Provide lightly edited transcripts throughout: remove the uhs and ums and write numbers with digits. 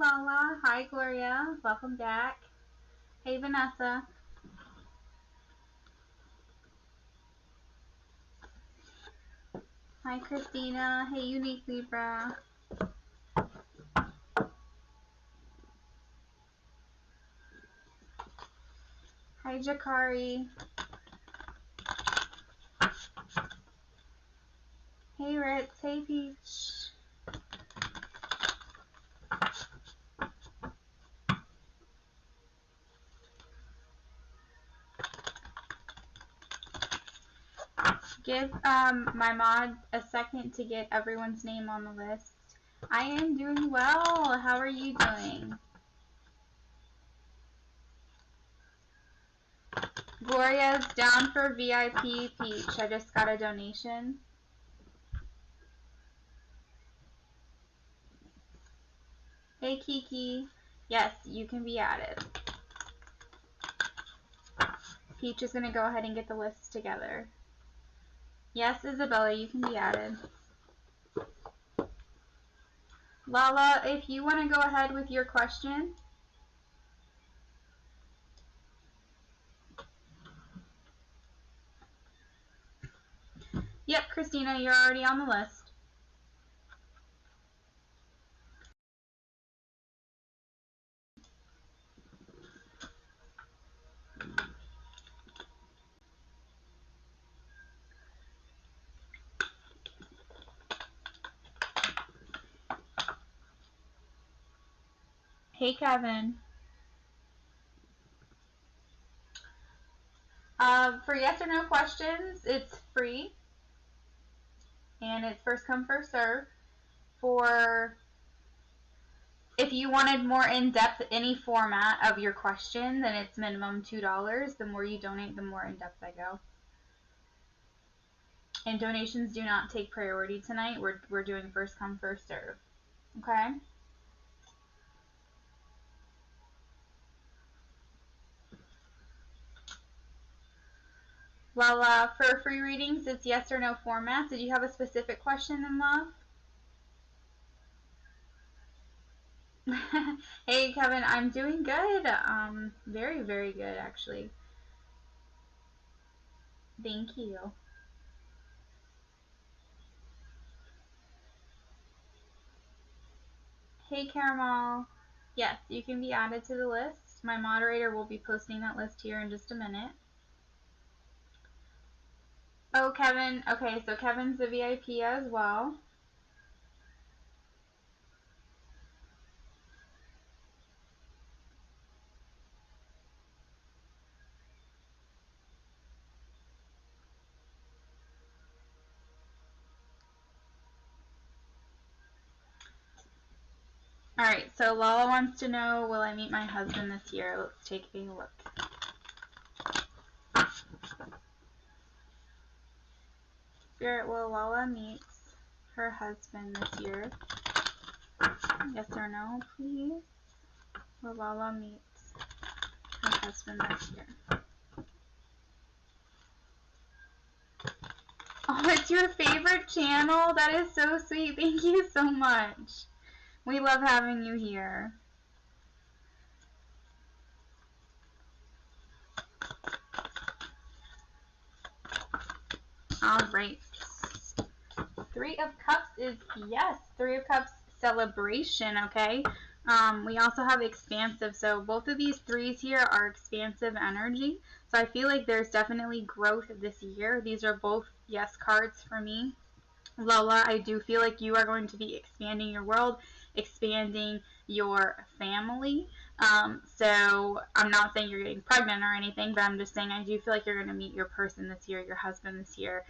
Lala. Hi, Gloria. Welcome back. Hey, Vanessa. Hi, Christina. Hey, Unique Libra. Hi, Jakari. Hey, Ritz. Hey, Peach. Give my mod a second to get everyone's name on the list. I am doing well. How are you doing? Gloria's down for VIP Peach. I just got a donation. Hey, Kiki. Yes, you can be added. Peach is going to go ahead and get the list together. Yes, Isabella, you can be added. Lala, if you want to go ahead with your question. Yep, Christina, you're already on the list. Hey, Kevin. For yes or no questions, it's free. And it's first come, first serve. For if you wanted more in-depth any format of your question, then it's minimum $2. The more you donate, the more in-depth I go. And donations do not take priority tonight. We're doing first come, first serve. Okay? Well, for free readings, it's yes or no format. Did you have a specific question in love? Hey, Kevin, I'm doing good. Very, very good, actually. Thank you. Hey, Caramel. Yes, you can be added to the list. My moderator will be posting that list here in just a minute. Oh, Kevin. Okay, so Kevin's a VIP as well. Alright, so Lala wants to know, will I meet my husband this year? Let's take a look. Spirit, will Lala meet her husband this year? Yes or no, please? Will Lala meet her husband this year? Oh, it's your favorite channel? That is so sweet. Thank you so much. We love having you here. Alright. Three of Cups is, yes, Three of Cups celebration, okay? We also have expansive, so both of these threes here are expansive energy. So I feel like there's definitely growth this year. These are both yes cards for me. Lola, I do feel like you are going to be expanding your world, expanding your family. So I'm not saying you're getting pregnant or anything, but I'm just saying I do feel like you're going to meet your person this year, your husband this year.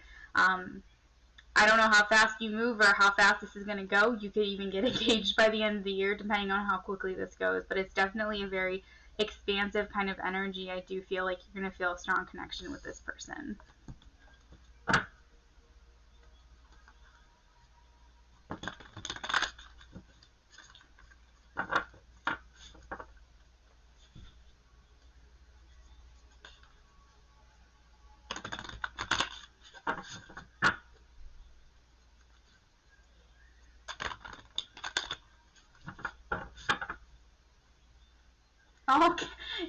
I don't know how fast you move or how fast this is going to go. You could even get engaged by the end of the year, depending on how quickly this goes. But it's definitely a very expansive kind of energy. I do feel like you're going to feel a strong connection with this person. Oh,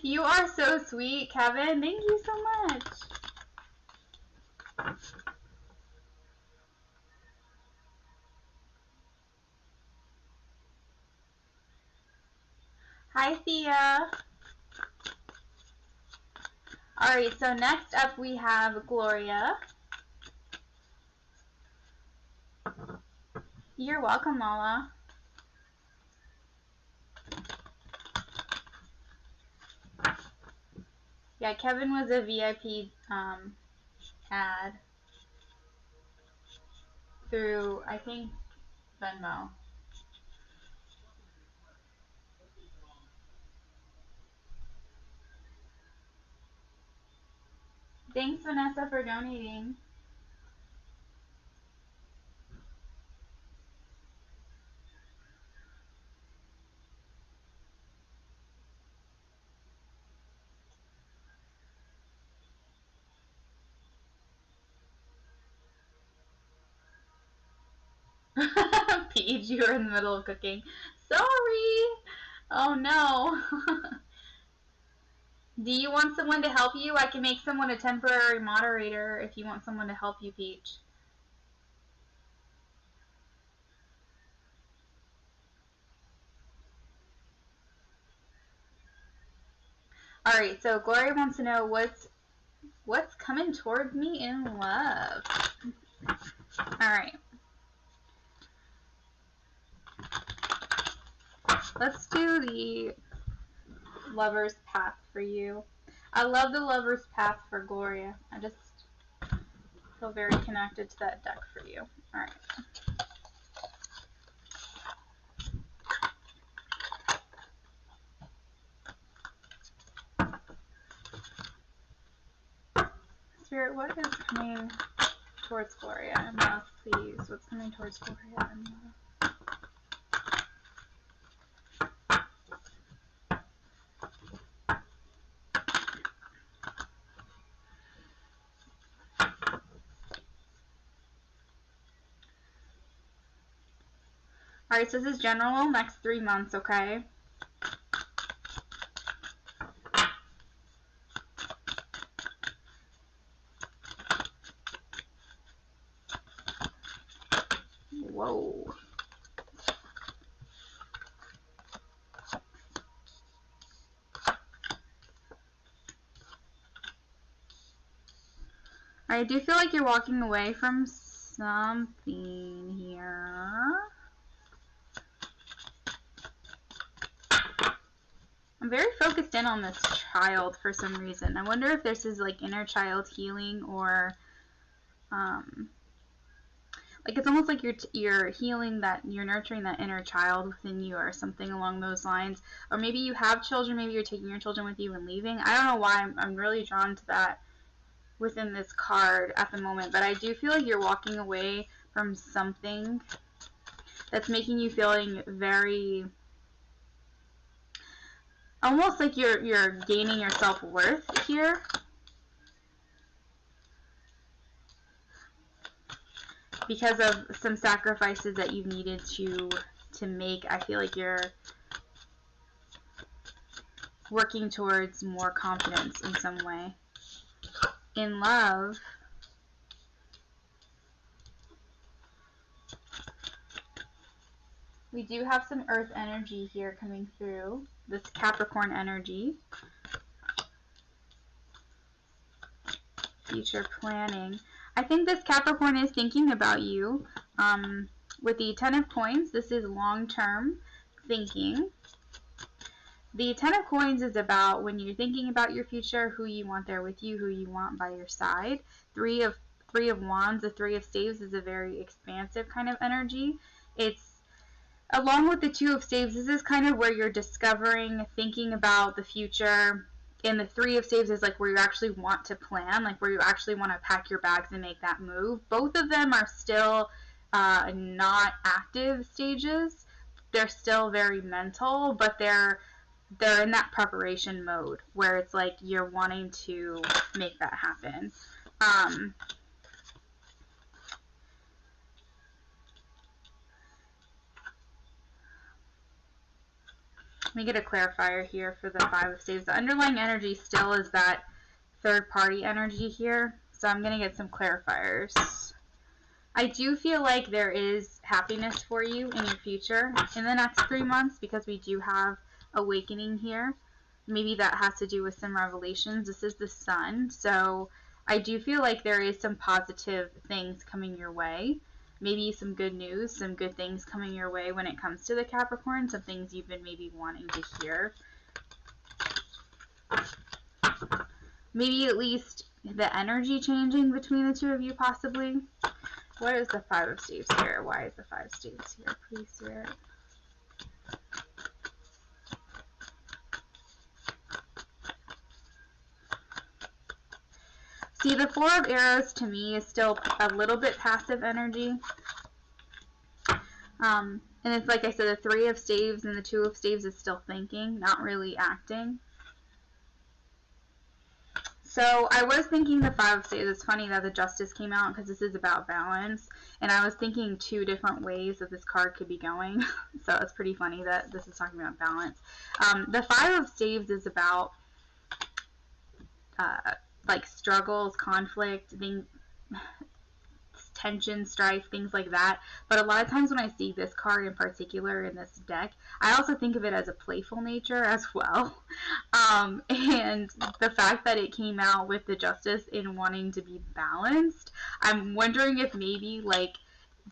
you are so sweet, Kevin. Thank you so much. Hi, Thea. Alright, so next up we have Gloria. You're welcome, Mala. Yeah, Kevin was a VIP ad through, I think, Venmo. Thanks, Vanessa, for donating. Paige, you were in the middle of cooking. Sorry! Oh no. Do you want someone to help you? I can make someone a temporary moderator if you want someone to help you, Peach. Alright, so Gloria wants to know what's coming towards me in love. Alright. Let's do the Lover's Path for you. I love the Lover's Path for Gloria. I just feel very connected to that deck for you. Alright. Spirit, what is coming towards Gloria in love, please? What's coming towards Gloria in love? Alright, so this is general, next 3 months, okay? Whoa. I do feel like you're walking away from something here. I'm very focused in on this child for some reason. I wonder if this is like inner child healing or like it's almost like you're healing that, you're nurturing that inner child within you or something along those lines. Or maybe you have children, maybe you're taking your children with you and leaving. I don't know why I'm really drawn to that within this card at the moment, but I do feel like you're walking away from something that's making you feeling very, almost like you're gaining your self-worth here. Because of some sacrifices that you've needed to make. I feel like you're working towards more confidence in some way. In love, we do have some earth energy here coming through, this Capricorn energy. Future planning. I think this Capricorn is thinking about you. With the Ten of Coins, this is long-term thinking. The Ten of Coins is about when you're thinking about your future, who you want there with you, who you want by your side. Three of Wands, the Three of Staves is a very expansive kind of energy. It's along with the Two of Staves, this is kind of where you're discovering, thinking about the future. And the Three of Staves is like where you actually want to plan, like where you actually want to pack your bags and make that move. Both of them are still not active stages. They're still very mental, but they're in that preparation mode where it's like you're wanting to make that happen. Let me get a clarifier here for the 5 of Staves. The underlying energy still is that third-party energy here, so I'm going to get some clarifiers. I do feel like there is happiness for you in your future in the next 3 months because we do have awakening here. Maybe that has to do with some revelations. This is the Sun, so I do feel like there is some positive things coming your way. Maybe some good news, some good things coming your way when it comes to the Capricorn, some things you've been maybe wanting to hear. Maybe at least the energy changing between the two of you possibly. What is the 5 of Staves here? Why is the 5 of Staves here? Please, Spirit. See, the 4 of Arrows to me is still a little bit passive energy. And it's like I said, the 3 of Staves and the 2 of Staves is still thinking, not really acting. So I was thinking the 5 of Staves. It's funny that the Justice came out because this is about balance. And I was thinking 2 different ways that this card could be going. So it's pretty funny that this is talking about balance. The 5 of Staves is about like struggles, conflict, things, tension, strife, things like that. But a lot of times when I see this card in particular in this deck, I also think of it as a playful nature as well. And the fact that it came out with the Justice in wanting to be balanced, I'm wondering if maybe like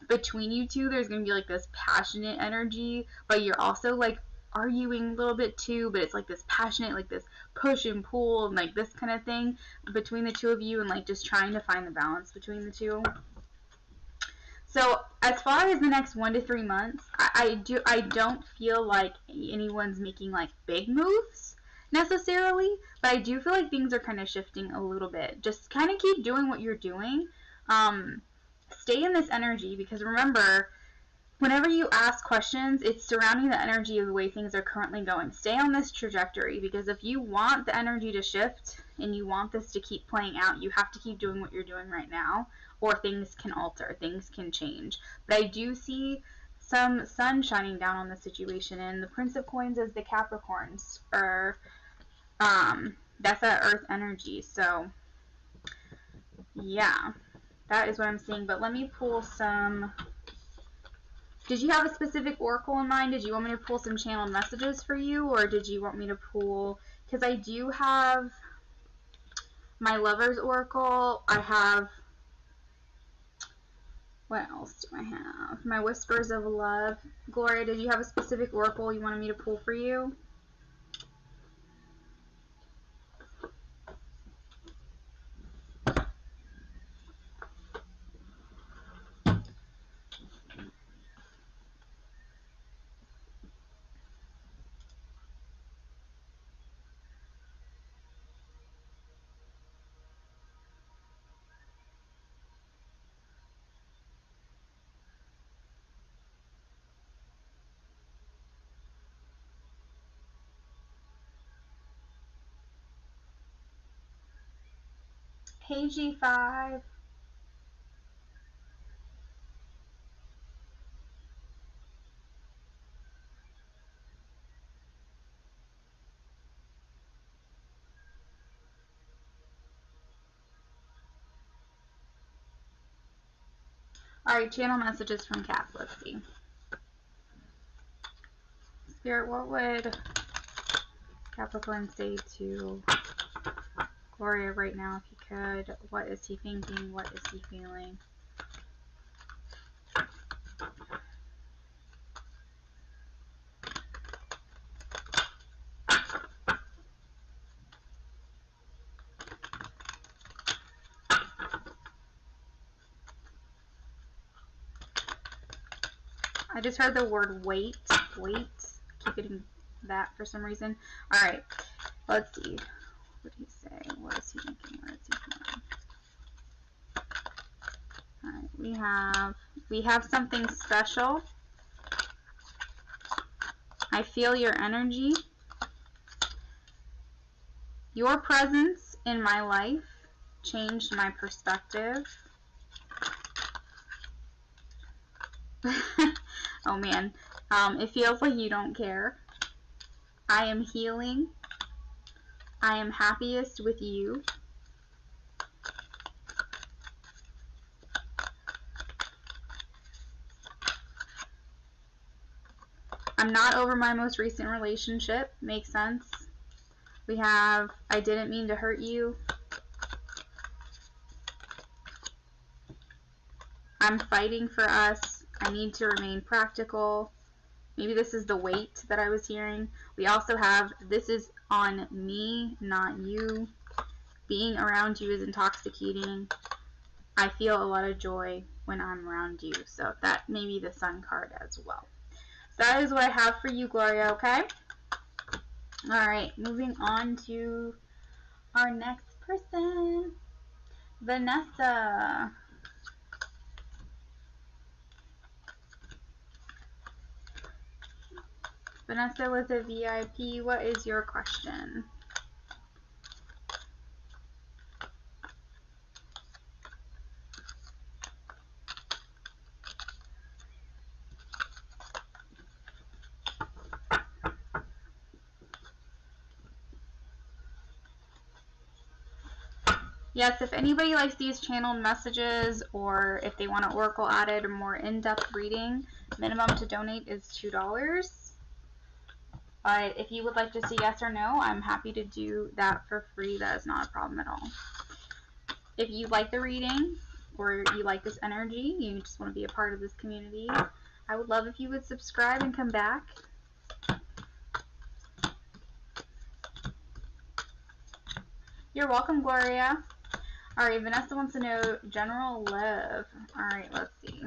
between you two there's going to be like this passionate energy, but you're also like arguing a little bit too, but it's like this passionate, like this push and pull and like this kind of thing between the two of you, and like just trying to find the balance between the two. So as far as the next 1 to 3 months, I don't feel like anyone's making like big moves necessarily, but I do feel like things are kind of shifting a little bit. Just kind of keep doing what you're doing. Stay in this energy, because remember, whenever you ask questions, it's surrounding the energy of the way things are currently going. Stay on this trajectory, because if you want the energy to shift and you want this to keep playing out, you have to keep doing what you're doing right now, or things can alter, things can change. But I do see some sun shining down on the situation, and the Prince of Coins is the Capricorns, or that's that Earth energy. So yeah, that is what I'm seeing. But let me pull some. Did you have a specific oracle in mind? Did you want me to pull some channeled messages for you, or did you want me to pull, because I do have my Lover's oracle. I have, what else do I have? My Whispers of Love. Gloria, did you have a specific oracle you wanted me to pull for you? Page E5. Alright, channel messages from Kat. Let's see. Spirit, what would Capricorn say to Gloria right now if you could? What is he thinking? What is he feeling? I just heard the word wait. Wait. Keep getting that for some reason. Alright, let's see. What did he say? What is he thinking? What is he feeling? Alright, we have something special. I feel your energy. Your presence in my life changed my perspective. Oh man, it feels like you don't care. I am healing. I am happiest with you. I'm not over my most recent relationship. Makes sense. We have, I didn't mean to hurt you. I'm fighting for us. I need to remain practical. Maybe this is the weight that I was hearing. We also have, this is on me, not you. Being around you is intoxicating. I feel a lot of joy when I'm around you. So that may be the Sun card as well. So that is what I have for you, Gloria, okay? Alright, moving on to our next person, Vanessa. Vanessa was a VIP. What is your question? Yes, if anybody likes these channeled messages or if they want an oracle added or more in-depth reading, minimum to donate is $2. But if you would like to say yes or no, I'm happy to do that for free. That is not a problem at all. If you like the reading or you like this energy, you just want to be a part of this community, I would love if you would subscribe and come back. You're welcome, Gloria. Alright, Vanessa wants to know general love. Alright, let's see.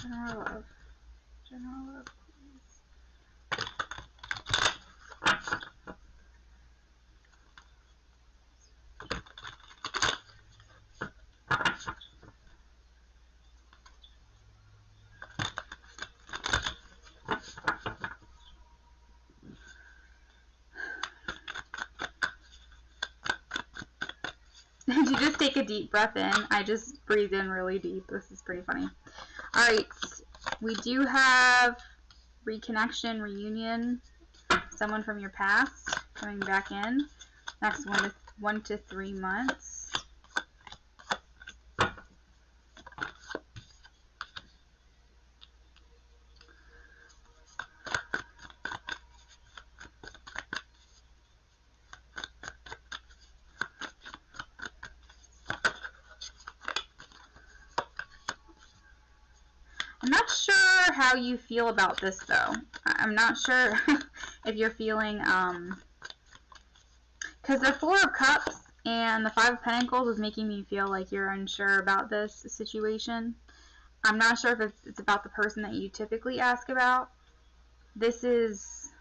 General love. General love, please. Did you just take a deep breath in? I just breathed in really deep. This is pretty funny. Alright, we do have reconnection, reunion, someone from your past coming back in. Next 1 to 3 months. I'm not sure how you feel about this though. I'm not sure if you're feeling, because the 4 of Cups and the 5 of Pentacles is making me feel like you're unsure about this situation. I'm not sure if it's about the person that you typically ask about. This is,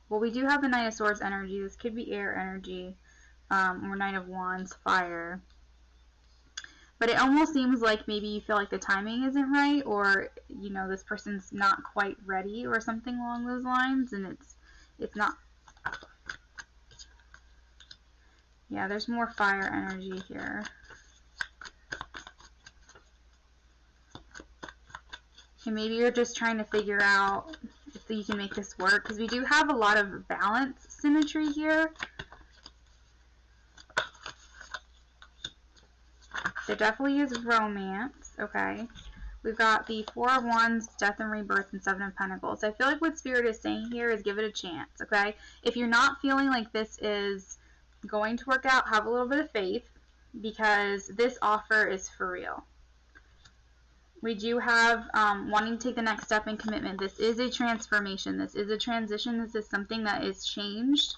well, we do have the Knight of Swords energy. This could be air energy, or Knight of Wands, fire. But it almost seems like maybe you feel like the timing isn't right, or, you know, this person's not quite ready or something along those lines, and it's not. Yeah, there's more fire energy here. And maybe you're just trying to figure out if you can make this work, because we do have a lot of balance symmetry here. There definitely is romance, okay? We've got the 4 of Wands, Death and Rebirth, and 7 of Pentacles. I feel like what Spirit is saying here is give it a chance, okay? If you're not feeling like this is going to work out, have a little bit of faith, because this offer is for real. We do have wanting to take the next step in commitment. This is a transformation. This is a transition. This is something that is changed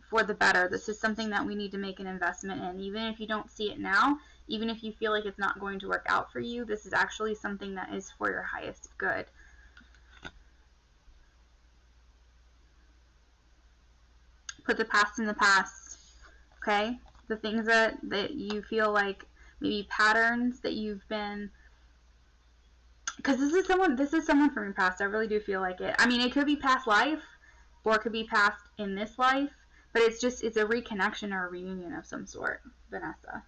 for the better. This is something that we need to make an investment in. Even if you don't see it now, even if you feel like it's not going to work out for you, this is actually something that is for your highest good. Put the past in the past, okay? The things that you feel like maybe patterns that you've been, because this is someone from your past. I really do feel like it. I mean, it could be past life, or it could be past in this life, But it's a reconnection or a reunion of some sort, Vanessa.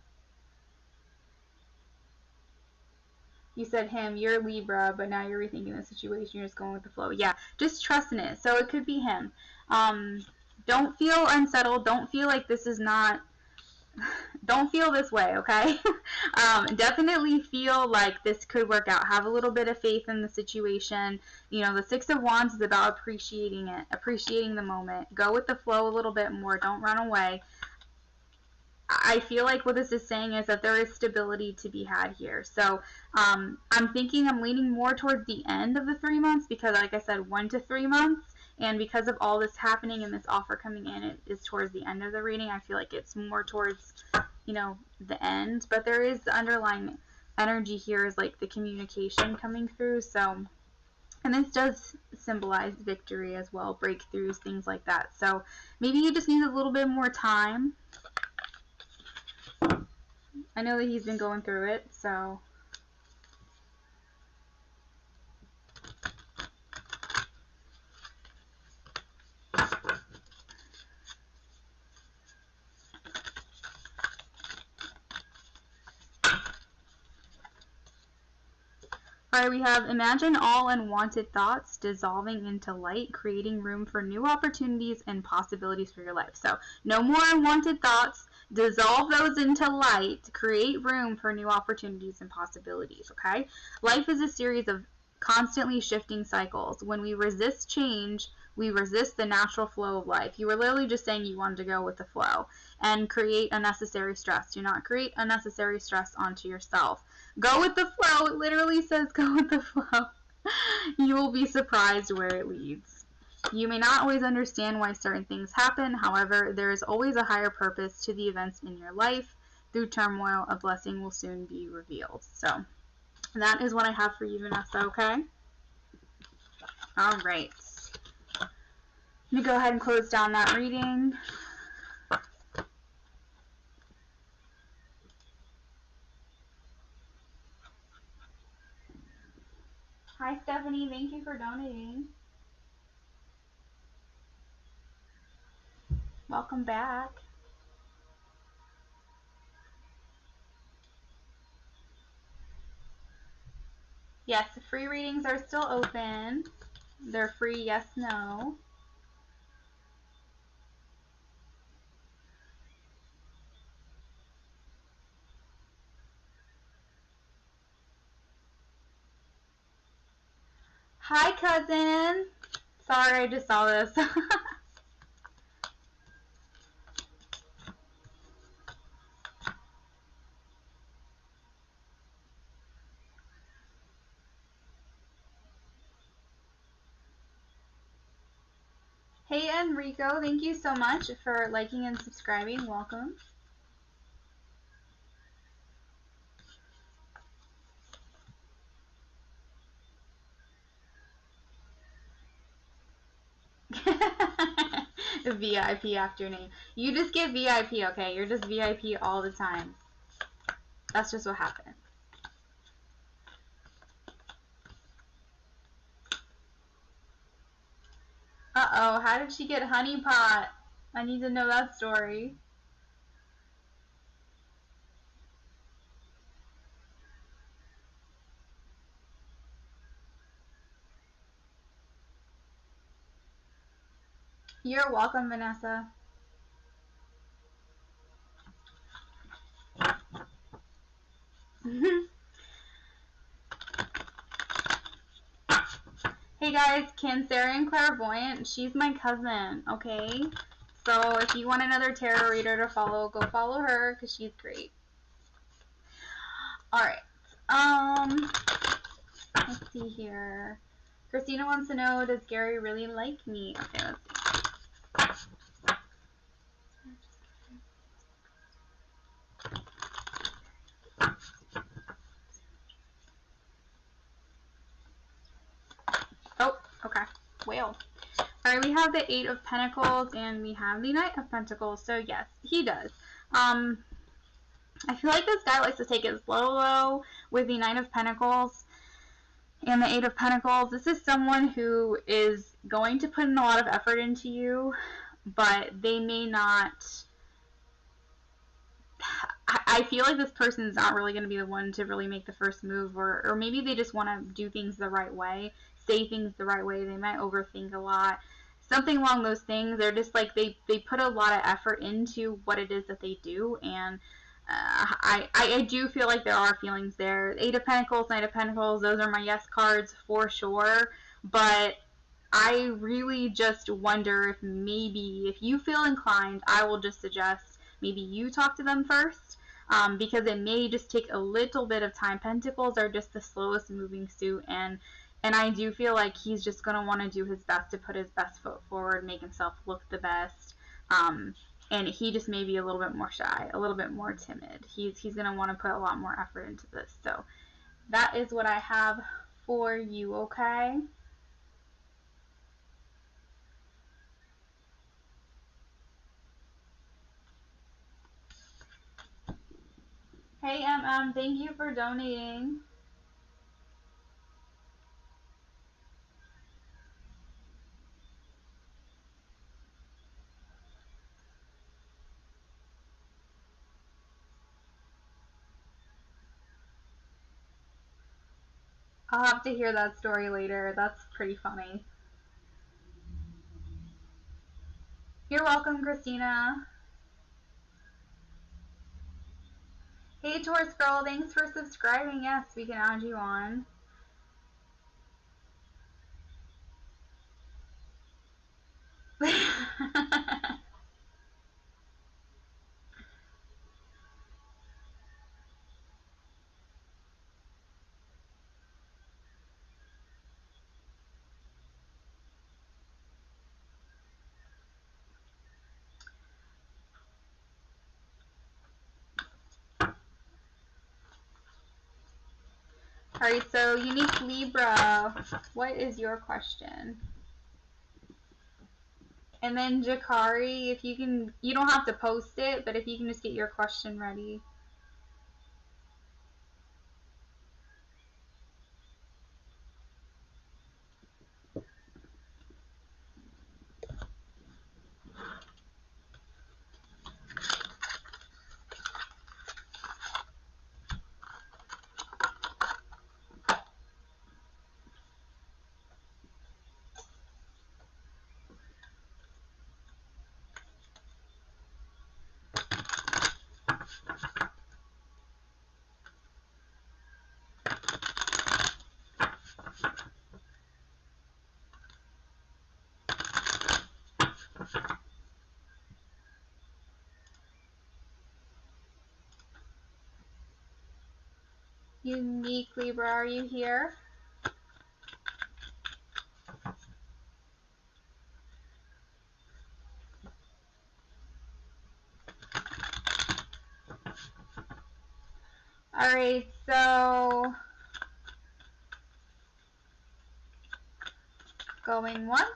You said him, you're Libra, but now you're rethinking the situation, you're just going with the flow. Yeah, just trust in it. So it could be him. Don't feel unsettled. Don't feel like this is not, don't feel this way, okay? Definitely feel like this could work out. Have a little bit of faith in the situation. You know, the Six of Wands is about appreciating it, appreciating the moment. Go with the flow a little bit more. Don't run away. I feel like what this is saying is that there is stability to be had here. So I'm leaning more towards the end of the 3 months because, like I said, 1 to 3 months. And because of all this happening and this offer coming in, it is towards the end of the reading. I feel like it's more towards, you know, the end. But there is the underlying energy here is like the communication coming through. So, and this does symbolize victory as well, breakthroughs, things like that. So maybe you just need a little bit more time. I know that he's been going through it, so. Alright, we have imagine all unwanted thoughts dissolving into light, creating room for new opportunities and possibilities for your life. So, no more unwanted thoughts. Dissolve those into light. Create room for new opportunities and possibilities, okay? Life is a series of constantly shifting cycles. When we resist change, we resist the natural flow of life. You were literally just saying you wanted to go with the flow and create unnecessary stress. Do not create unnecessary stress onto yourself. Go with the flow. It literally says go with the flow. You will be surprised where it leads. You may not always understand why certain things happen. However, there is always a higher purpose to the events in your life. Through turmoil, a blessing will soon be revealed. So that is what I have for you, Vanessa, okay? All right. Let me go ahead and close down that reading. Hi, Stephanie. Thank you for donating. Welcome back. Yes, the free readings are still open. They're free, yes, no. Hi, cousin. Sorry, I just saw this. Hey, Enrico. Thank you so much for liking and subscribing. Welcome. VIP after your name. You just get VIP, okay? You're just VIP all the time. That's just what happened. Uh-oh, how did she get honey pot? I need to know that story. You're welcome, Vanessa. Hey guys, Cancerian Clairvoyant, she's my cousin, okay? So if you want another tarot reader to follow, go follow her, because she's great. Alright, let's see here. Christina wants to know, does Gary really like me? Okay, let's see. Oh, okay. Well. Alright, we have the Eight of Pentacles and we have the Knight of Pentacles. So yes, he does. I feel like this guy likes to take it slow with the Knight of Pentacles and the Eight of Pentacles. This is someone who is going to put in a lot of effort into you, but they may not. I feel like this person's not really going to be the one to really make the first move, or maybe they just want to do things the right way, say things the right way. They might overthink a lot, something along those things. They're just like they put a lot of effort into what it is that they do, and I do feel like there are feelings there. Eight of Pentacles, Knight of Pentacles, those are my yes cards for sure, but I really just wonder if maybe if you feel inclined, I will just suggest maybe you talk to them first, because it may just take a little bit of time. Pentacles are just the slowest moving suit, and I do feel like he's just going to want to do his best to put his best foot forward, make himself look the best. And he just may be a little bit more shy, a little bit more timid. He's going to want to put a lot more effort into this. So that is what I have for you, okay? Hey, thank you for donating. I'll have to hear that story later. That's pretty funny. You're welcome, Christina. Hey, Taurus Girl, thanks for subscribing. Yes, we can add you on. Alright, so Unique Libra, what is your question? And then Jakari, if you can, you don't have to post it, but if you can just get your question ready. Unique Libra, are you here? Alright, so going once.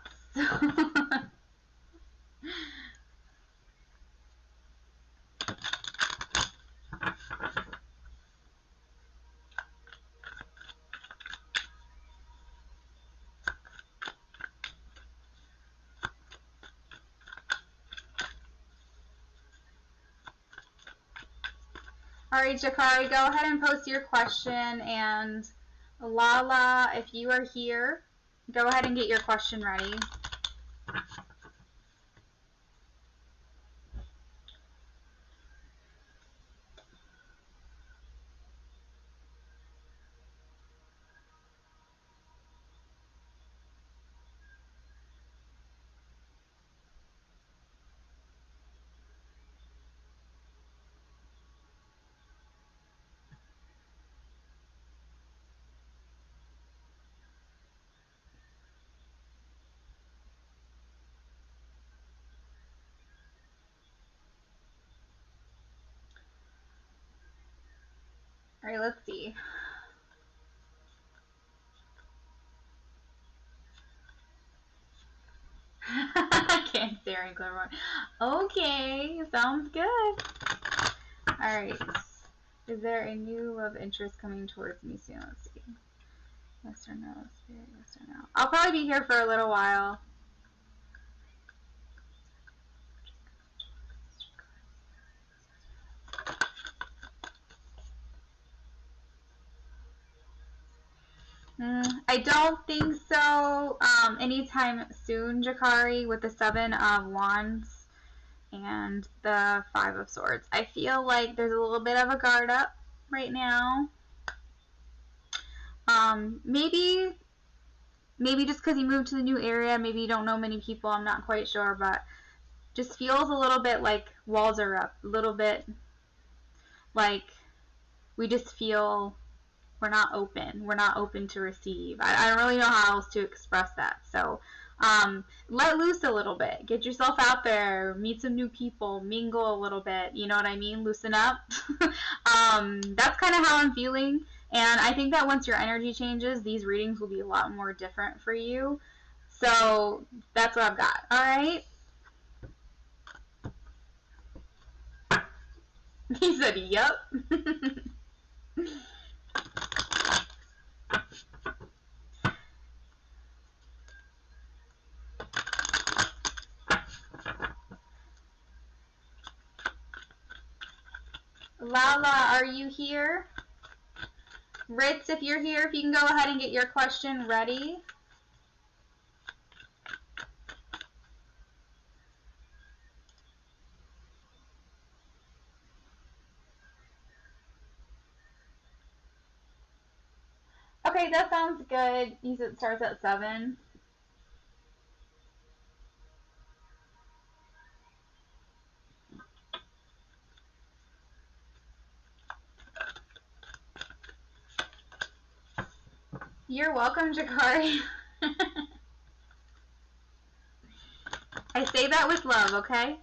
Alright, Jakari, go ahead and post your question, and Lala, if you are here, go ahead and get your question ready. Alright, let's see. Cancer and Clairvoyant. Okay, sounds good. Alright. Is there a new love interest coming towards me soon? Let's see. Yes or no? Spirit, yes or no? I'll probably be here for a little while. I don't think so. Anytime soon, Jakari, with the 7 of Wands and the 5 of Swords. I feel like there's a little bit of a guard up right now. Maybe just because you moved to the new area, maybe you don't know many people, I'm not quite sure, but just feels a little bit like walls are up, a little bit like we just feel we're not open to receive. I don't really know how else to express that. So let loose a little bit, get yourself out there, meet some new people, mingle a little bit, you know what I mean, loosen up. That's kind of how I'm feeling, and I think that once your energy changes, these readings will be a lot more different for you. So that's what I've got. All right. He said, yep. Lala, are you here? Ritz, if you're here, if you can go ahead and get your question ready. Okay, that sounds good. You said it starts at 7. You're welcome, Jakari. I say that with love, okay?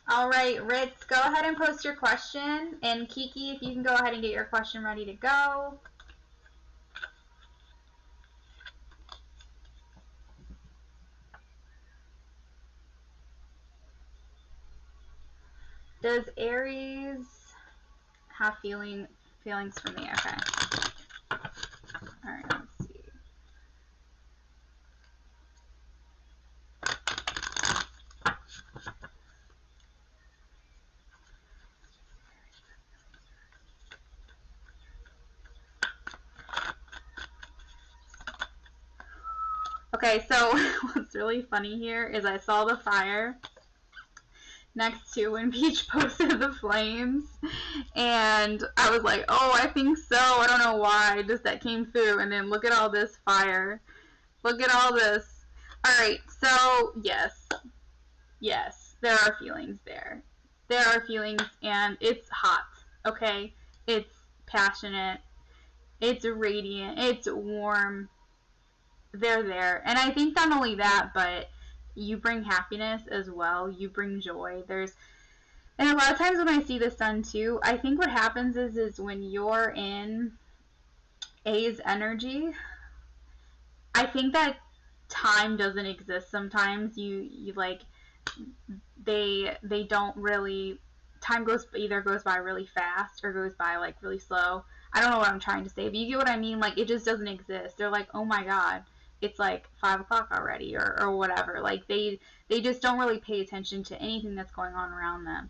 All right, Ritz, go ahead and post your question. And Kiki, if you can go ahead and get your question ready to go. Does Aries have feelings for me? Okay. All right, let's see. Okay, so what's really funny here is I saw the fire next to when Peach posted the flames, and I was like, oh, I think so. I don't know why, just that came through. And then look at all this fire. Look at all this. All right, so yes, there are feelings there. There are feelings, and it's hot, okay? It's passionate. It's radiant. It's warm. They're there. And I think not only that, but you bring happiness as well. You bring joy. And a lot of times when I see the sun too, I think what happens is when you're in A's energy, I think that time doesn't exist sometimes. You like they don't really, time either goes by really fast or goes by like really slow. I don't know what I'm trying to say, but you get what I mean. Like it just doesn't exist. They're like, oh my god, it's like 5 o'clock already, or whatever. Like they just don't really pay attention to anything that's going on around them.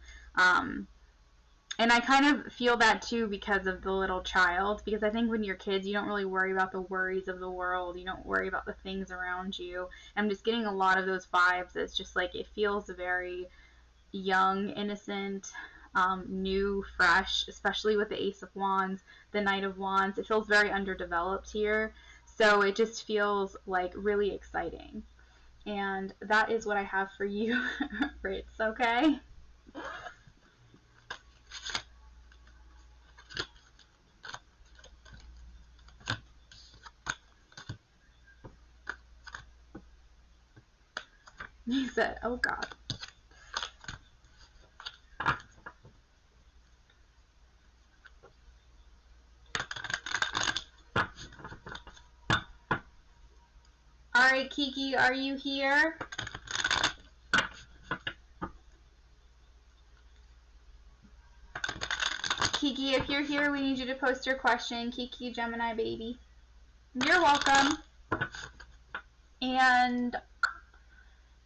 And I kind of feel that too because of the little child, because I think when you're kids, you don't really worry about the worries of the world. You don't worry about the things around you. I'm just getting a lot of those vibes. It's just like it feels very young, innocent, new, fresh, especially with the Ace of Wands, the Knight of Wands. It feels very underdeveloped here. So it just feels like really exciting. And that is what I have for you, Ritz, okay? He said, oh god. Alright, Kiki, are you here? Kiki, if you're here, we need you to post your question. Kiki, Gemini baby. You're welcome. And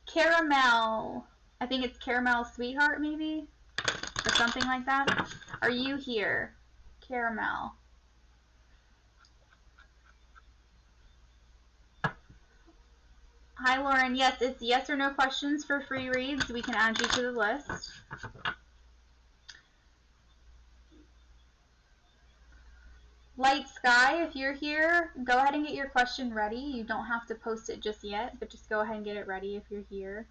Caramel, I think it's Caramel Sweetheart, maybe? Or something like that. Are you here? Caramel. Hi, Lauren. Yes, it's yes or no questions for free reads. We can add you to the list. Light Sky, if you're here, go ahead and get your question ready. You don't have to post it just yet, but just go ahead and get it ready if you're here.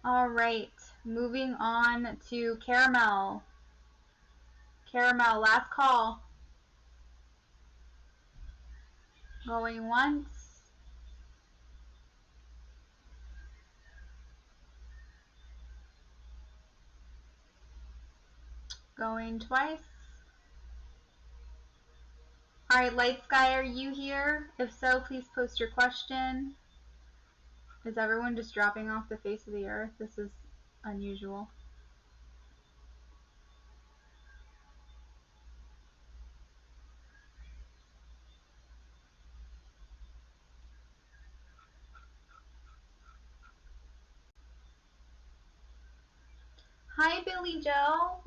All right, moving on to Caramel. Caramel, last call. Going once. Going twice. All right, Light Sky, are you here? If so, please post your question. Is everyone just dropping off the face of the earth? This is unusual. Hi, Billy Joe.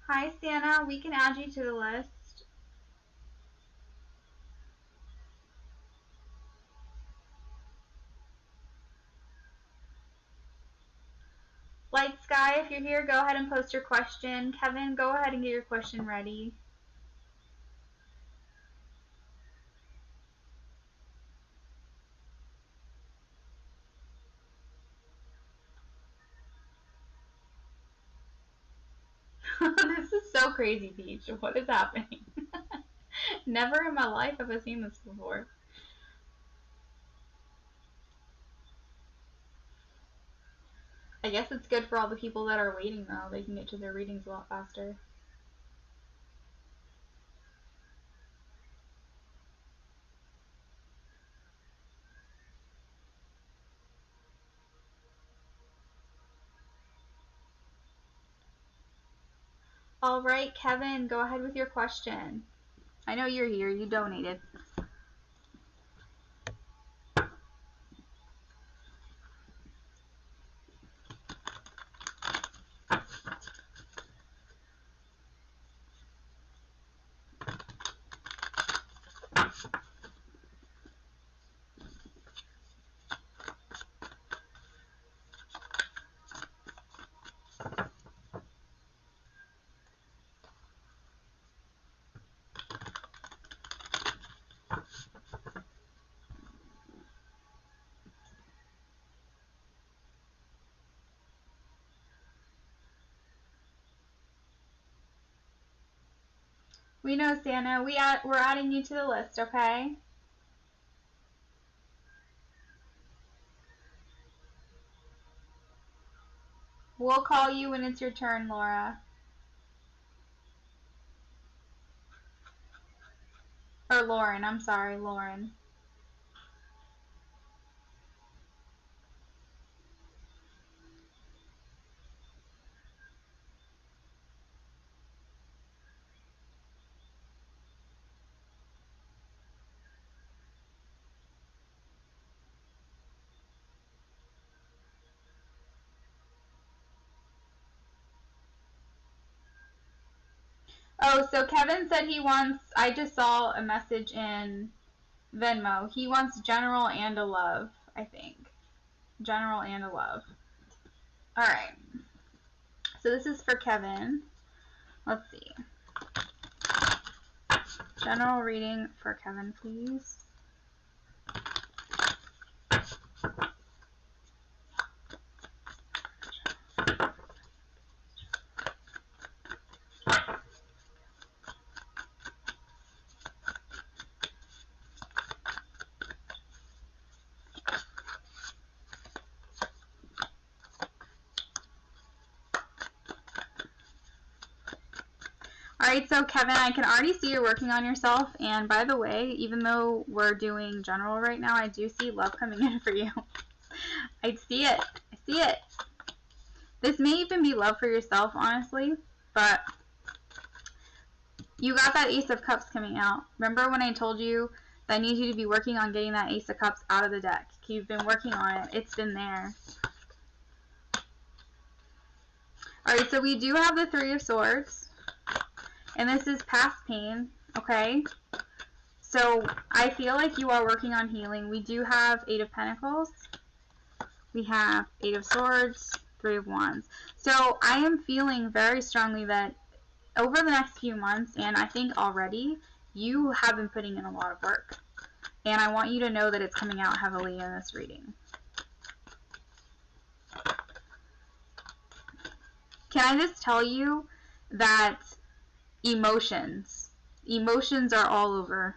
Hi, Santa. We can add you to the list. Light Sky, if you're here, go ahead and post your question. Kevin, go ahead and get your question ready. This is so crazy, Peach. What is happening? Never in my life have I seen this before. I guess it's good for all the people that are waiting, though. They can get to their readings a lot faster. All right, Kevin, go ahead with your question. I know you're here. You donated. We know, Santa. We're adding you to the list, okay? We'll call you when it's your turn, Laura. Or Lauren, I'm sorry, Lauren. Oh, so Kevin said he wants, I just saw a message in Venmo. He wants general and a love, I think. General and a love. Alright. So this is for Kevin. Let's see. General reading for Kevin, please. Alright, so Kevin, I can already see you're working on yourself, and by the way, even though we're doing general right now, I do see love coming in for you. I see it. I see it. This may even be love for yourself, honestly, but you got that Ace of Cups coming out. Remember when I told you that I need you to be working on getting that Ace of Cups out of the deck? You've been working on it. It's been there. Alright, so we do have the Three of Swords. And this is past pain, okay? So I feel like you are working on healing. We do have Eight of Pentacles. We have Eight of Swords, Three of Wands. So I am feeling very strongly that over the next few months, and I think already, you have been putting in a lot of work. And I want you to know that it's coming out heavily in this reading. Can I just tell you that emotions are all over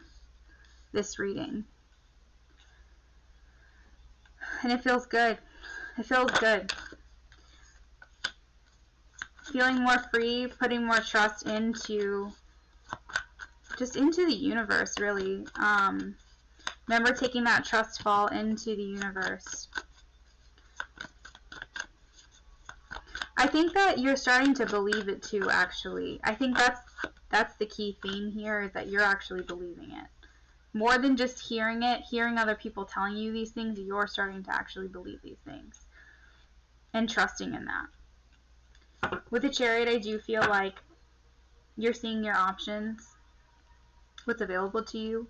this reading. And it feels good. It feels good. Feeling more free, putting more trust into the universe, really. Remember taking that trust fall into the universe. I think that you're starting to believe it too, actually. I think that's the key theme here, is that you're actually believing it. More than just hearing it, hearing other people telling you these things, you're starting to actually believe these things. And trusting in that. With the Chariot, I do feel like you're seeing your options, what's available to you,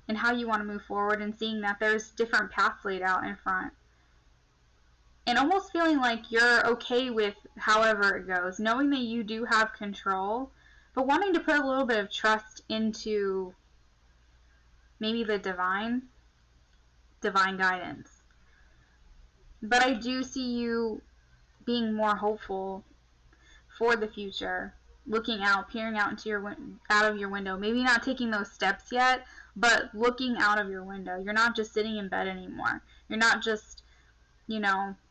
and how you want to move forward, and seeing that there's different paths laid out in front. And almost feeling like you're okay with however it goes, knowing that you do have control, but wanting to put a little bit of trust into maybe the divine guidance. But I do see you being more hopeful for the future, looking out, peering out into out of your window. Maybe not taking those steps yet, but looking out of your window. You're not just sitting in bed anymore. You're not just,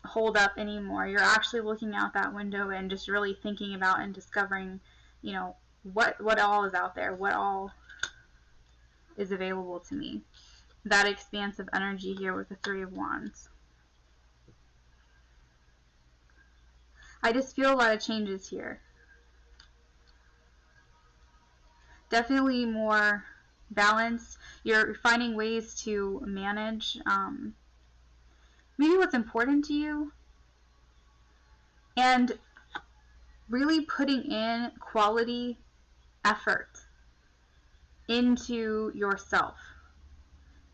holed up anymore. You're actually looking out that window and just really thinking about and discovering, what all is out there, what all is available to me. That expansive energy here with the Three of Wands. I just feel a lot of changes here. Definitely more balanced. You're finding ways to manage maybe what's important to you, and really putting in quality effort into yourself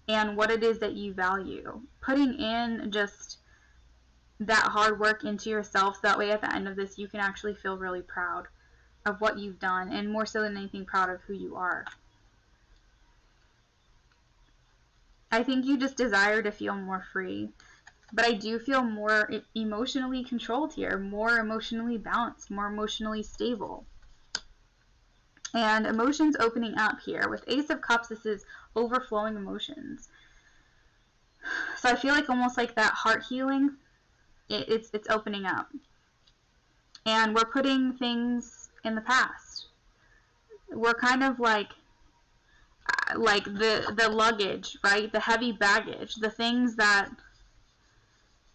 and what it is that you value. Putting in just that hard work into yourself, so that way at the end of this you can actually feel really proud of what you've done, and more so than anything, proud of who you are. I think you just desire to feel more free, but I do feel more emotionally controlled here, more emotionally balanced, more emotionally stable. And emotions opening up here. With Ace of Cups, this is overflowing emotions. So I feel like almost like that heart healing, it's opening up. And we're putting things in the past. We're kind of like the luggage, right? The heavy baggage, the things that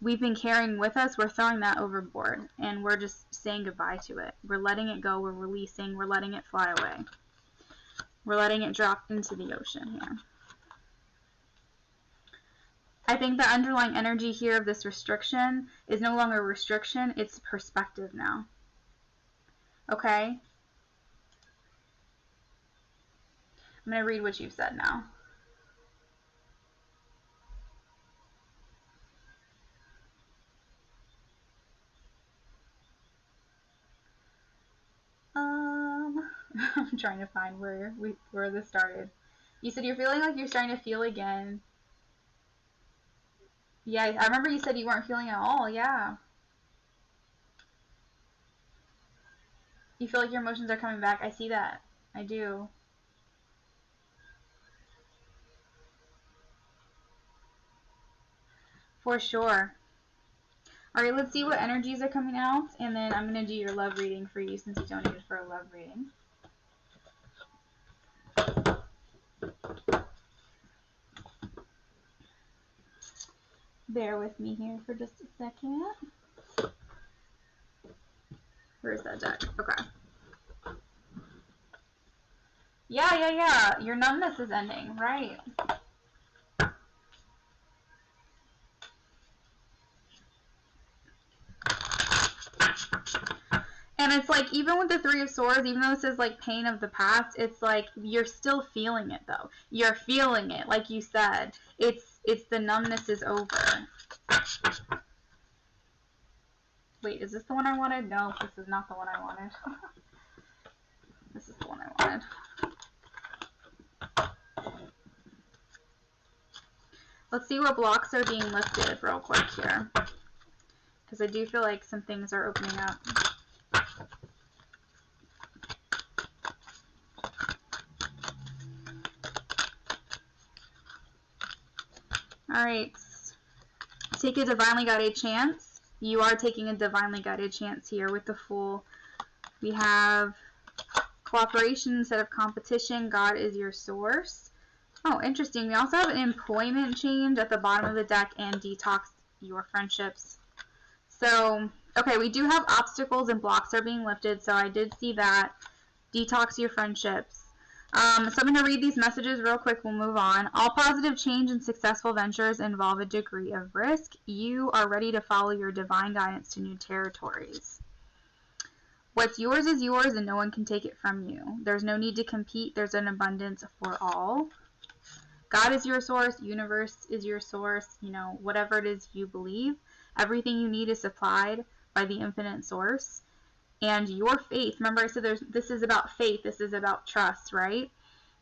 we've been carrying with us, we're throwing that overboard, and we're just saying goodbye to it. We're letting it go, we're releasing, we're letting it fly away. We're letting it drop into the ocean here. I think the underlying energy here of this restriction is no longer restriction, it's perspective now. Okay? I'm going to read what you've said now. I'm trying to find where this started. You said you're feeling like you're starting to feel again. Yeah, I remember you said you weren't feeling at all. Yeah. You feel like your emotions are coming back. I see that. I do. For sure. All right, let's see what energies are coming out, and then I'm going to do your love reading for you since you donated for a love reading. Bear with me here for just a second. Where's that deck? Okay. Yeah. Your numbness is ending, right? And it's like, even with the Three of Swords, even though it says like pain of the past, it's like you're still feeling it though. You're feeling it, like you said. It's the numbness is over. Wait, is this the one I wanted? No, this is not the one I wanted. This is the one I wanted. Let's see what blocks are being lifted real quick here, because I do feel like some things are opening up. Alright, take a divinely guided chance. You are taking a divinely guided chance here with the Fool. We have cooperation instead of competition. God is your source. Oh, interesting. We also have an employment change at the bottom of the deck and detox your friendships. So, okay, we do have obstacles and blocks are being lifted, so I did see that. Detox your friendships. So I'm going to read these messages real quick. We'll move on. All positive change and successful ventures involve a degree of risk. You are ready to follow your divine guidance to new territories. What's yours is yours and no one can take it from you. There's no need to compete. There's an abundance for all. God is your source. Universe is your source. You know, whatever it is you believe. Everything you need is supplied by the infinite source. And your faith, remember I said this is about faith, this is about trust, right?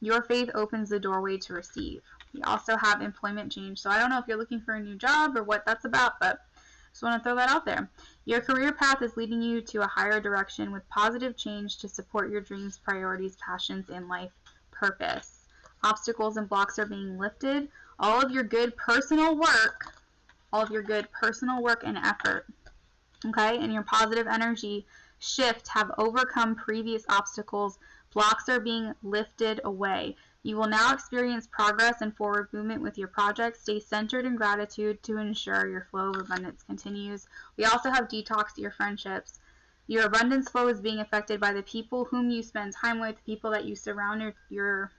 Your faith opens the doorway to receive. We also have employment change. So I don't know if you're looking for a new job or what that's about, but just want to throw that out there. Your career path is leading you to a higher direction with positive change to support your dreams, priorities, passions, and life purpose. Obstacles and blocks are being lifted. All of your good personal work and effort, okay, and your positive energy shift have overcome previous obstacles. Blocks are being lifted away. You will now experience progress and forward movement with your project. Stay centered in gratitude to ensure your flow of abundance continues. We also have detox your friendships. Your abundance flow is being affected by the people whom you spend time with, people that you surround your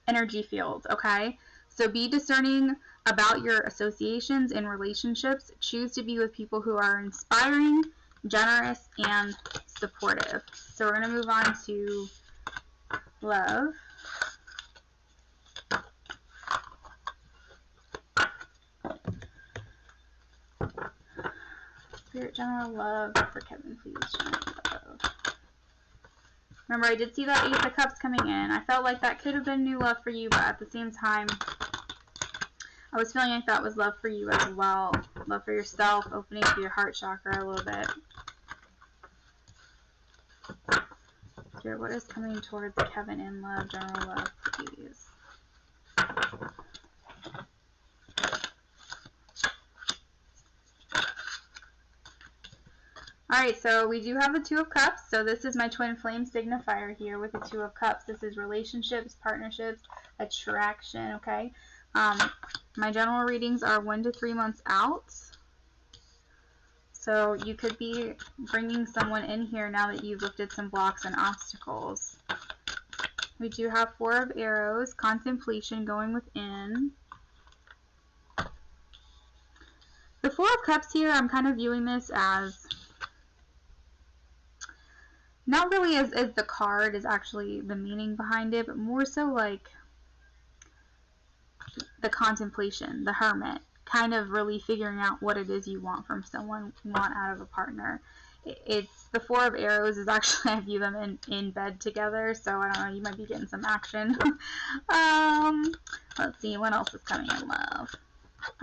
energy field, okay? So be discerning about your associations and relationships. Choose to be with people who are inspiring, generous, and supportive. So we're going to move on to love. Spirit, general love for Kevin, please. General love. Remember, I did see that Ace of Cups coming in. I felt like that could have been new love for you, but at the same time, I was feeling like that was love for you as well. Love for yourself, opening to your heart chakra a little bit. Here, what is coming towards Kevin in love, general love, please? Alright, so we do have the Two of Cups. So this is my twin flame signifier here with the Two of Cups. This is relationships, partnerships, attraction, okay? My general readings are 1 to 3 months out. So you could be bringing someone in here now that you've lifted some blocks and obstacles. We do have 4 of Arrows, contemplation, going within. The 4 of Cups here, I'm kind of viewing this as, not really as the card is actually the meaning behind it, but more so like the contemplation, the hermit, kind of really figuring out what it is you want from someone, want out of a partner. It's the 4 of Arrows is actually, I view them in bed together, so I don't know, you might be getting some action. Let's see, what else is coming in love?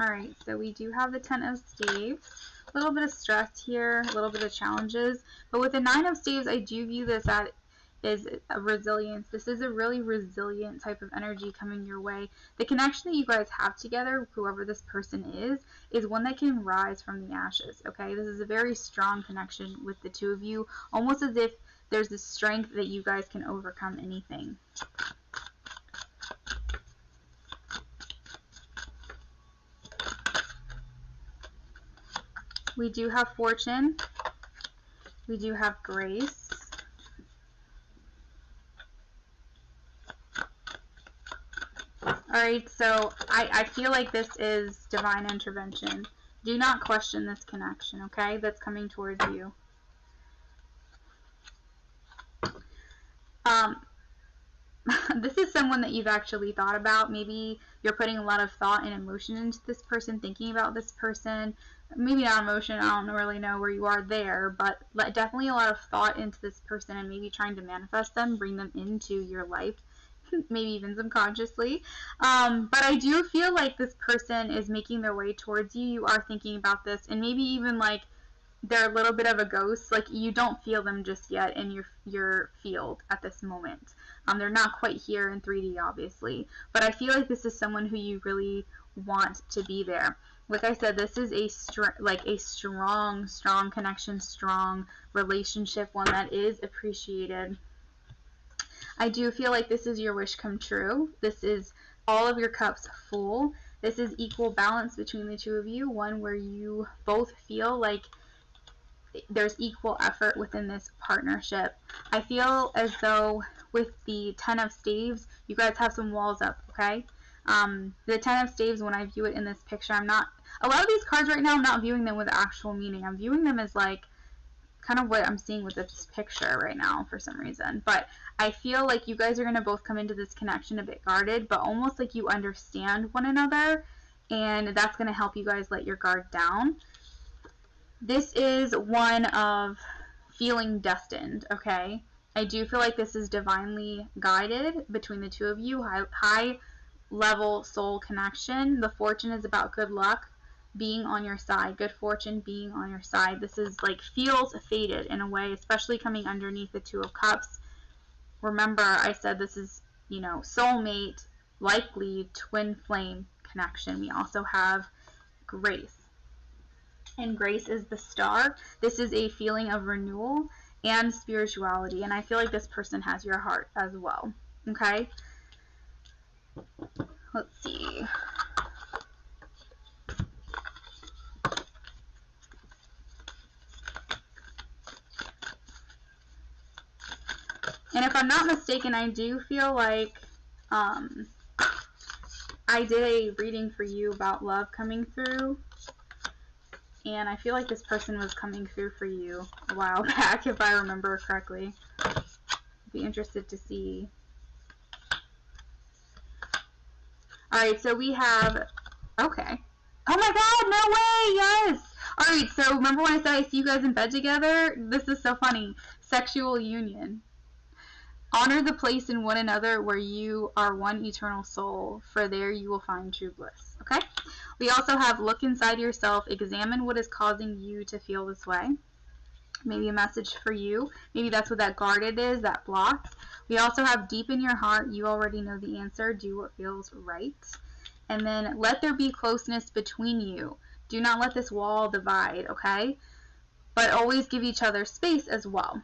Alright, so we do have the 10 of Staves. A little bit of stress here, a little bit of challenges, but with the 9 of Staves, I do view this is a resilience. This is a really resilient type of energy coming your way. The connection that you guys have together, whoever this person is one that can rise from the ashes, okay? This is a very strong connection with the two of you, almost as if there's this strength that you guys can overcome anything. We do have fortune. We do have grace. Alright, so I feel like this is divine intervention. Do not question this connection, okay? That's coming towards you. This is someone that you've actually thought about. Maybe you're putting a lot of thought and emotion into this person, thinking about this person. Maybe not emotion, I don't really know where you are there, but definitely a lot of thought into this person and maybe trying to manifest them, bring them into your life, maybe even subconsciously. But I do feel like this person is making their way towards you. You are thinking about this, and maybe even like they're a little bit of a ghost. Like you don't feel them just yet in your field at this moment. They're not quite here in 3D, obviously, but I feel like this is someone who you really want to be there. Like I said, this is a strong connection, strong relationship, one that is appreciated. I do feel like this is your wish come true. This is all of your cups full. This is equal balance between the two of you, one where you both feel like there's equal effort within this partnership. I feel as though with the 10 of staves, you guys have some walls up, okay? The 10 of staves, when I view it in this picture, a lot of these cards right now, I'm not viewing them with actual meaning. I'm viewing them as like kind of what I'm seeing with this picture right now for some reason. But I feel like you guys are going to both come into this connection a bit guarded, but almost like you understand one another, and that's going to help you guys let your guard down. This is one of feeling destined, okay? I do feel like this is divinely guided between the two of you. High level soul connection. The fortune is about good luck being on your side. Good fortune being on your side. This is like feels fated in a way, especially coming underneath the 2 of cups. Remember, I said this is, you know, soulmate, likely twin flame connection. We also have grace. And grace is the star. This is a feeling of renewal and spirituality, and I feel like this person has your heart as well. Okay? Let's see. And if I'm not mistaken, I do feel like I did a reading for you about love coming through. And I feel like this person was coming through for you a while back, if I remember correctly. I'd be interested to see. Alright, so we have... Okay. Oh my god, no way! Yes! Alright, so remember when I said I see you guys in bed together? This is so funny. Sexual union. Honor the place in one another where you are one eternal soul, for there you will find true bliss. Okay? We also have look inside yourself, examine what is causing you to feel this way. Maybe a message for you. Maybe that's what that guarded is, that block. We also have deep in your heart, you already know the answer, do what feels right. And then let there be closeness between you. Do not let this wall divide, okay? But always give each other space as well.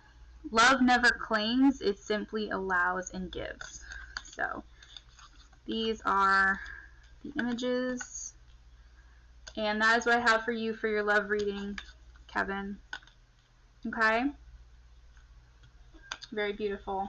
Love never claims, it simply allows and gives. So these are the images. And that is what I have for you for your love reading, Kevin. Okay? Very beautiful.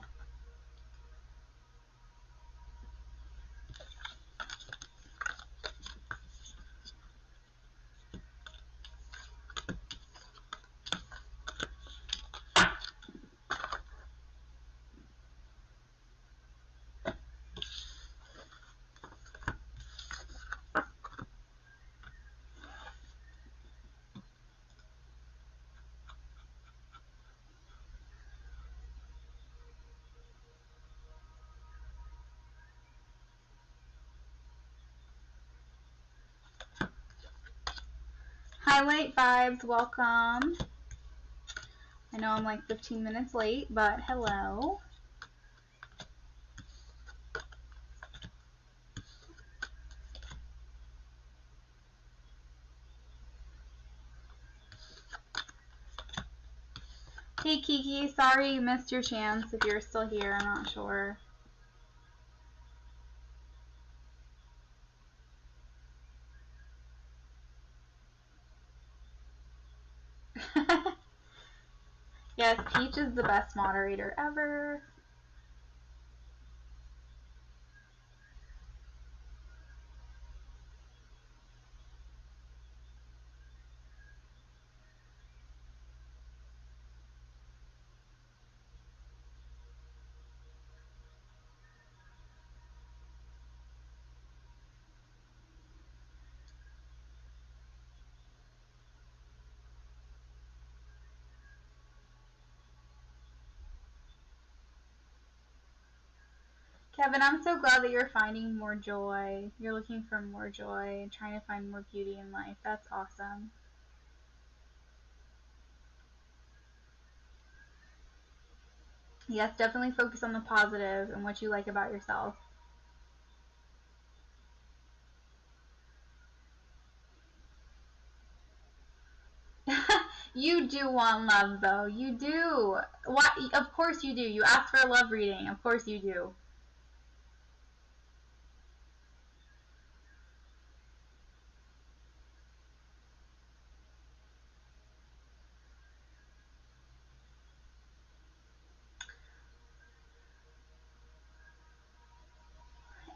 Highlight Vibes, welcome. I know I'm like 15 minutes late, but hello. Hey Kiki, sorry you missed your chance. If you're still here, I'm not sure. Yes, Peach is the best moderator ever. Kevin, I'm so glad that you're finding more joy. You're looking for more joy and trying to find more beauty in life. That's awesome. Yes, definitely focus on the positive and what you like about yourself. You do want love, though. You do. What? Of course you do. You asked for a love reading. Of course you do.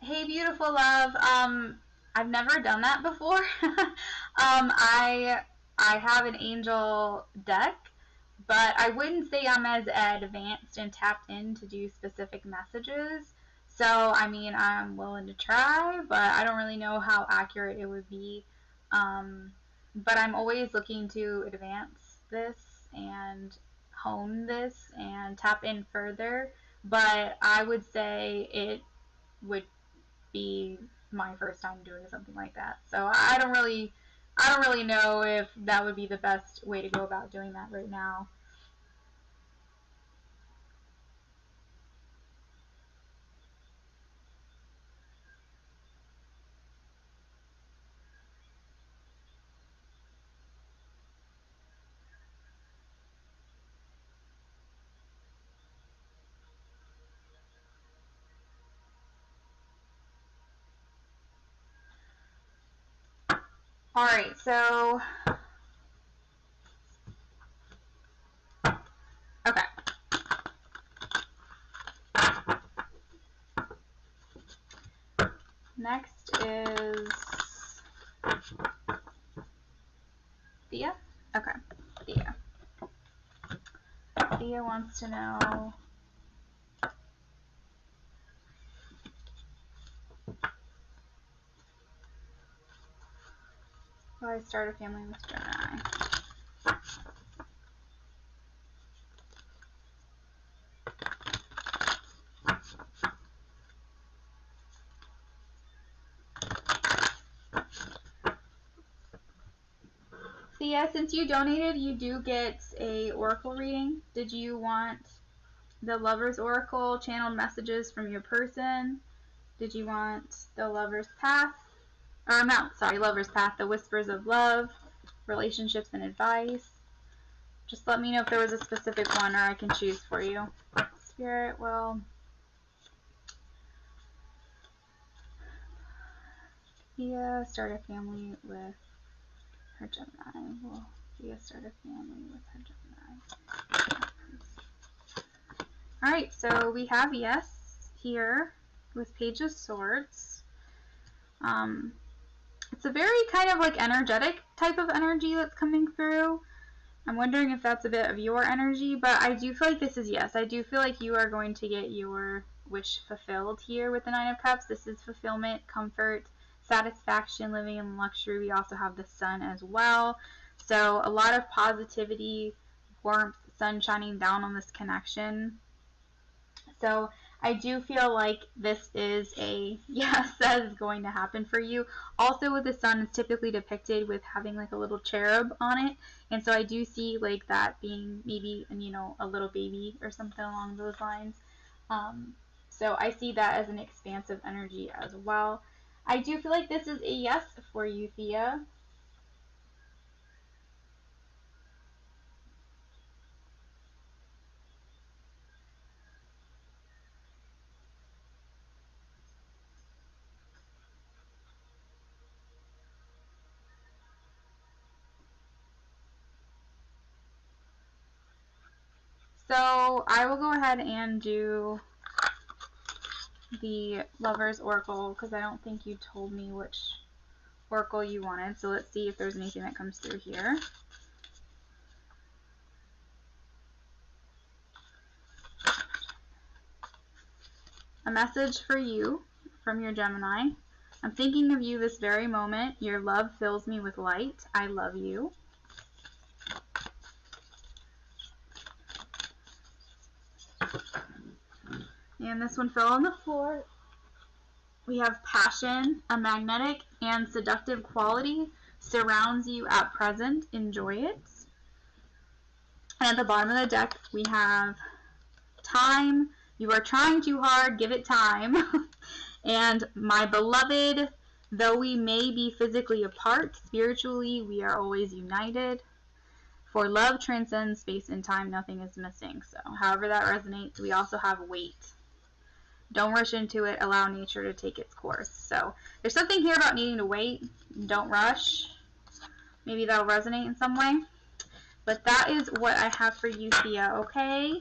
Hey, beautiful love. I've never done that before. I have an angel deck, but I wouldn't say I'm as advanced and tapped in to do specific messages. So, I mean, I'm willing to try, but I don't really know how accurate it would be. But I'm always looking to advance this and hone this and tap in further. But I would say it would be my first time doing something like that. So I don't really know if that would be the best way to go about doing that right now. All right, so okay. Next is Thea. Okay, Thea. Thea wants to know, will I start a family with Gemini? Thea, since you donated, you do get a oracle reading. Did you want the Lover's Oracle, channeled messages from your person? Did you want the Lover's Path? Or no, sorry, Lover's Path, the Whispers of Love, relationships and advice. Just let me know if there was a specific one or I can choose for you. Spirit will Thea start a family with her Gemini. Will Thea start a family with her Gemini? Alright, so we have yes here with Page of Swords. It's a very kind of like energetic type of energy that's coming through. I'm wondering if that's a bit of your energy, but I do feel like this is yes. I do feel like you are going to get your wish fulfilled here with the Nine of Cups. This is fulfillment, comfort, satisfaction, living in luxury. We also have the Sun as well. So a lot of positivity, warmth, sun shining down on this connection. So I do feel like this is a yes that is going to happen for you. Also with the Sun, it's typically depicted with having like a little cherub on it. And so I do see like that being maybe, you know, a little baby or something along those lines. So I see that as an expansive energy as well. I do feel like this is a yes for you, Thea. So I will go ahead and do the Lover's Oracle because I don't think you told me which oracle you wanted. So let's see if there's anything that comes through here. A message for you from your Gemini. I'm thinking of you this very moment. Your love fills me with light. I love you. And this one fell on the floor. We have passion, a magnetic and seductive quality surrounds you at present. Enjoy it. And at the bottom of the deck, we have time. You are trying too hard. Give it time. And my beloved, though we may be physically apart, spiritually we are always united. For love transcends space and time, nothing is missing. So however that resonates, we also have wait. Don't rush into it. Allow nature to take its course. So there's something here about needing to wait. Don't rush. Maybe that'll resonate in some way. But that is what I have for you, Thea, okay?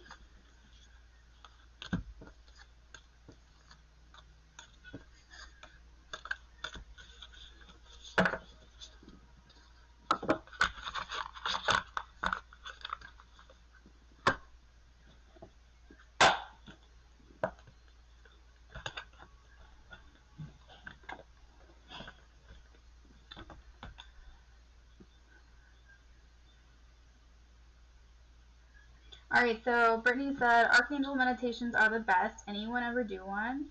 Alright, so Brittany said, Archangel meditations are the best. Anyone ever do one?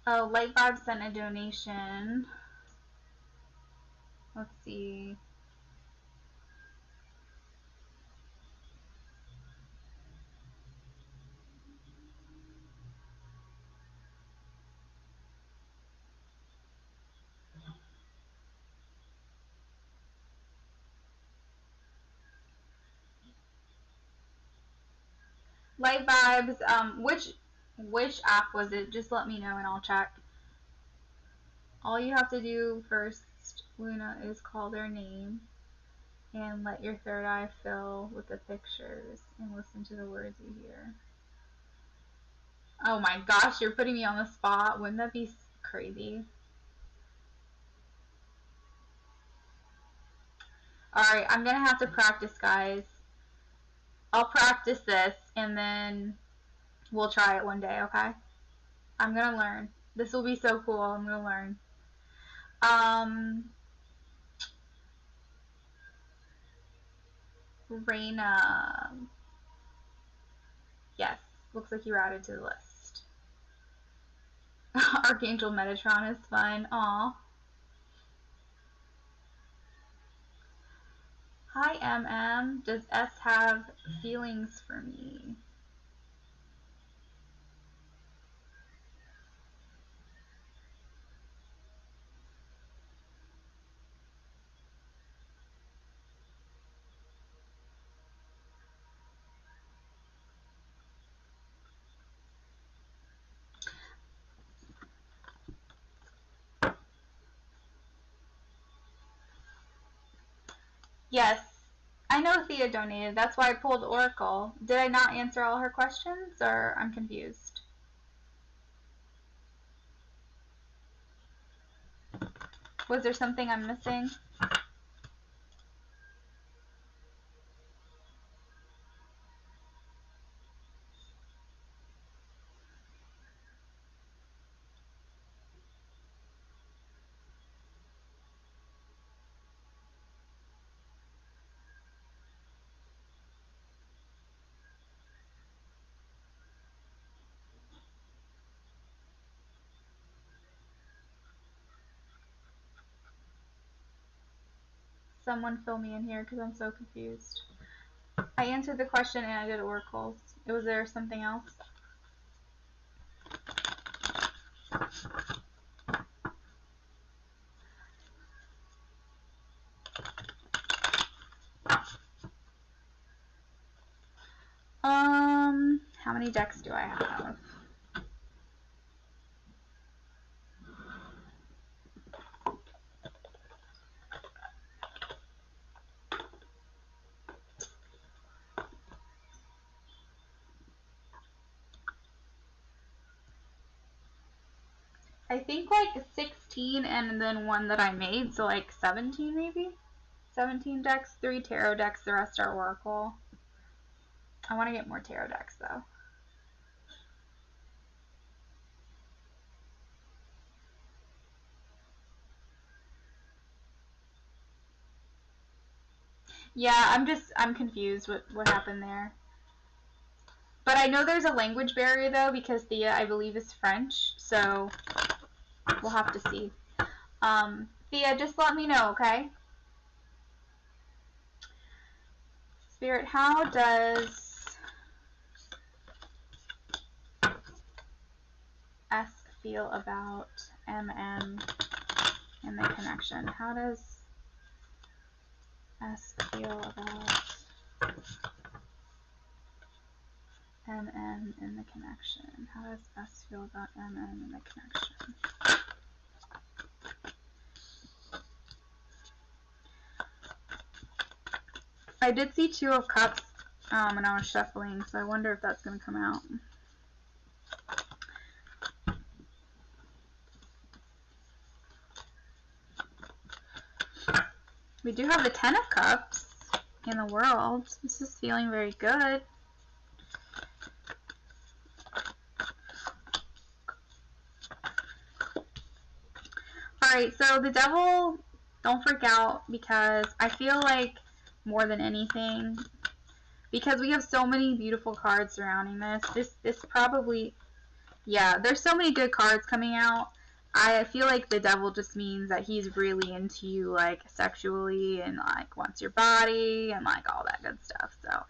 Oh, Light Vibe sent a donation. Let's see. Light Vibes, which app was it? Just let me know and I'll check. All you have to do first, Luna, is call their name and let your third eye fill with the pictures and listen to the words you hear. Oh my gosh, you're putting me on the spot. Wouldn't that be crazy? Alright, I'm gonna have to practice, guys. I'll practice this and then we'll try it one day, okay? I'm gonna learn. This will be so cool. I'm gonna learn. Reina. Yes, looks like you were added to the list. Archangel Metatron is fun. Aw. Hi, MM. Does S have feelings for me? Yes. I know Thea donated. That's why I pulled Oracle. Did I not answer all her questions, or I'm confused? Was there something I'm missing? Someone fill me in here because I'm so confused. I answered the question and I did oracles. Was there something else? How many decks do I have? I think like 16 and then one that I made, so like 17 maybe? 17 decks, 3 tarot decks, the rest are oracle. I want to get more tarot decks though. Yeah, I'm confused what happened there. But I know there's a language barrier though, because Thea, I believe, is French, so we'll have to see. Thea, just let me know, okay? Spirit, how does S feel about MM in the connection? How does S feel about MM in the connection? How does S feel about MM in the connection? I did see 2 of Cups when I was shuffling, so I wonder if that's going to come out. We do have the 10 of Cups in the world. This is feeling very good. Alright, so the Devil, don't freak out, because I feel like more than anything, because we have so many beautiful cards surrounding this probably, yeah, there's so many good cards coming out. I feel like the Devil just means that he's really into you, like, sexually, and, like, wants your body, and, like, all that good stuff. So,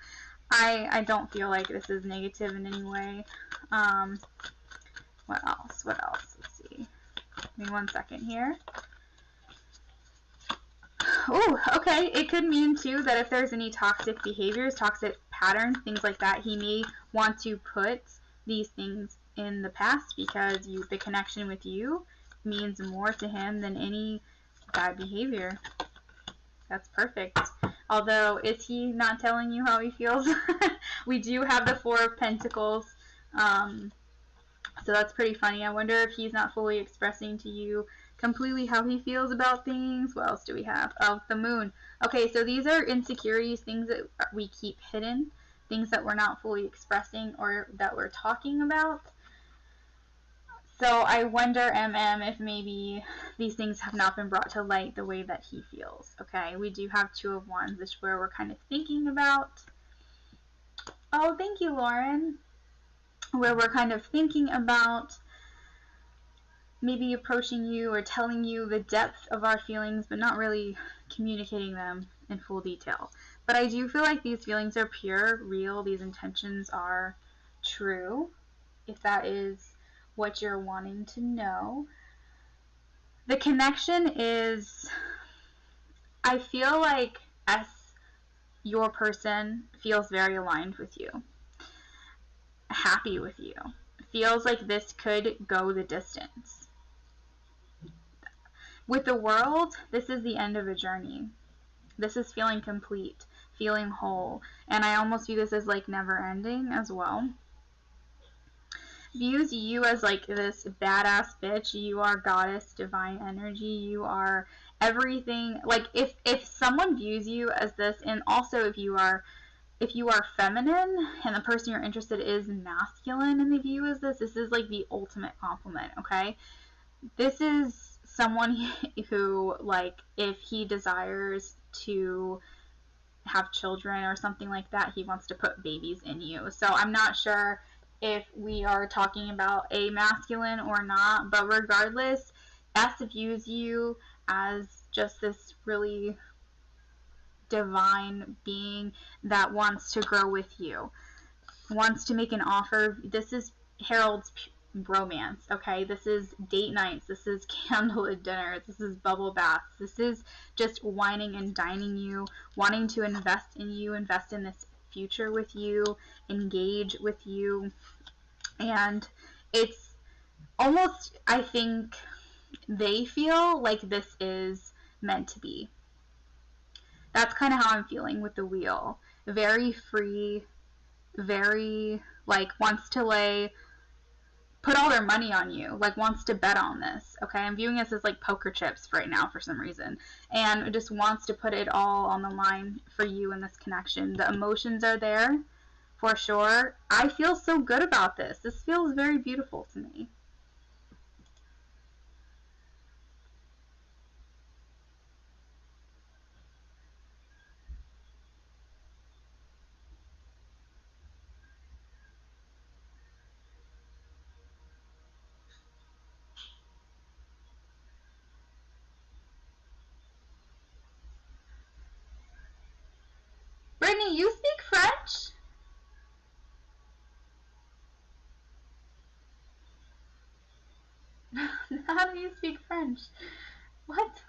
I don't feel like this is negative in any way. What else? What else? Let's see. Give me 1 second here. Oh, okay. It could mean, too, that if there's any toxic behaviors, toxic patterns, things like that, he may want to put these things in the past, because the connection with you means more to him than any bad behavior. That's perfect. Although, is he not telling you how he feels? We do have the 4 of Pentacles, so that's pretty funny. I wonder if he's not fully expressing to you completely how he feels about things. What else do we have? Oh, the Moon. Okay, so these are insecurities, things that we keep hidden, things that we're not fully expressing or that we're talking about. So I wonder, if maybe these things have not been brought to light the way that he feels. Okay, we do have 2 of Wands, which is where we're kind of thinking about. Oh, thank you, Lauren. Where we're kind of thinking about maybe approaching you or telling you the depth of our feelings, but not really communicating them in full detail. But I do feel like these feelings are pure, real, these intentions are true, if that is what you're wanting to know. The connection is, I feel like your person feels very aligned with you, happy with you, feels like this could go the distance. With the World, this is the end of a journey. This is feeling complete, feeling whole, and I almost view this as like never ending as well. Views you as like this badass bitch. You are goddess, divine energy. You are everything. Like if someone views you as this, and also if you are feminine and the person you're interested in is masculine and they view as this is like the ultimate compliment, okay? This is someone who, like, if he desires to have children or something like that, he wants to put babies in you. So I'm not sure if we are talking about a masculine or not, but regardless, S views you as just this really divine being that wants to grow with you, wants to make an offer. This is Harold's romance, okay? This is date nights, this is candlelit dinners, this is bubble baths, this is just wining and dining you, wanting to invest in you, invest in this future with you, engage with you, and it's almost, I think, they feel like this is meant to be. That's kind of how I'm feeling with the Wheel. Very free, very, like, wants to lay put all their money on you, like wants to bet on this, okay? I'm viewing this as like poker chips right now for some reason, and just wants to put it all on the line for you in this connection. The emotions are there for sure. I feel so good about this. This feels very beautiful to me. Brittany, you speak French? How do you speak French? What?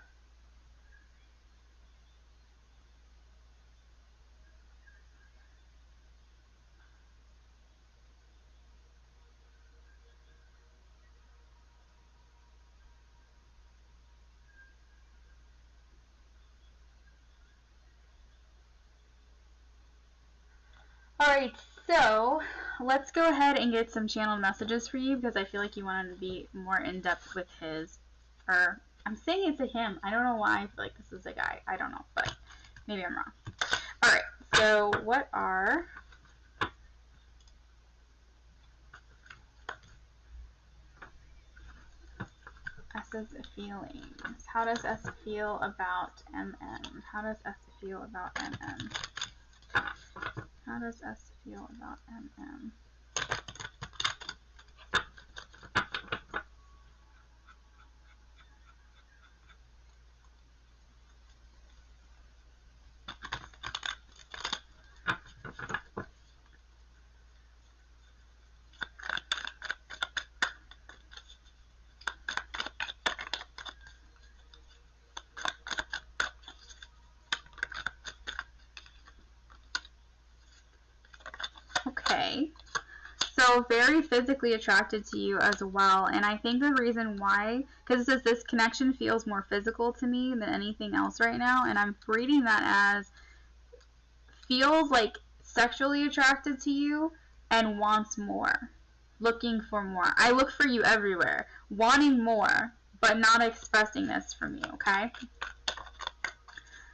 Alright, so let's go ahead and get some channeled messages for you because I feel like you wanted to be more in-depth with his, or I'm saying it's a him. I don't know why I feel like this is a guy. I don't know, but maybe I'm wrong. Alright, so what are S's feelings? How does S feel about MM? How does S feel about MM? How does S feel about MM? Okay, so very physically attracted to you as well, and I think the reason why, because it says this connection feels more physical to me than anything else right now, and I'm reading that as feels like sexually attracted to you and wants more, looking for more. I look for you everywhere, wanting more, but not expressing this from you, okay?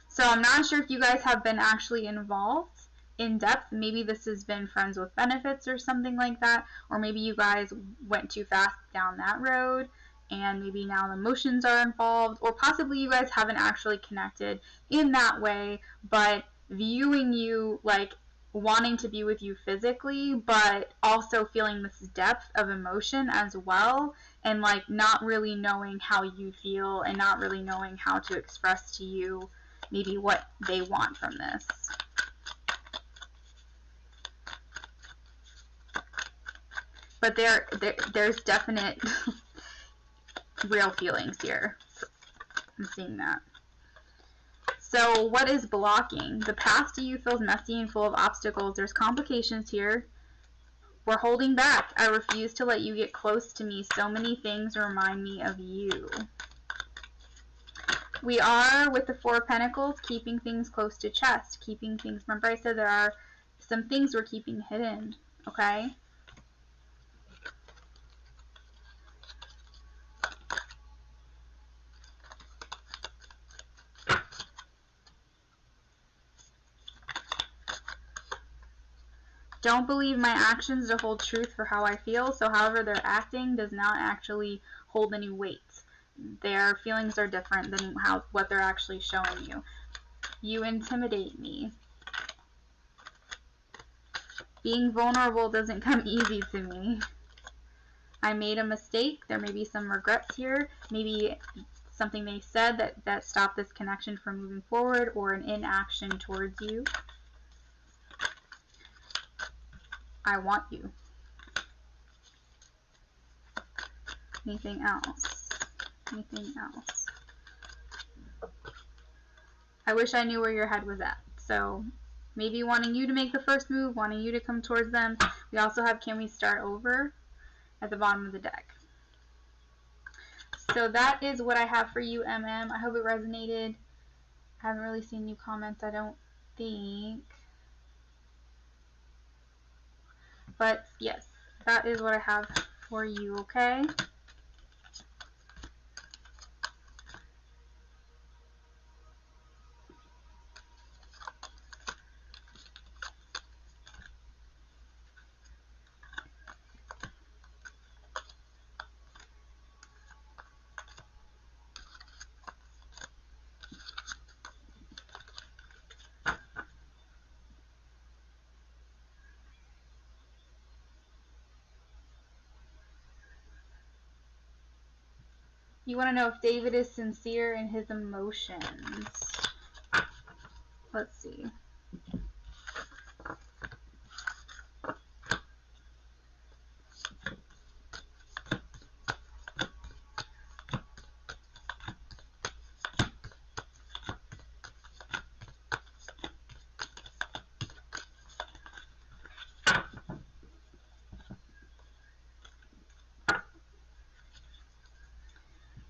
So I'm not sure if you guys have been actually involved in depth. Maybe this has been friends with benefits or something like that, or maybe you guys went too fast down that road and maybe now the emotions are involved, or possibly you guys haven't actually connected in that way, but viewing you like wanting to be with you physically, but also feeling this depth of emotion as well, and like not really knowing how you feel and not really knowing how to express to you maybe what they want from this. But there's definite real feelings here. I'm seeing that. So what is blocking? The path to you feels messy and full of obstacles. There's complications here. We're holding back. I refuse to let you get close to me. So many things remind me of you. We are, with the Four of Pentacles, keeping things close to chest. Keeping things, remember I said there are some things we're keeping hidden, okay? Don't believe my actions to hold truth for how I feel, so however they're acting does not actually hold any weight. Their feelings are different than what they're actually showing you. You intimidate me. Being vulnerable doesn't come easy to me. I made a mistake. There may be some regrets here. Maybe something they said that stopped this connection from moving forward, or an inaction towards you. I want you. Anything else? Anything else? I wish I knew where your head was at. So maybe wanting you to make the first move, wanting you to come towards them. We also have can we start over at the bottom of the deck. So that is what I have for you, MM. I hope it resonated. I haven't really seen new comments, I don't think. But yes, that is what I have for you, okay? You want to know if David is sincere in his emotions. Let's see.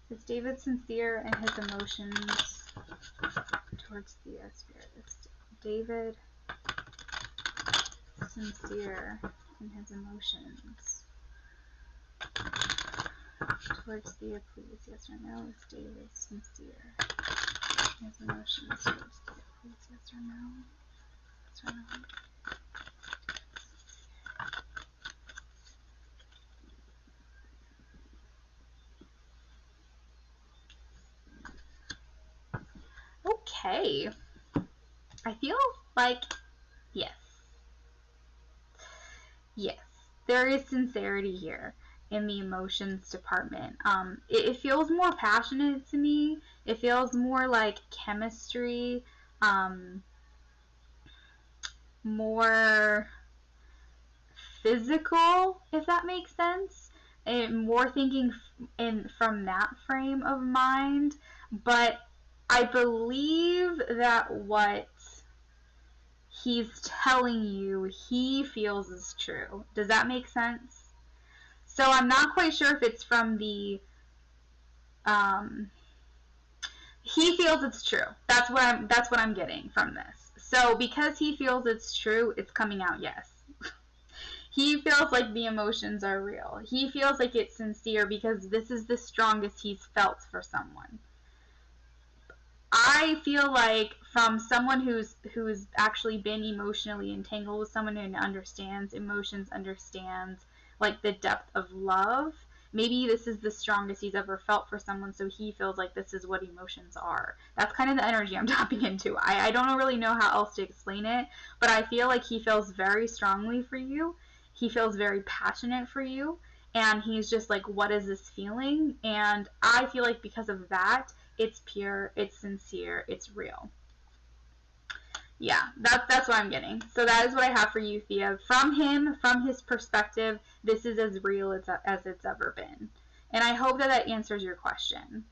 Is David sincere in his emotions towards the spirit? Is David sincere in his emotions towards Thea, please? Yes or no? Is David sincere in his emotions towards Thea, please? Yes or no? Yes or no? Okay. I feel like yes. Yes. There is sincerity here in the emotions department. It feels more passionate to me. It feels more like chemistry, more physical, if that makes sense. And more thinking from that frame of mind. But I believe that what he's telling you he feels is true. Does that make sense? So I'm not quite sure if it's from the he feels it's true. That's what I'm getting from this. So because he feels it's true, it's coming out yes. He feels like the emotions are real. He feels like it's sincere because this is the strongest he's felt for someone. I feel like from someone who's actually been emotionally entangled with someone and understands emotions, understands like the depth of love, maybe this is the strongest he's ever felt for someone, so he feels like this is what emotions are. That's kind of the energy I'm tapping into. I don't really know how else to explain it, but I feel like he feels very strongly for you. He feels very passionate for you, and he's just like, what is this feeling? And I feel like because of that, it's pure, it's sincere, it's real. Yeah, that's what I'm getting. So that is what I have for you, Thea. From him, from his perspective, this is as real as it's ever been. And I hope that that answers your question.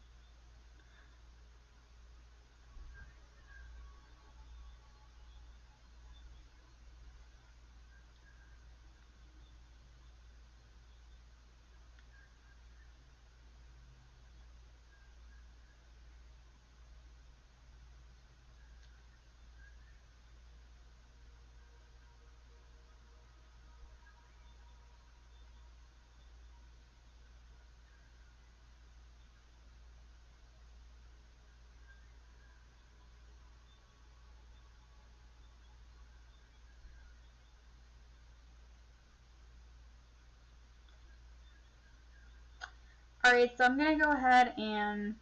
Alright, so I'm going to go ahead and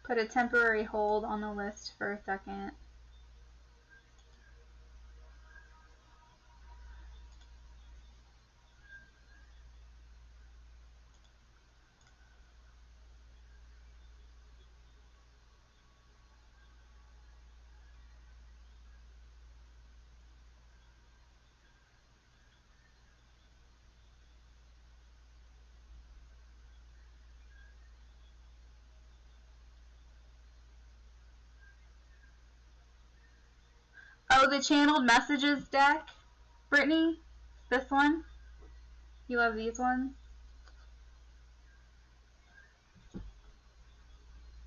put a temporary hold on the list for a second. Oh, the channeled messages deck, Brittany? This one? You love these ones?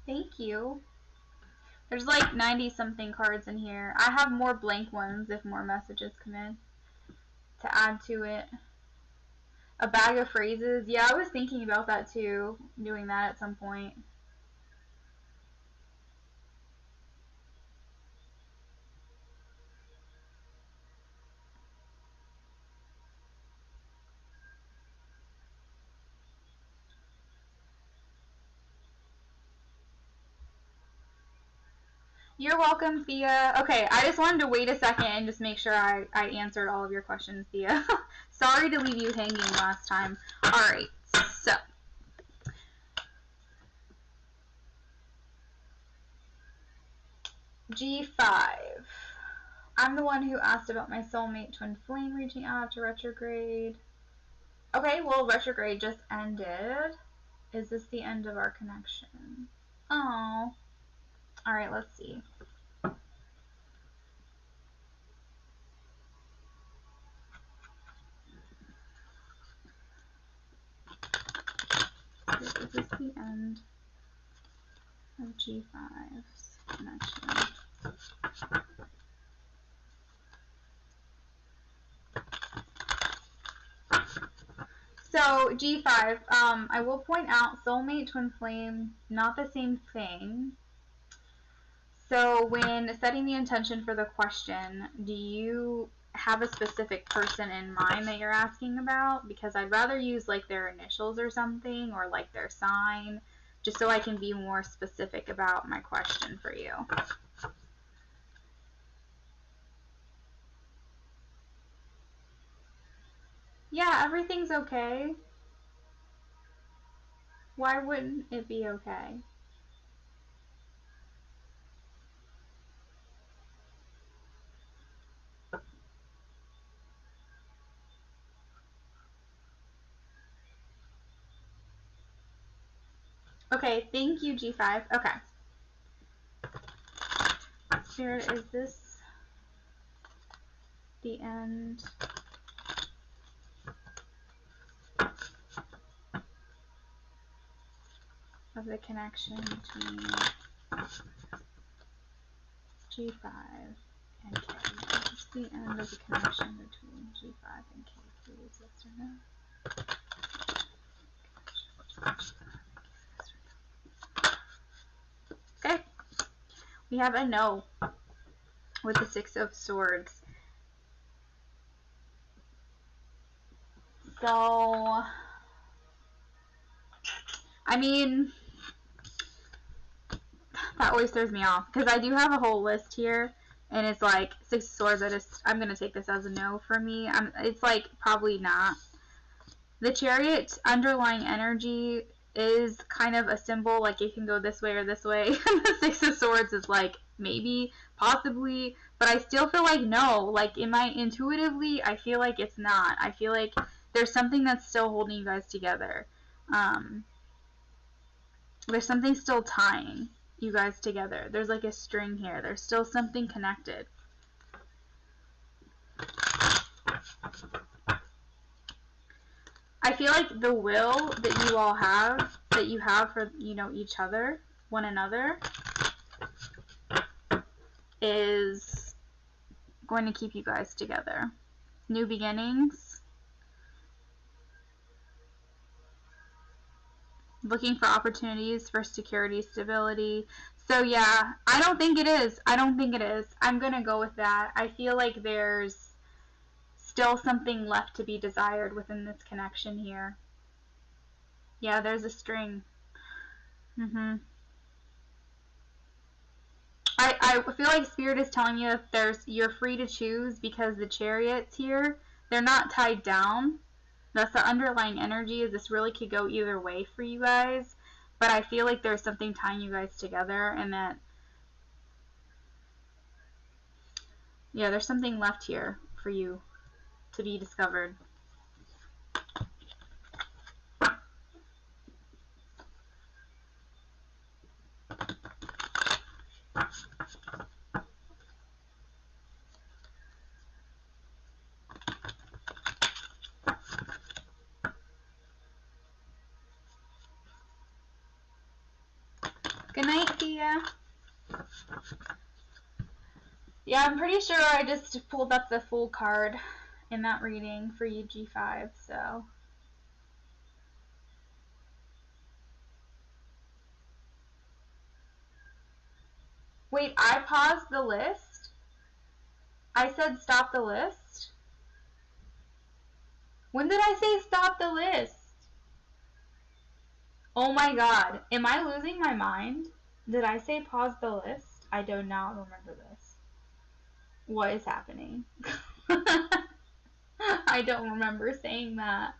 Thank you. There's like 90 something cards in here. I have more blank ones if more messages come in to add to it. A bag of phrases. Yeah, I was thinking about that too, doing that at some point. You're welcome, Thea. Okay, I just wanted to wait a second and just make sure I answered all of your questions, Thea. Sorry to leave you hanging last time. Alright, so. G5. I'm the one who asked about my soulmate twin flame reaching out after retrograde. Okay, well, retrograde just ended. Is this the end of our connection? Oh. Alright, let's see. Is this the end of G5's connection? So G5, I will point out soulmate, twin flame, not the same thing. So when setting the intention for the question, do you have a specific person in mind that you're asking about? Because I'd rather use like their initials or something, or like their sign, just so I can be more specific about my question for you. Yeah, everything's okay. Why wouldn't it be okay? Okay, thank you, G5. Okay. Spirit, is this the end of the connection between G5 and K? Is the end of the connection between G5 and K, please? Yes or no? Okay. We have a no with the Six of Swords. So, I mean, that always throws me off because I do have a whole list here, and it's like Six of Swords. I'm gonna take this as a no for me. It's like probably not. The Chariot underlying energy is kind of a symbol, like it can go this way or this way. The Six of Swords is like maybe, possibly, but I still feel like no. Like intuitively, I feel like it's not. I feel like there's something that's still holding you guys together. There's something still tying you guys together. There's like a string here. There's still something connected. I feel like the will that you all have, that you have for, you know, each other, one another, is going to keep you guys together. New beginnings. Looking for opportunities for security, stability. So yeah, I don't think it is. I don't think it is. I'm going to go with that. I feel like there's still something left to be desired within this connection here. Yeah, there's a string. I feel like Spirit is telling you that you're free to choose because the Chariots here, they're not tied down. That's the underlying energy, is this really could go either way for you guys. But I feel like there's something tying you guys together, and that, yeah, there's something left here for you to be discovered. Good night, Thea. Yeah, I'm pretty sure I just pulled up the full card in that reading for you, G5, so Wait, I paused the list? I said stop the list? When did I say stop the list? Oh my god. Am I losing my mind? Did I say pause the list? I do not remember this. What is happening? I don't remember saying that.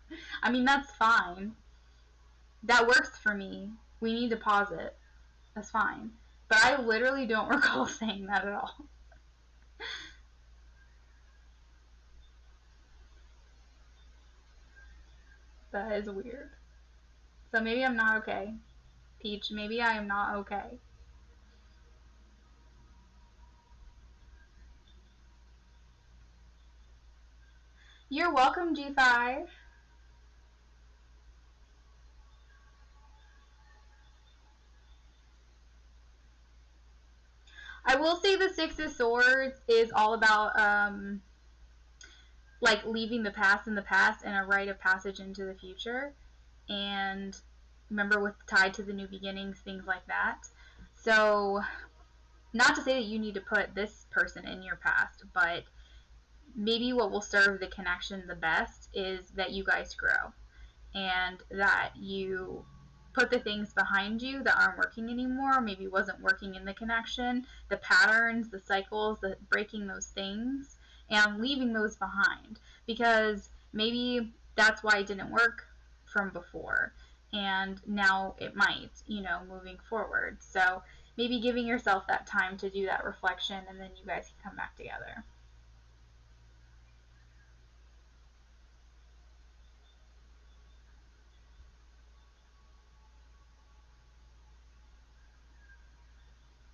I mean, that's fine. That works for me. We need to pause it. That's fine. But I literally don't recall saying that at all. That is weird. So maybe I'm not okay. Peach, maybe I am not okay. You're welcome, G5. I will say the Six of Swords is all about like leaving the past in the past and a rite of passage into the future. And remember, with tied to the new beginnings, things like that. So, not to say that you need to put this person in your past, but maybe what will serve the connection the best is that you guys grow and that you put the things behind you that aren't working anymore, maybe wasn't working in the connection, the patterns, the cycles, the breaking those things and leaving those behind, because maybe that's why it didn't work from before and now it might, moving forward. So maybe giving yourself that time to do that reflection, and then you guys can come back together.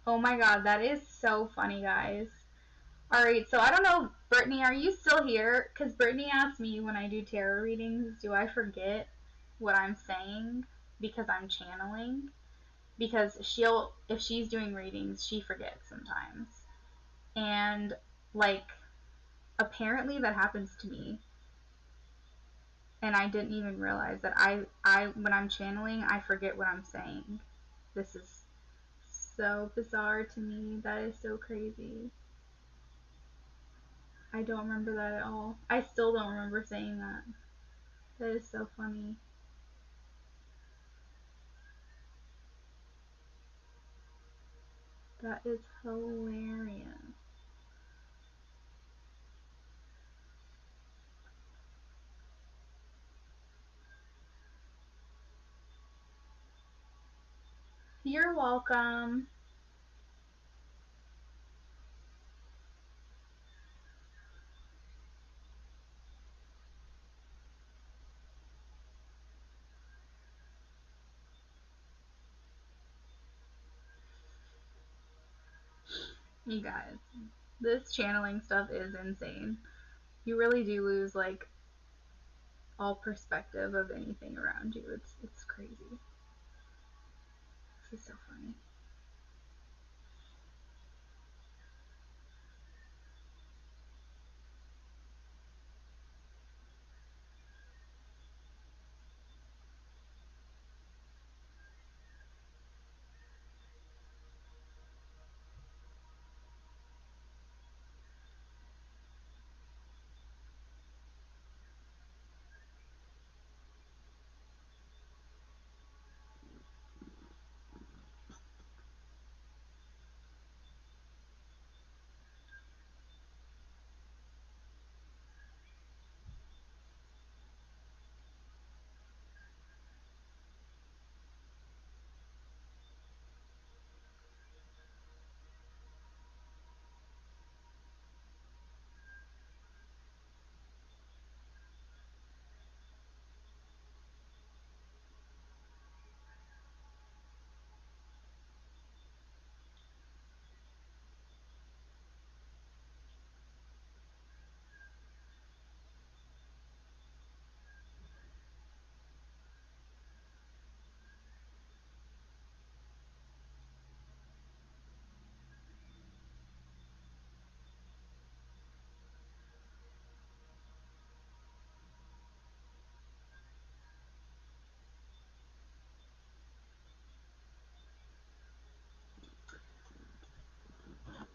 Oh my god, that is so funny, guys. Alright, so I don't know, Brittany, are you still here? Because Brittany asked me when I do tarot readings, do I forget what I'm saying because I'm channeling? Because if she's doing readings, she forgets sometimes. And, like, apparently that happens to me. And I didn't even realize that when I'm channeling, I forget what I'm saying. This is so bizarre to me. That is so crazy. I don't remember that at all. I still don't remember saying that. That is so funny. That is hilarious. You're welcome. You guys, this channeling stuff is insane. You really do lose like all perspective of anything around you. It's crazy. This is so funny.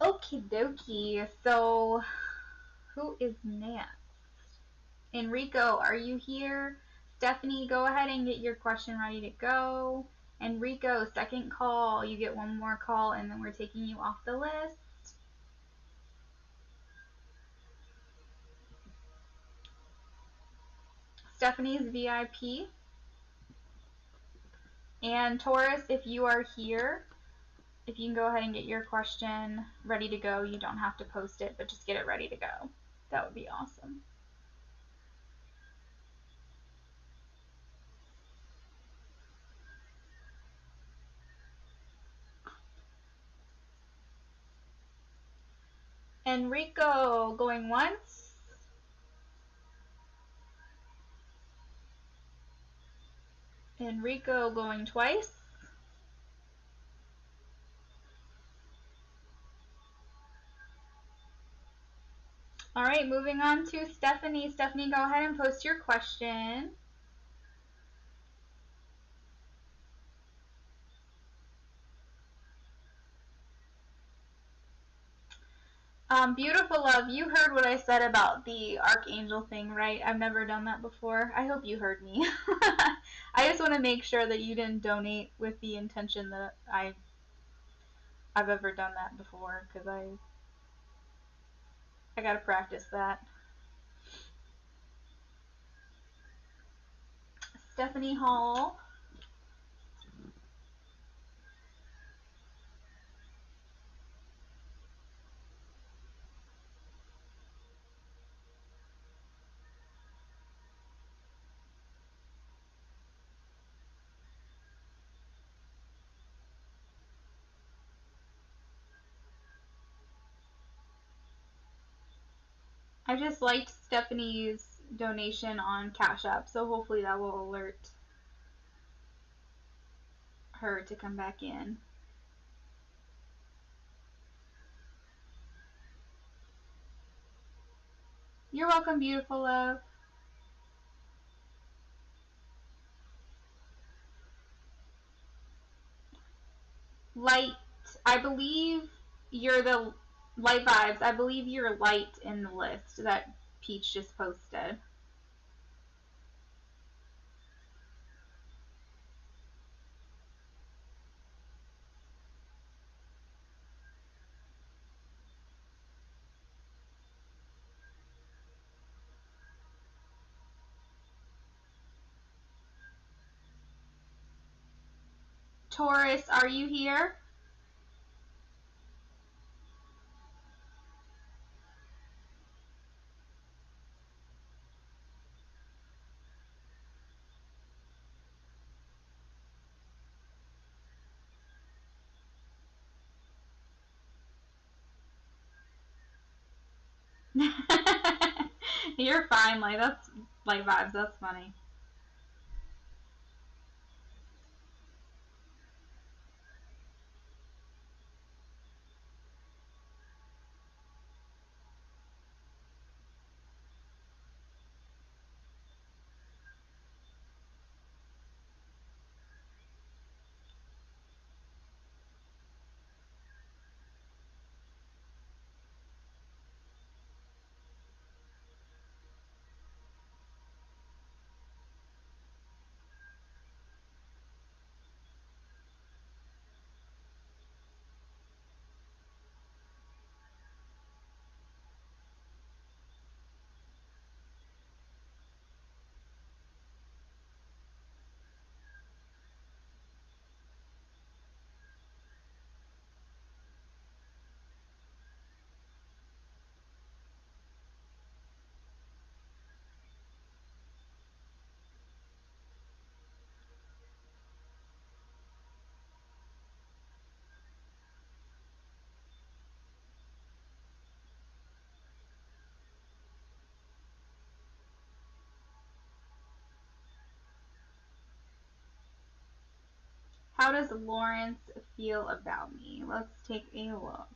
Okie dokie. So, who is next? Enrico, are you here? Stephanie, go ahead and get your question ready to go. Enrico, second call. You get one more call, and then we're taking you off the list. Stephanie's VIP. And Taurus, if you are here, if you can go ahead and get your question ready to go. You don't have to post it, but just get it ready to go. That would be awesome. Enrico, going once. Enrico, going twice. All right, moving on to Stephanie. Stephanie, go ahead and post your question. Beautiful love, you heard what I said about the Archangel thing, right? I've never done that before. I hope you heard me. I just want to make sure that you didn't donate with the intention that I've ever done that before, because I gotta practice that. Stephanie Hall. I just liked Stephanie's donation on Cash App, so hopefully that will alert her to come back in. You're welcome, beautiful love. Light, I believe you're the light vibes. I believe you're light in the list that Peach just posted. Taurus, are you here? You're fine, like that's light vibes. That's funny. How does Lawrence feel about me? Let's take a look.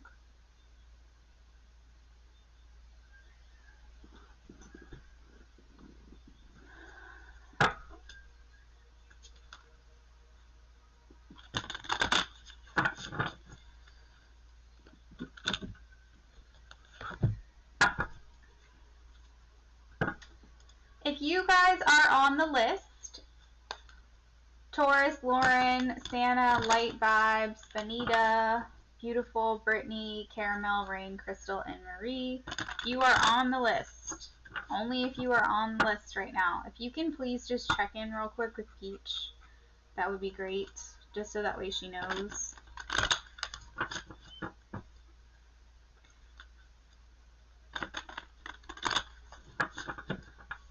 you guys are on the list. Taurus, Lauren, Santa, Light Vibes, Benita, Beautiful, Brittany, Caramel, Rain, Crystal, and Marie. You are on the list. Only if you are on the list right now. If you can please just check in real quick with Peach, that would be great, just so that way she knows.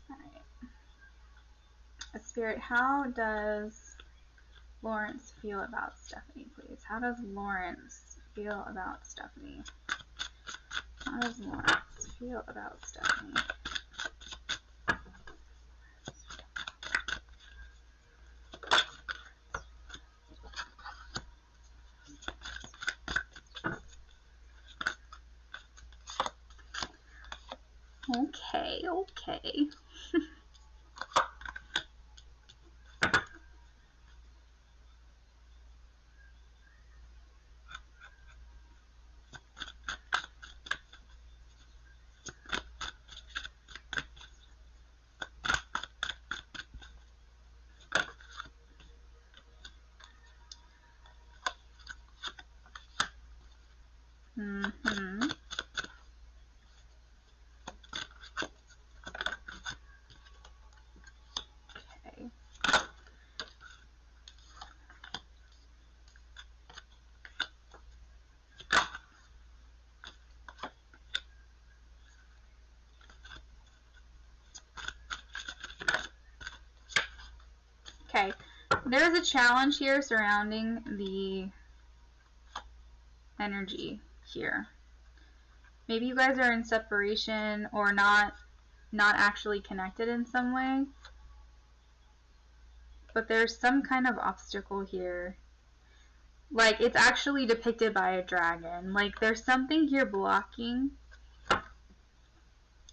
Alright. Spirit, how does Lawrence feel about Stephanie, please? How does Lawrence feel about Stephanie? How does Lawrence feel about Stephanie? Okay, okay. Mm-hmm. Okay. Okay. There's a challenge here surrounding the energy here. Maybe you guys are in separation or not actually connected in some way. But there's some kind of obstacle here. Like, it's actually depicted by a dragon. Like, there's something here blocking.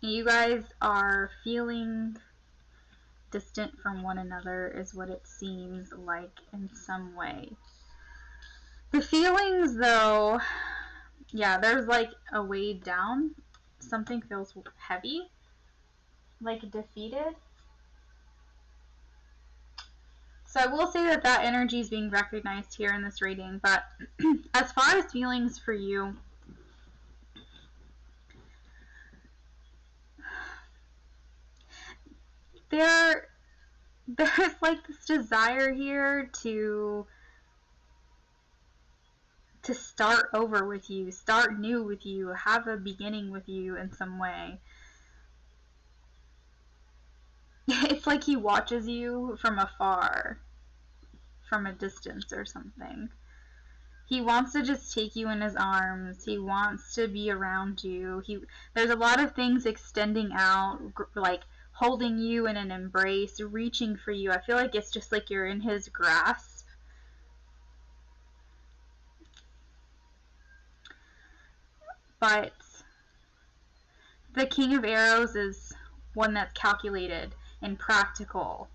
You guys are feeling distant from one another is what it seems like in some way. The feelings, though, yeah, there's like a weighed down. Something feels heavy, like defeated. So I will say that that energy is being recognized here in this reading, but as far as feelings for you, there's like this desire here to start over with you, start new with you, have a beginning with you in some way. It's like he watches you from afar, from a distance or something. He wants to just take you in his arms. He wants to be around you. There's a lot of things extending out, like holding you in an embrace, reaching for you. I feel like it's just like you're in his grasp. But the King of Arrows is one that's calculated and practical.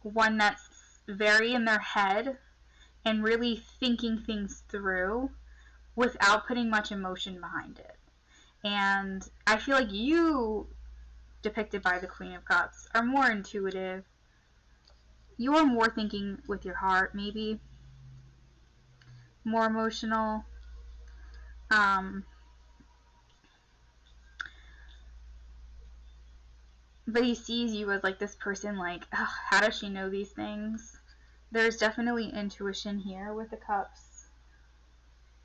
One that's very in their head and really thinking things through without putting much emotion behind it. And I feel like you, depicted by the Queen of Cups, are more intuitive. You are more thinking with your heart, maybe. More emotional. But he sees you as like this person, like, oh, how does she know these things? There's definitely intuition here with the cups.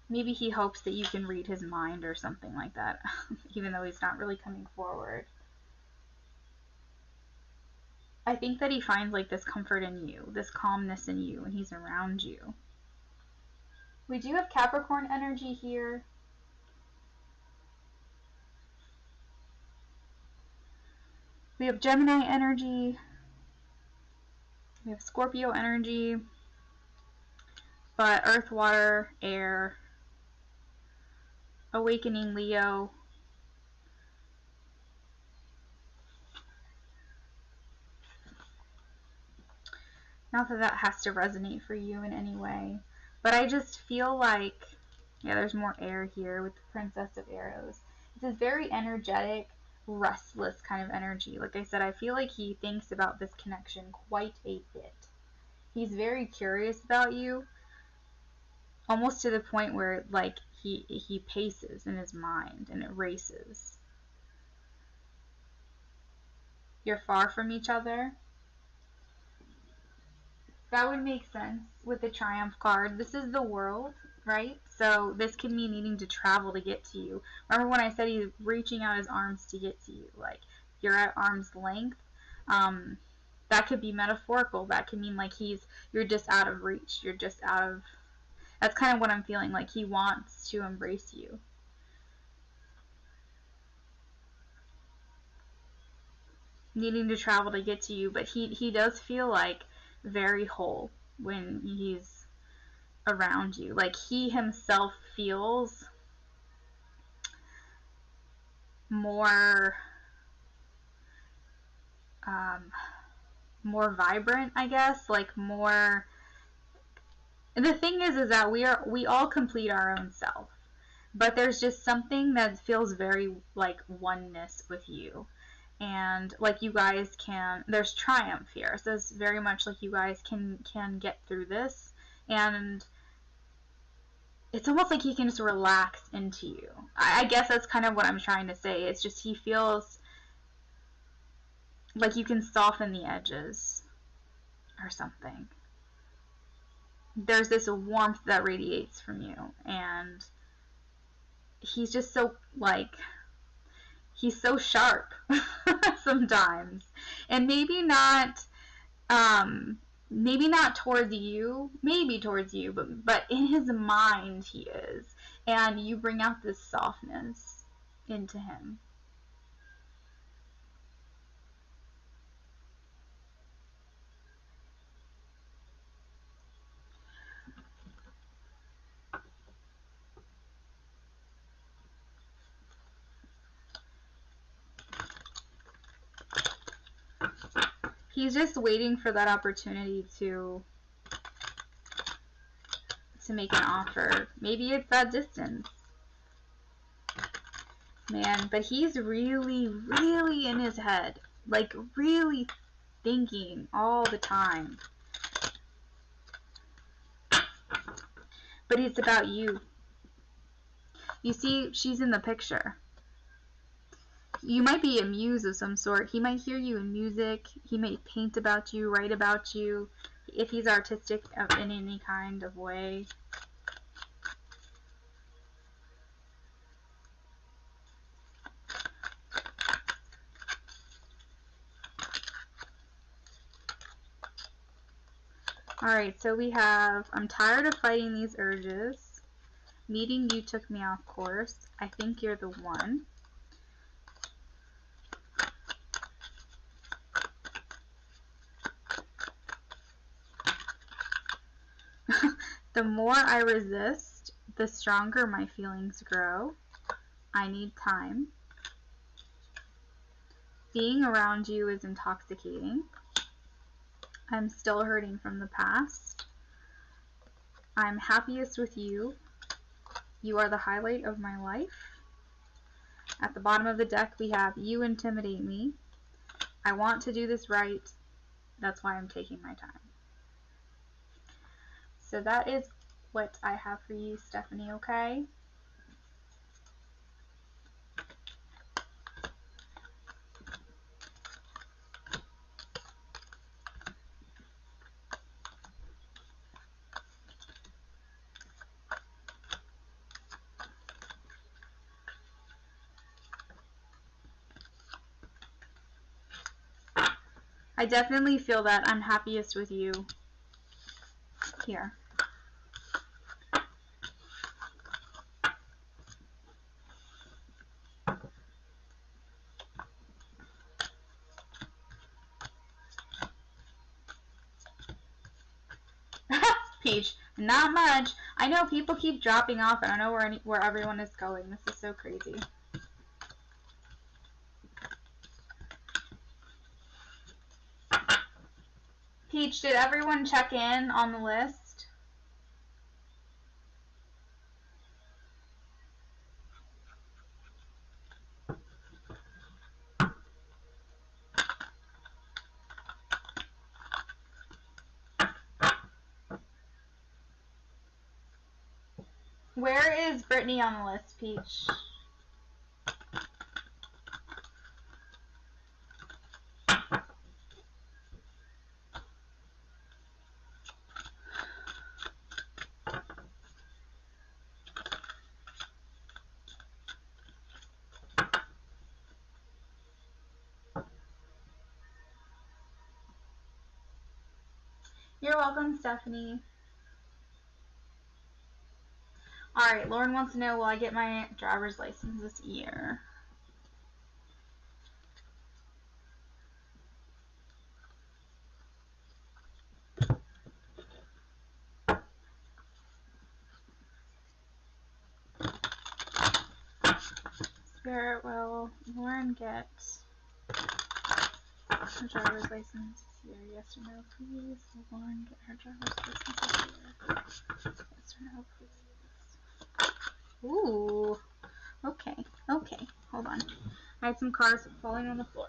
Maybe he hopes that you can read his mind or something like that, even though he's not really coming forward. I think that he finds like this comfort in you, this calmness in you, and he's around you. We do have Capricorn energy here. We have Gemini energy. We have Scorpio energy. But Earth, Water, Air, Awakening Leo. Not that that has to resonate for you in any way. But I just feel like, yeah, there's more air here with the Princess of Arrows. This is very energetic, restless kind of energy. Like I said, I feel like he thinks about this connection quite a bit. He's very curious about you, almost to the point where like he paces in his mind and it races. You're far from each other. That would make sense with the Triumph card. This is the world, right? So this could mean needing to travel to get to you. Remember when I said he's reaching out his arms to get to you? Like, you're at arm's length. That could be metaphorical. That could mean like you're just out of reach. You're just out of... That's kind of what I'm feeling. Like, he wants to embrace you. Needing to travel to get to you, but he does feel like very whole when he's around you. Like, he himself feels more more vibrant, I guess, like more... And the thing is that we all complete our own self, but there's just something that feels very like oneness with you. And like you guys can, there's triumph here, so it's very much like you guys can get through this, and it's almost like he can just relax into you. I guess that's kind of what I'm trying to say. It's just he feels like you can soften the edges or something. There's this warmth that radiates from you, and he's just so like, he's so sharp sometimes, and maybe not towards you, maybe towards you, but in his mind he is, and you bring out this softness into him. He's just waiting for that opportunity to make an offer. Maybe it's that distance. Man, but he's really, really in his head. Like, really thinking all the time. But it's about you. You see, she's in the picture. You might be a muse of some sort. He might hear you in music. He may paint about you, write about you, if he's artistic in any kind of way. Alright, so we have, I'm tired of fighting these urges. Meeting you took me off course. I think you're the one. The more I resist, the stronger my feelings grow. I need time. Being around you is intoxicating. I'm still hurting from the past. I'm happiest with you. You are the highlight of my life. At the bottom of the deck we have, you intimidate me. I want to do this right. That's why I'm taking my time. So that is what I have for you, Stephanie, okay? I definitely feel that I'm happiest with you here. Peach, not much. I know people keep dropping off. I don't know where everyone is going. This is so crazy. Peach, did everyone check in on the list? Where is Brittany on the list, Peach? You're welcome, Stephanie. Alright, Lauren wants to know, will I get my driver's license this year? Spirit, will Lauren get her driver's license this year? Yes or no, please? Will Lauren get her driver's license this year? Yes or no, please? Ooh. Okay. Okay. Hold on. I had some cars falling on the floor.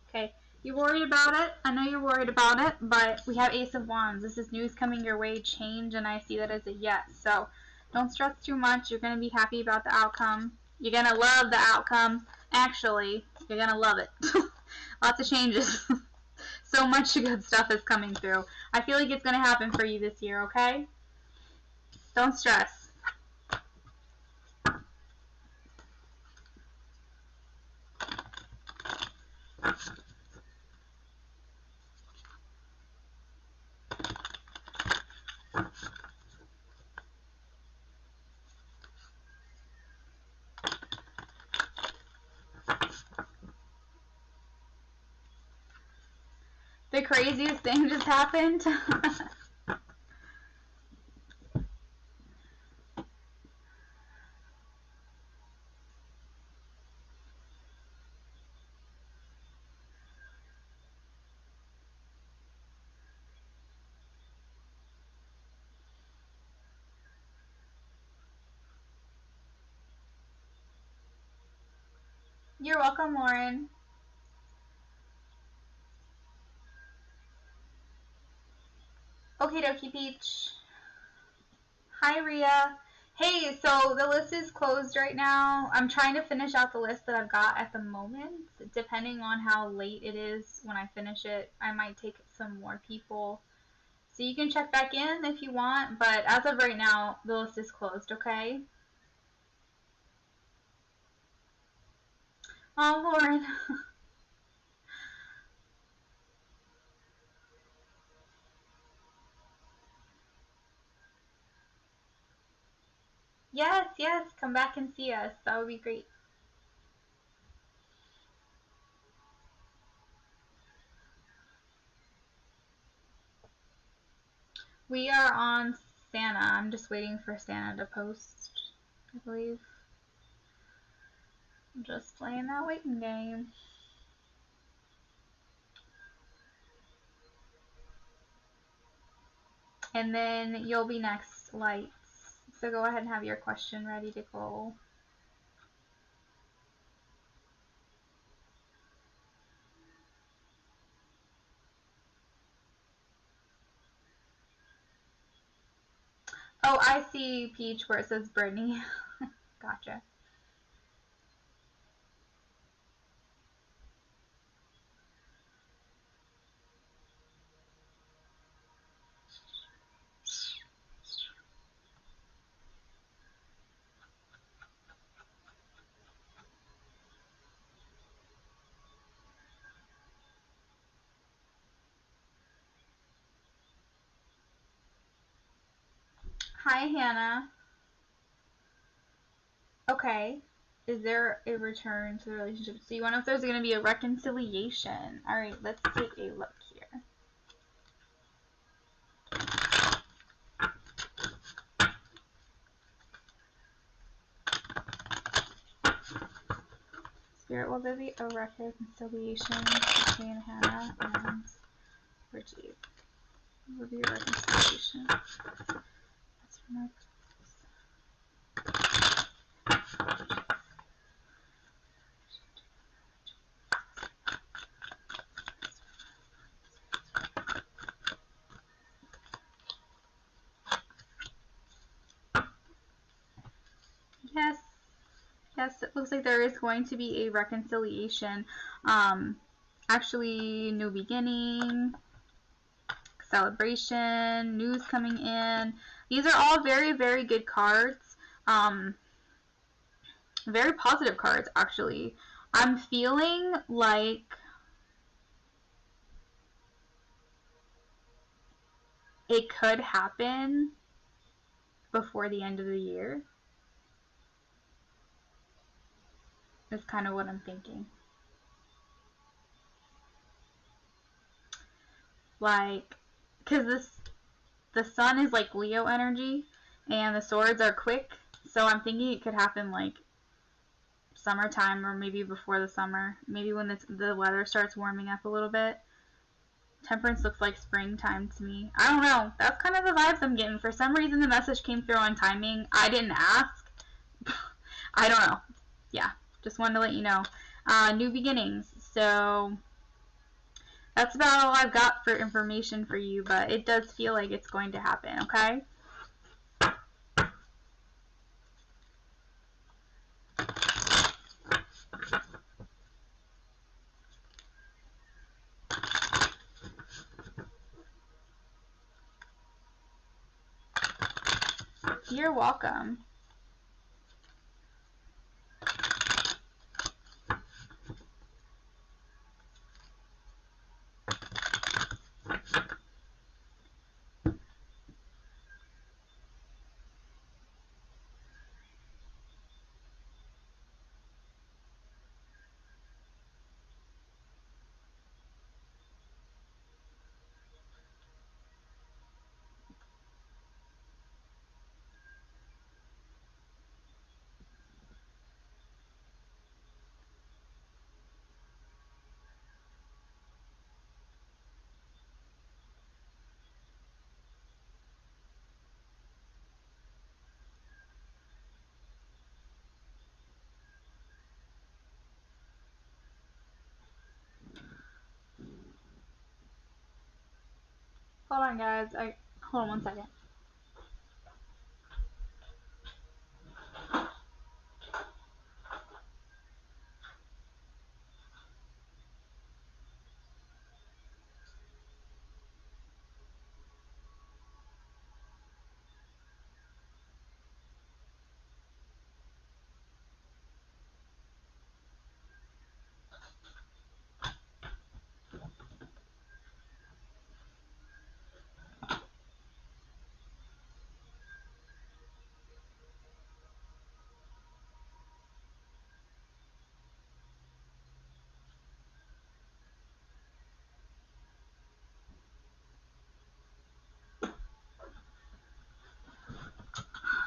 Okay. You're worried about it. I know you're worried about it, but we have Ace of Wands. This is news coming your way, change, and I see that as a yes. So don't stress too much. You're going to be happy about the outcome. You're going to love the outcome. Actually, you're going to love it. Lots of changes. So much good stuff is coming through. I feel like it's going to happen for you this year, okay? Don't stress. The craziest thing just happened. You're welcome, Lauren. Okie dokie, Peach. Hi, Rhea. Hey, so the list is closed right now. I'm trying to finish out the list that I've got at the moment. Depending on how late it is when I finish it, I might take some more people. So you can check back in if you want, but as of right now, the list is closed, okay? Oh, Lauren. Yes, yes, come back and see us. That would be great. We are on Santa. I'm just waiting for Santa to post, I believe. I'm just playing that waiting game. And then you'll be next, Lights. So go ahead and have your question ready to go. Oh, I see, Peach, where it says Brittany. Gotcha. Hi, Hannah. Okay. Is there a return to the relationship? So you want to know if there's going to be a reconciliation. Alright, let's take a look here. Spirit, will there be a reconciliation between Hannah and Rajiv? Will there be a reconciliation? That's for my Yes, it looks like there is going to be a reconciliation. Actually, new beginning, celebration, news coming in. These are all very, very good cards. Very positive cards, actually. I'm feeling like it could happen before the end of the year. That's kind of what I'm thinking. Like, because the sun is like Leo energy, and the swords are quick, so I'm thinking it could happen like summertime, or maybe before the summer, maybe when the weather starts warming up a little bit. Temperance looks like springtime to me. I don't know. That's kind of the vibes I'm getting. For some reason, the message came through on timing. I didn't ask. I don't know. Yeah, just wanted to let you know. New beginnings. So that's about all I've got for information for you, but it does feel like it's going to happen, okay? You're welcome. Hold on, guys. Hold on one second.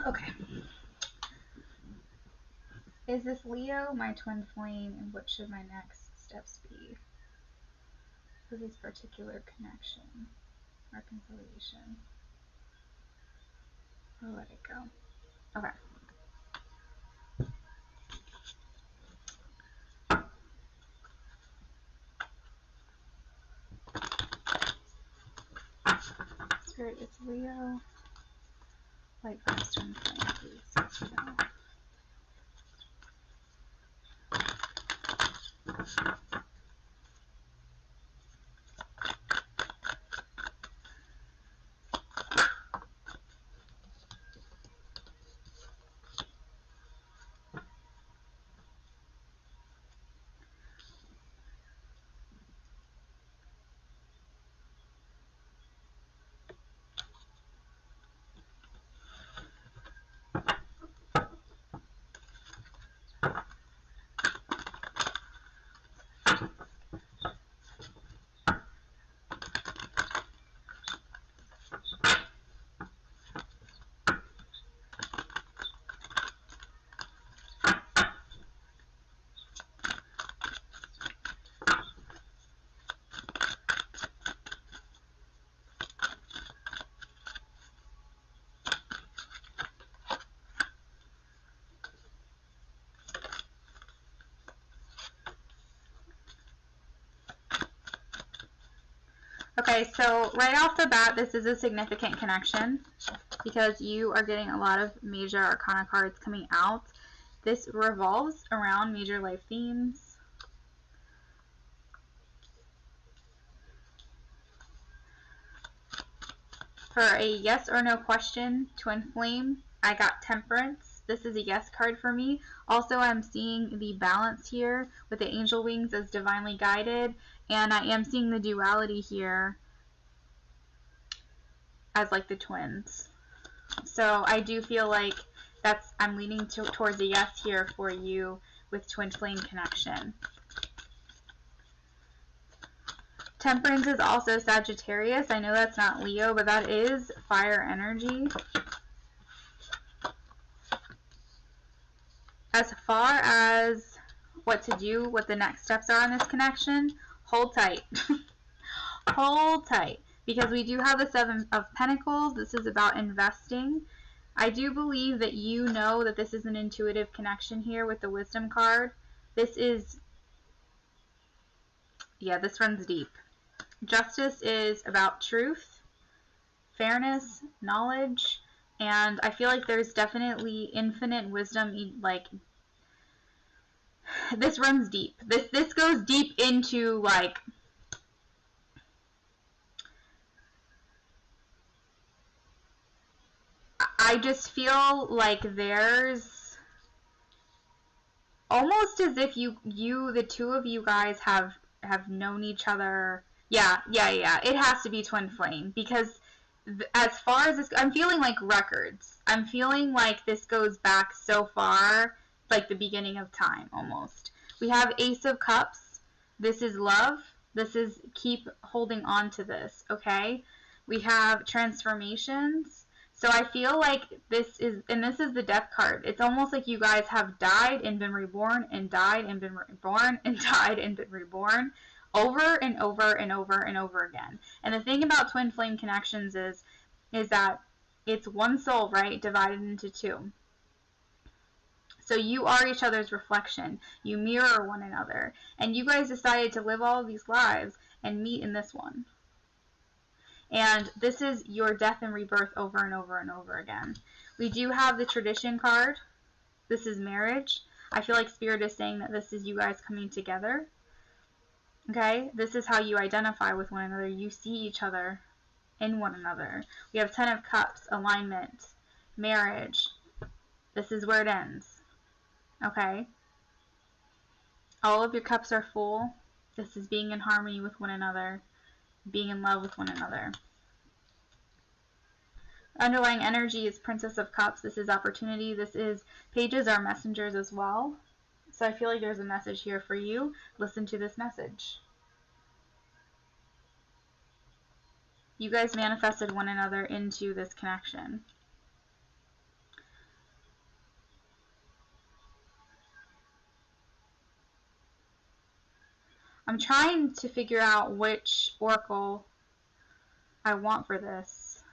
Okay. Is this Leo, my twin flame, and what should my next steps be for this particular connection? Reconciliation. I'll let it go. Okay. Spirit, it's Leo. Light verse twin flame, please. No. Okay, so right off the bat, this is a significant connection because you are getting a lot of major arcana cards coming out. This revolves around major life themes. For a yes or no question, twin flame, I got temperance. This is a yes card for me. Also, I'm seeing the balance here with the angel wings as divinely guided, and I am seeing the duality here as like the twins. So I do feel like I'm leaning towards a yes here for you with twin flame connection. Temperance is also Sagittarius. I know that's not Leo, but that is fire energy. As far as what to do, what the next steps are on this connection, hold tight. Hold tight. Because we do have the Seven of Pentacles. This is about investing. I do believe that you know that this is an intuitive connection here with the Wisdom card. This is, yeah, this runs deep. Justice is about truth, fairness, knowledge, and I feel like there's definitely infinite wisdom. Like, this runs deep. This goes deep into, like, I just feel like there's almost as if the two of you guys have known each other. Yeah. It has to be twin flame, because as far as this, I'm feeling like records. I'm feeling like this goes back so far, like the beginning of time almost. We have Ace of Cups. This is love. This is keep holding on to this, okay? We have transformations. So I feel like this is the death card. It's almost like you guys have died and been reborn and died and been reborn and died and been reborn over and over and over and over again. And the thing about twin flame connections is that it's one soul, right, divided into two. So you are each other's reflection. You mirror one another. And you guys decided to live all of these lives and meet in this one. And this is your death and rebirth over and over and over again. We do have the tradition card. This is marriage. I feel like Spirit is saying that this is you guys coming together. Okay? This is how you identify with one another. You see each other in one another. We have Ten of Cups, alignment, marriage. This is where it ends. Okay? All of your cups are full. This is being in harmony with one another, being in love with one another. Underlying energy is Princess of Cups. This is opportunity. This is pages are messengers as well. So I feel like there's a message here for you. Listen to this message. You guys manifested one another into this connection. I'm trying to figure out which oracle I want for this.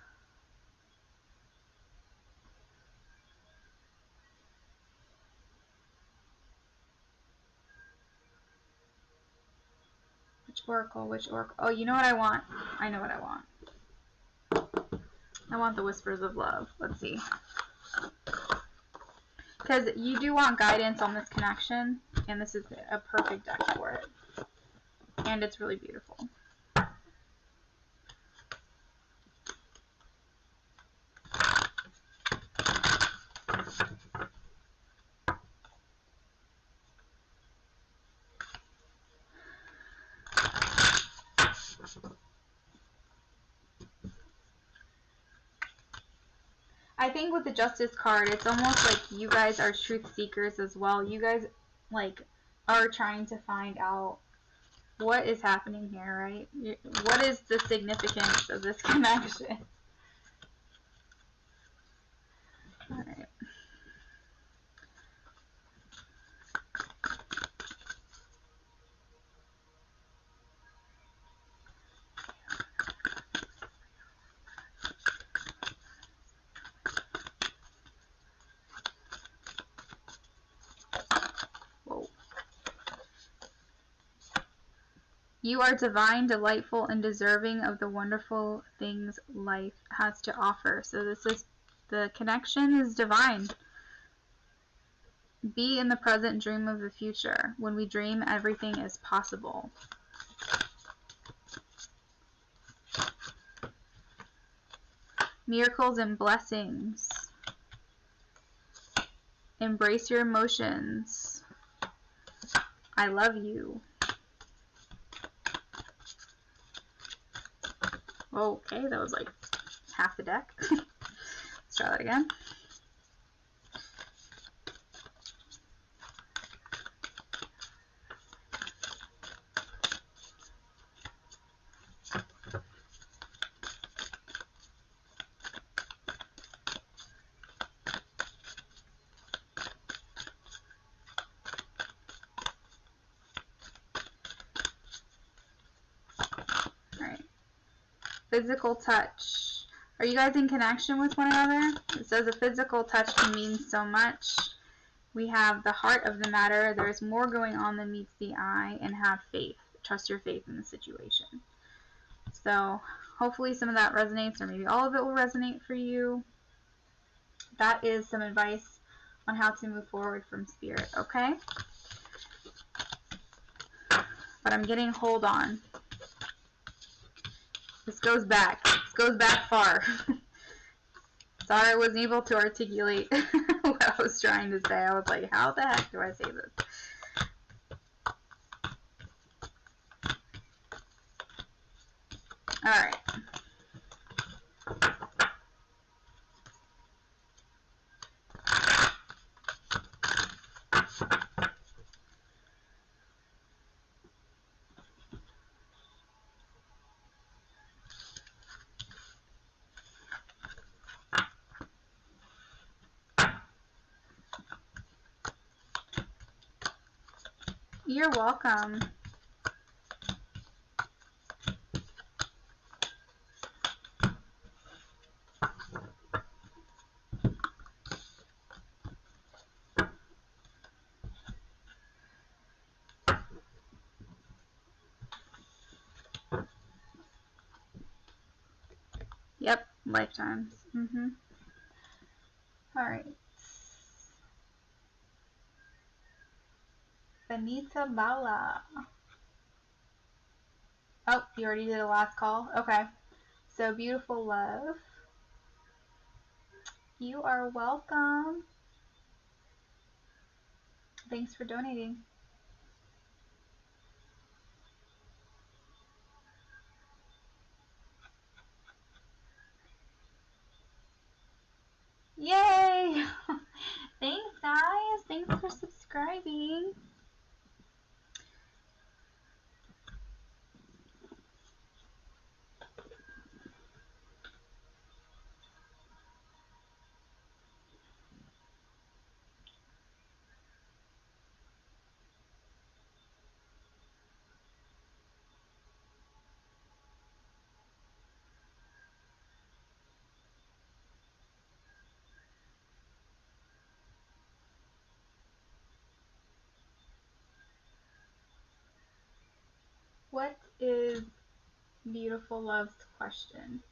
Which oracle? Oh, you know what I want? I know what I want. I want the Whispers of Love. Let's see. Because you do want guidance on this connection, and this is a perfect deck for it. And it's really beautiful. I think with the Justice card, it's almost like you guys are truth seekers as well. You guys, like, are trying to find out what is happening here, right? What is the significance of this connection? Alright. You are divine, delightful, and deserving of the wonderful things life has to offer. So this is, the connection is divine. Be in the present, dream of the future. When we dream, everything is possible. Miracles and blessings. Embrace your emotions. I love you. Okay, that was like half the deck. Let's try that again. Physical touch. Are you guys in connection with one another? It says a physical touch can mean so much. We have the heart of the matter. There's more going on than meets the eye, and have faith. Trust your faith in the situation. So hopefully some of that resonates, or maybe all of it will resonate for you. That is some advice on how to move forward from Spirit, okay? But I'm getting hold on. This goes back. This goes back far. Sorry I wasn't able to articulate what I was trying to say. I was like, how the heck do I say this? Alright. You're welcome. Yep, lifetimes. Alright. Benita Bala. Oh, you already did a last call? Okay. So, beautiful love. You are welcome. Thanks for donating. Yay! Thanks, guys. Thanks for subscribing. What is beautiful love's question?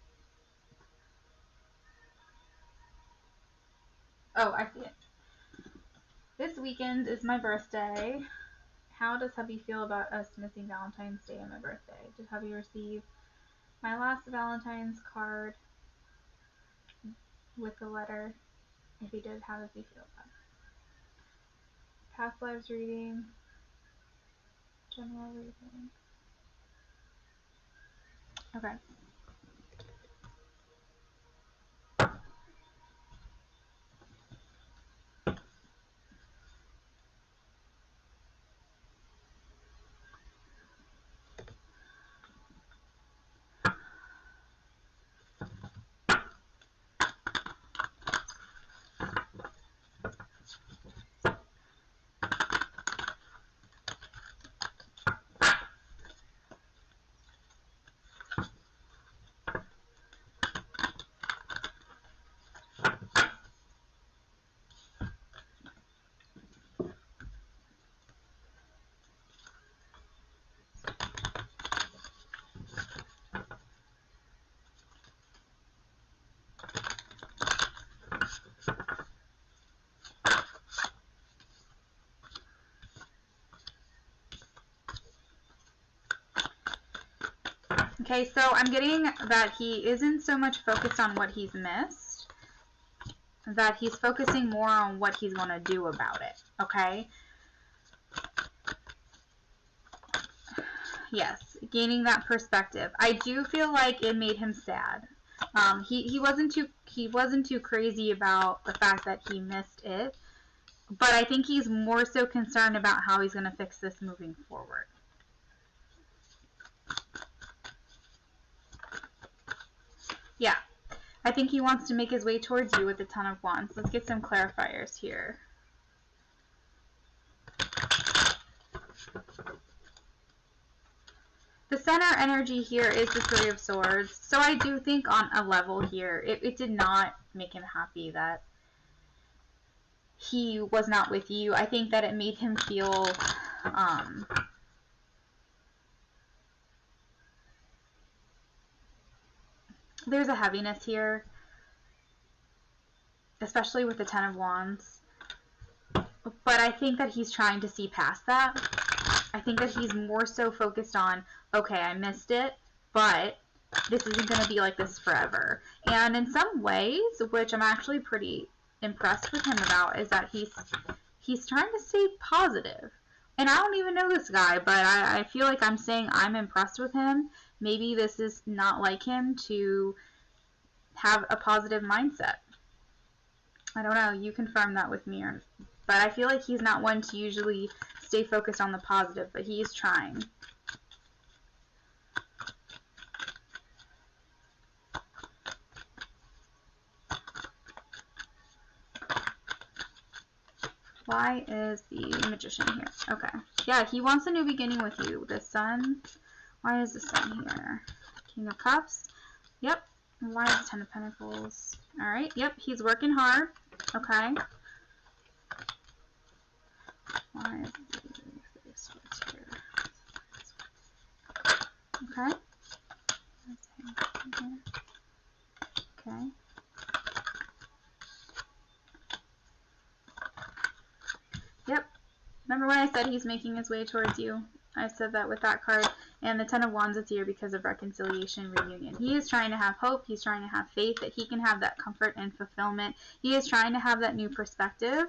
Oh, I see it. This weekend is my birthday. How does hubby feel about us missing Valentine's Day on my birthday? Did hubby receive my last Valentine's card with the letter? If he did, how does he feel about it? Past lives reading. General reading. Okay. Okay, so I'm getting that he isn't so much focused on what he's missed, that he's focusing more on what he's going to do about it, okay? Yes, gaining that perspective. I do feel like it made him sad. He wasn't too crazy about the fact that he missed it, but I think he's more so concerned about how he's going to fix this moving forward. Yeah, I think he wants to make his way towards you with the Ten of Wands. Let's get some clarifiers here. The center energy here is the Three of Swords. So I do think on a level here, it did not make him happy that he was not with you. I think that it made him feel there's a heaviness here, especially with the Ten of Wands. But I think that he's trying to see past that. I think that he's more so focused on, okay, I missed it, but this isn't going to be like this forever. And in some ways, which I'm actually pretty impressed with him about, is that he's trying to stay positive. And I don't even know this guy, but I feel like I'm saying I'm impressed with him. Maybe this is not like him to have a positive mindset. I don't know. You confirm that with me. But I feel like he's not one to usually stay focused on the positive, but he's trying. Why is the Magician here? Okay. Yeah, he wants a new beginning with you. The Sun. Why is the Sun here? King of Cups. Yep. Why is the Ten of Pentacles? Alright. Yep. He's working hard. Okay. Why is the Three of Swords here? Okay. Okay. Yep. Remember when I said he's making his way towards you? I said that with that card. And the Ten of Wands is here because of reconciliation, reunion. He is trying to have hope. He's trying to have faith that he can have that comfort and fulfillment. He is trying to have that new perspective.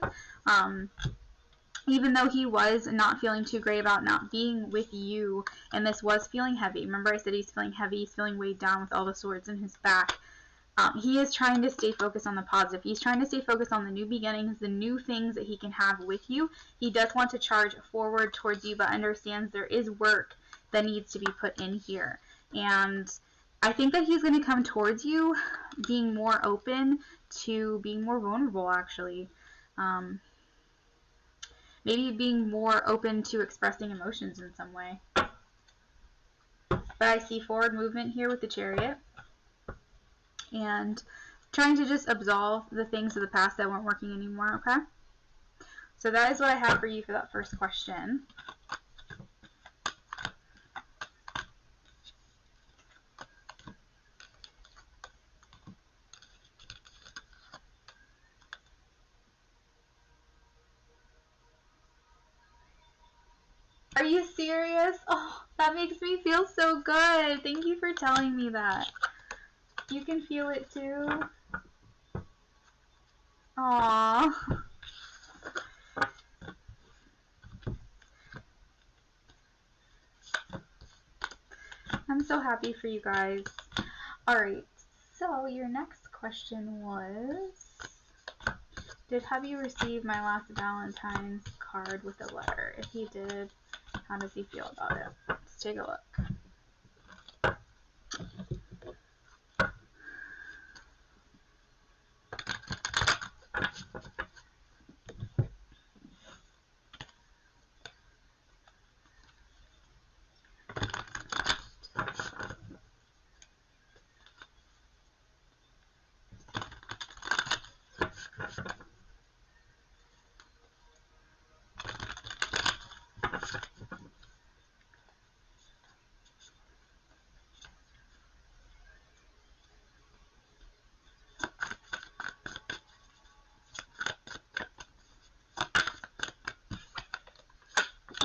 Even though he was not feeling too great about not being with you, and this was feeling heavy. Remember I said he's feeling heavy. He's feeling weighed down with all the swords in his back. He is trying to stay focused on the positive. He's trying to stay focused on the new beginnings, the new things that he can have with you. He does want to charge forward towards you, but understands there is work that needs to be put in here. And I think that he's going to come towards you being more open to being more vulnerable, actually. Maybe being more open to expressing emotions in some way. But I see forward movement here with the Chariot. And trying to just absolve the things of the past that weren't working anymore, okay? So that is what I have for you for that first question. Are you serious? Oh, that makes me feel so good. Thank you for telling me that. You can feel it too? Aww. I'm so happy for you guys. Alright, so your next question was, have you received my last Valentine's card with a letter? If he did, how does he feel about it? Let's take a look.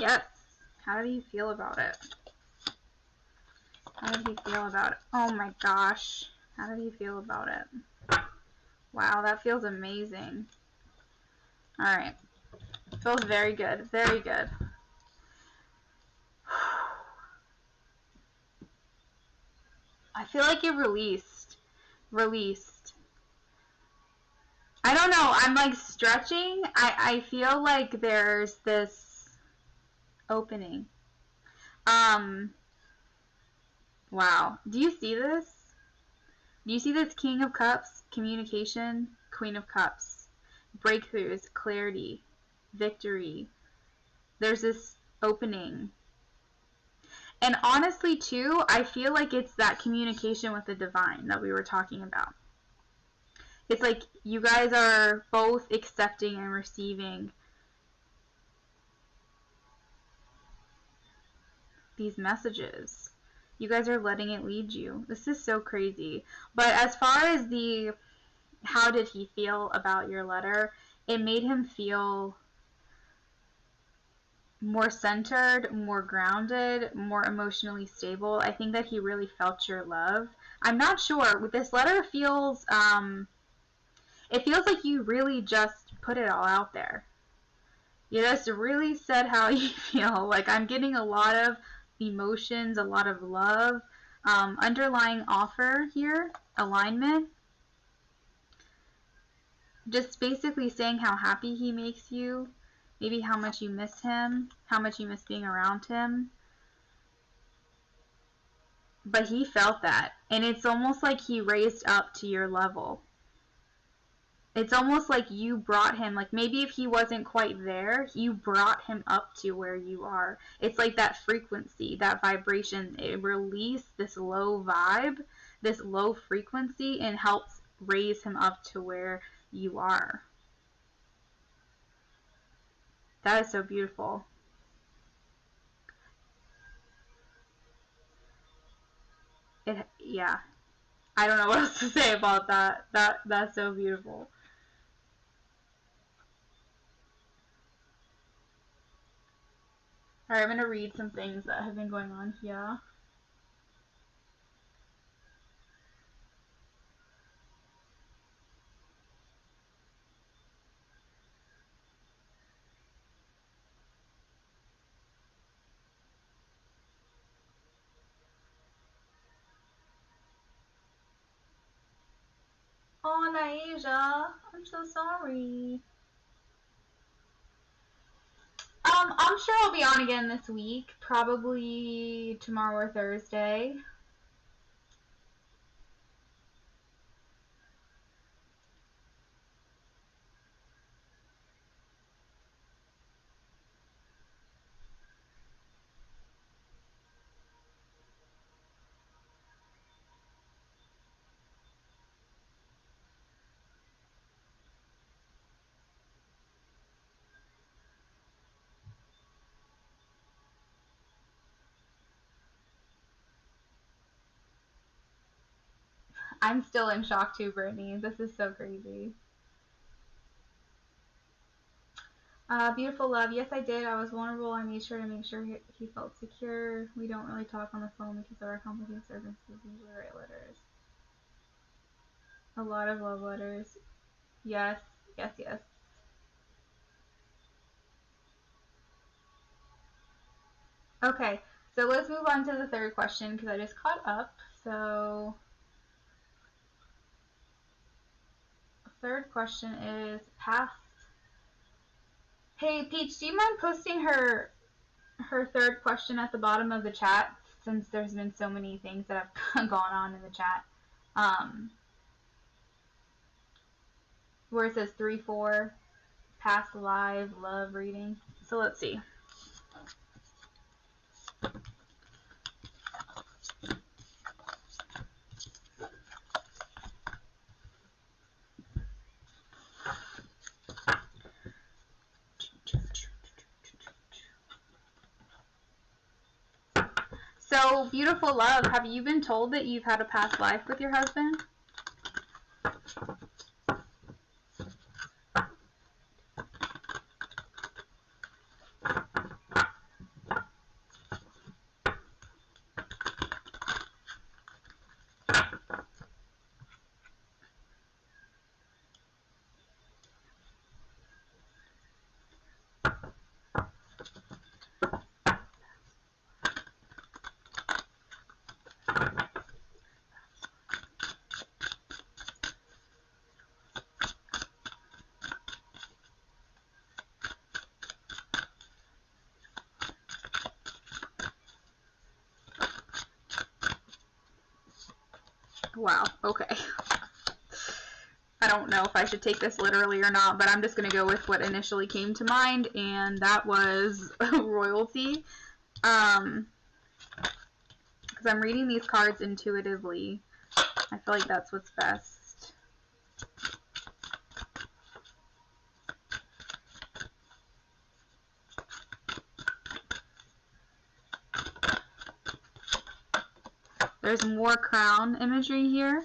Yes. How do you feel about it? How did he feel about it? Oh my gosh. How did he feel about it? Wow, that feels amazing. Alright. Feels very good. Very good. I feel like it released. Released. I don't know. I'm like stretching. I feel like there's this opening. Wow. Do you see this? Do you see this King of Cups? Communication. Queen of Cups. Breakthroughs. Clarity. Victory. There's this opening. And honestly, too, I feel like it's that communication with the divine that we were talking about. It's like you guys are both accepting and receiving these messages. You guys are letting it lead you. This is so crazy. But as far as the how did he feel about your letter, it made him feel more centered, more grounded, more emotionally stable. I think that he really felt your love. I'm not sure. This letter feels, it feels like you really just put it all out there. You just really said how you feel. Like, I'm getting a lot of emotions, a lot of love. Underlying offer here, alignment. Just basically saying how happy he makes you. Maybe how much you miss him, how much you miss being around him. But he felt that. And it's almost like he raised up to your level. It's almost like you brought him, like maybe if he wasn't quite there, you brought him up to where you are. It's like that frequency, that vibration. It released this low vibe, this low frequency, and helps raise him up to where you are. That is so beautiful. Yeah. I don't know what else to say about that. That's so beautiful. Alright, I'm gonna read some things that have been going on here. Oh, Naija, I'm so sorry. I'm sure I'll be on again this week, probably tomorrow or Thursday. I'm still in shock too, Brittany. This is so crazy. Beautiful love. Yes, I did. I was vulnerable. I made sure to make sure he felt secure. We don't really talk on the phone because of our complicated circumstances. We write letters. A lot of love letters. Yes, yes, yes. Okay, so let's move on to the third question because I just caught up. So, third question is past. Hey, Peach, do you mind posting her third question at the bottom of the chat since there's been so many things that have gone on in the chat? Where it says 3-4, past live, love reading. So let's see. So, beautiful love, have you been told that you've had a past life with your husband? Wow, okay. I don't know if I should take this literally or not, but I'm just going to go with what initially came to mind, and that was royalty. Because I'm reading these cards intuitively. I feel like that's what's best. There's more crown imagery here.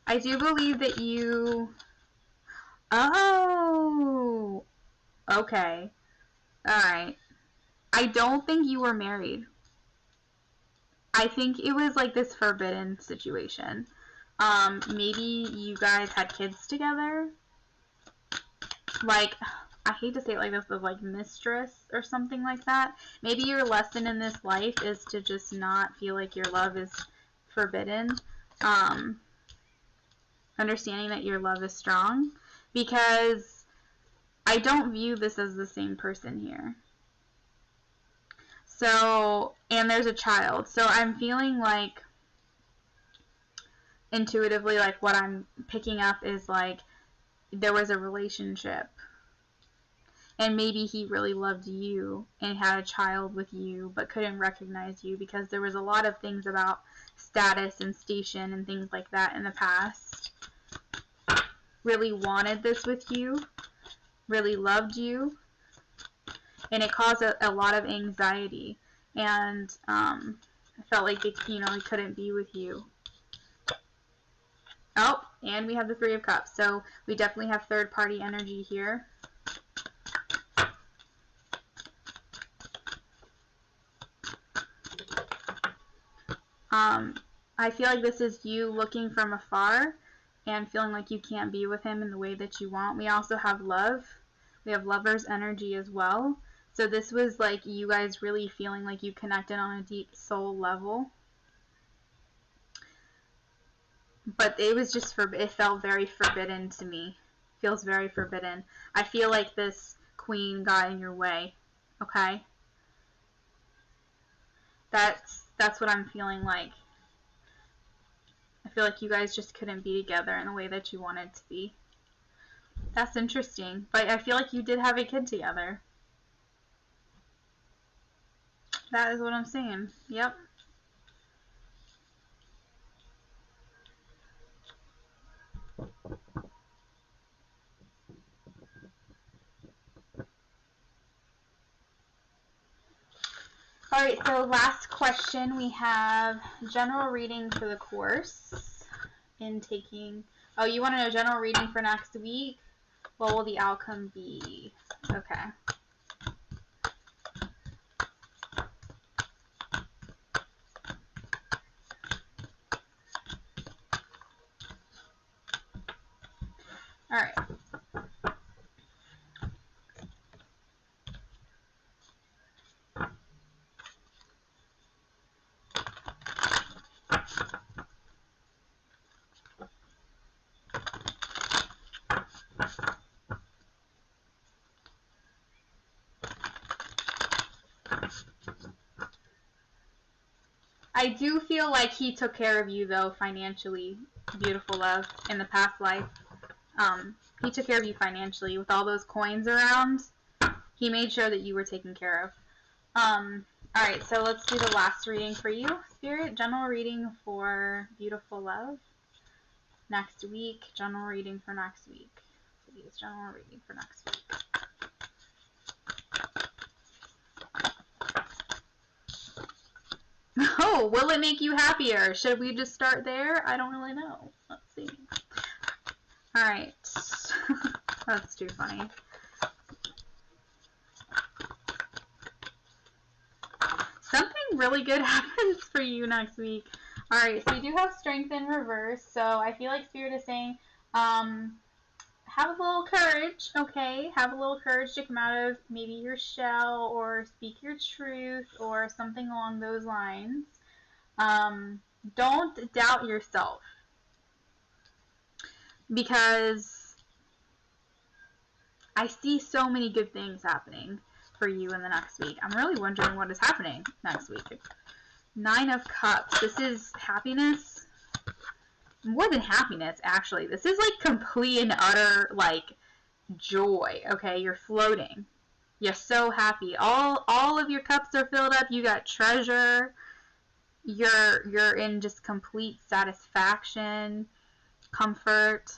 I do believe that you... Oh! Okay. Alright. I don't think you were married. I think it was like this forbidden situation. Maybe you guys had kids together? Like, I hate to say it like this, but like mistress or something like that. Maybe your lesson in this life is to just not feel like your love is forbidden. Understanding that your love is strong, because I don't view this as the same person here. So, and there's a child. So I'm feeling like intuitively, like what I'm picking up is like there was a relationship. And maybe he really loved you and had a child with you, but couldn't recognize you because there was a lot of things about status and station and things like that in the past. Really wanted this with you, really loved you, and it caused a lot of anxiety. And I felt like he couldn't be with you. Oh, and we have the Three of Cups, so we definitely have third-party energy here. I feel like this is you looking from afar and feeling like you can't be with him in the way that you want. We also have love. We have lover's energy as well. So this was like you guys really feeling like you connected on a deep soul level. But it was just, it felt very forbidden to me. Feels very forbidden. I feel like this queen got in your way. Okay? That's what I'm feeling like. I feel like you guys just couldn't be together in the way that you wanted to be. That's interesting. But I feel like you did have a kid together. That is what I'm saying. Yep. Alright, so last question. We have general reading for the course. In taking... Oh, you want to know general reading for next week? What will the outcome be? Okay. Alright. I do feel like he took care of you, though, financially, beautiful love, in the past life. He took care of you financially with all those coins around. He made sure that you were taken care of. Alright, so let's do the last reading for you, Spirit. General reading for beautiful love. Next week, general reading for next week. Please, general reading for next week. Oh, will it make you happier? Should we just start there? I don't really know. Let's see. Alright. That's too funny. Something really good happens for you next week. Alright, so you do have strength in reverse, so I feel like Spirit is saying, have a little courage, okay? Have a little courage to come out of maybe your shell or speak your truth or something along those lines. Don't doubt yourself, because I see so many good things happening for you in the next week. I'm really wondering what is happening next week. Nine of Cups. This is happiness. More than happiness, actually. This is like complete and utter like joy. Okay, you're floating. You're so happy. All of your cups are filled up. You got treasure. You're in just complete satisfaction, comfort.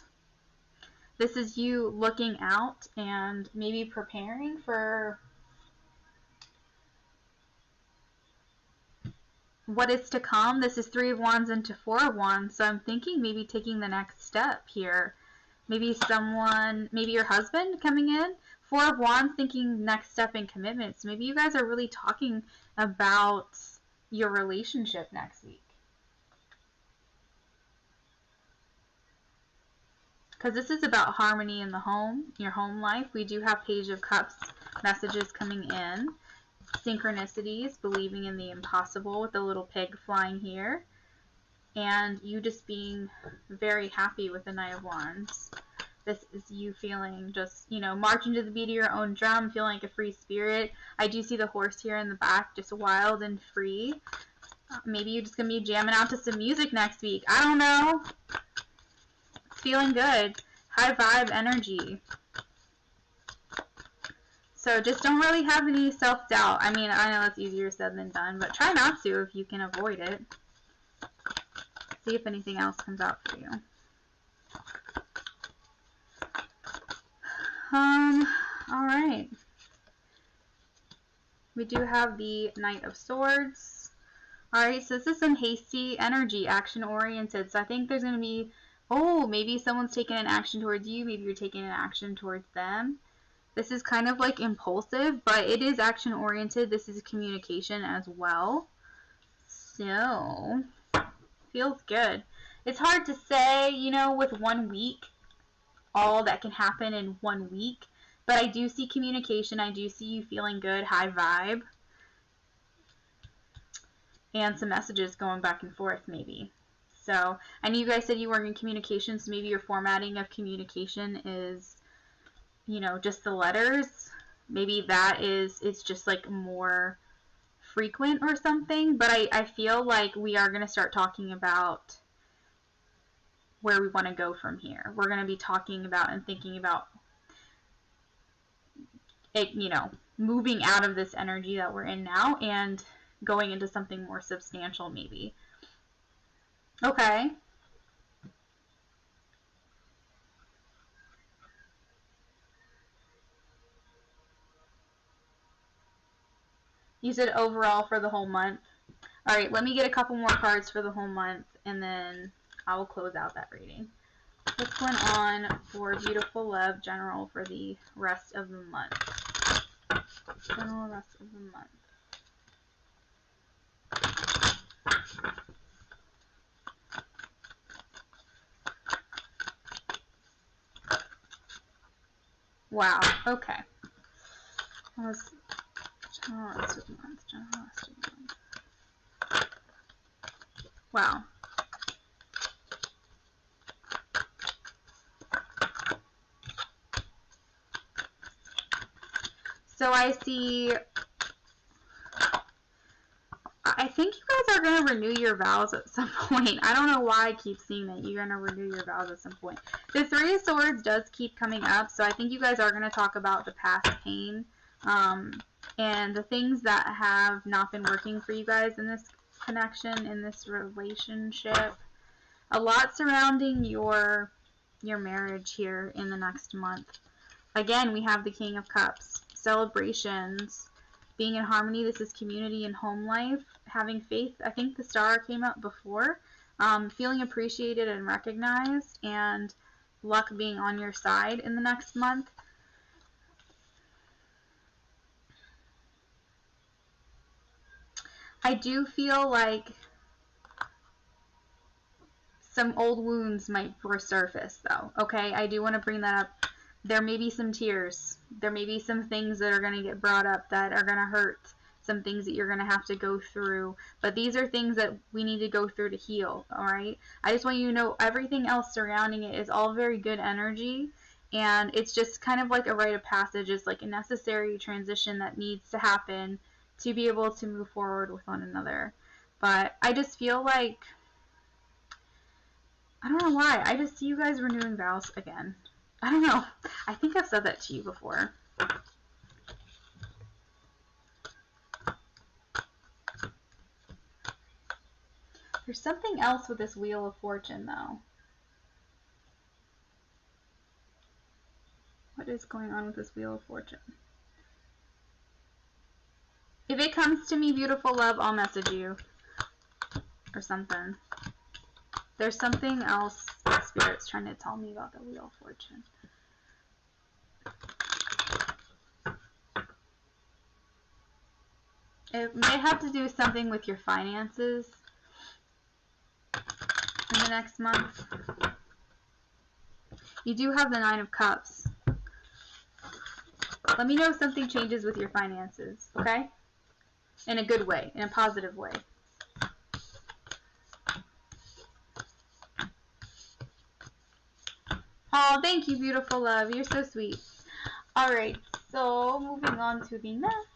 This is you looking out and maybe preparing for what is to come. This is Three of Wands into Four of Wands, so I'm thinking maybe taking the next step here. Maybe someone, maybe your husband coming in. Four of Wands, thinking next step in commitments. Maybe you guys are really talking about your relationship next week. Because this is about harmony in the home, your home life. We do have Page of Cups messages coming in. Synchronicities, believing in the impossible with the little pig flying here. And you just being very happy with the Knight of Wands. This is you feeling just, you know, marching to the beat of your own drum, feeling like a free spirit. I do see the horse here in the back, just wild and free. Maybe you're just going to be jamming out to some music next week. I don't know. Feeling good. High vibe energy. So just don't really have any self-doubt. I mean, I know it's easier said than done, but try not to if you can avoid it. See if anything else comes out for you. Alright. We do have the Knight of Swords. Alright, so this is some hasty energy, action-oriented. So I think there's going to be, oh, maybe someone's taking an action towards you. Maybe you're taking an action towards them. This is kind of like impulsive, but it is action-oriented. This is communication as well. So, feels good. It's hard to say, you know, with 1 week, all that can happen in 1 week. But I do see communication. I do see you feeling good, high vibe. And some messages going back and forth, maybe. So, I know you guys said you were in communication, so maybe your formatting of communication is, you know, just the letters. Maybe that is, it's just like more frequent or something. But I feel like we are going to start talking about where we want to go from here. We're going to be talking about and thinking about it, you know, moving out of this energy that we're in now and going into something more substantial, maybe. Okay. You said overall for the whole month. All right, let me get a couple more cards for the whole month, and then I will close out that reading. What's going on for Beautiful Love General for the rest of the month? General rest of the month. Wow, okay. That was general rest of the month. General rest of the month. Wow. So I see, I think you guys are going to renew your vows at some point. I don't know why I keep seeing that you're going to renew your vows at some point. The Three of Swords does keep coming up, so I think you guys are going to talk about the past pain and the things that have not been working for you guys in this connection, in this relationship. A lot surrounding your marriage here in the next month. Again, we have the King of Cups. Celebrations, being in harmony. This is community and home life. Having faith. I think the star came up before. Feeling appreciated and recognized, and luck being on your side in the next month. I do feel like some old wounds might resurface, though. Okay, I do want to bring that up. There may be some tears. There may be some things that are going to get brought up that are going to hurt. Some things that you're going to have to go through. But these are things that we need to go through to heal, alright? I just want you to know everything else surrounding it is all very good energy. And it's just kind of like a rite of passage. It's like a necessary transition that needs to happen to be able to move forward with one another. But I just feel like, I don't know why, I just see you guys renewing vows again. I don't know. I think I've said that to you before. There's something else with this Wheel of Fortune, though. What is going on with this Wheel of Fortune? If it comes to me, beautiful love, I'll message you. Or something. There's something else Spirit's trying to tell me about the Wheel of Fortune. It may have to do something with your finances in the next month. You do have the Nine of Cups. Let me know if something changes with your finances, okay? In a good way, in a positive way. Oh, thank you, beautiful love. You're so sweet. Alright, so moving on to the next.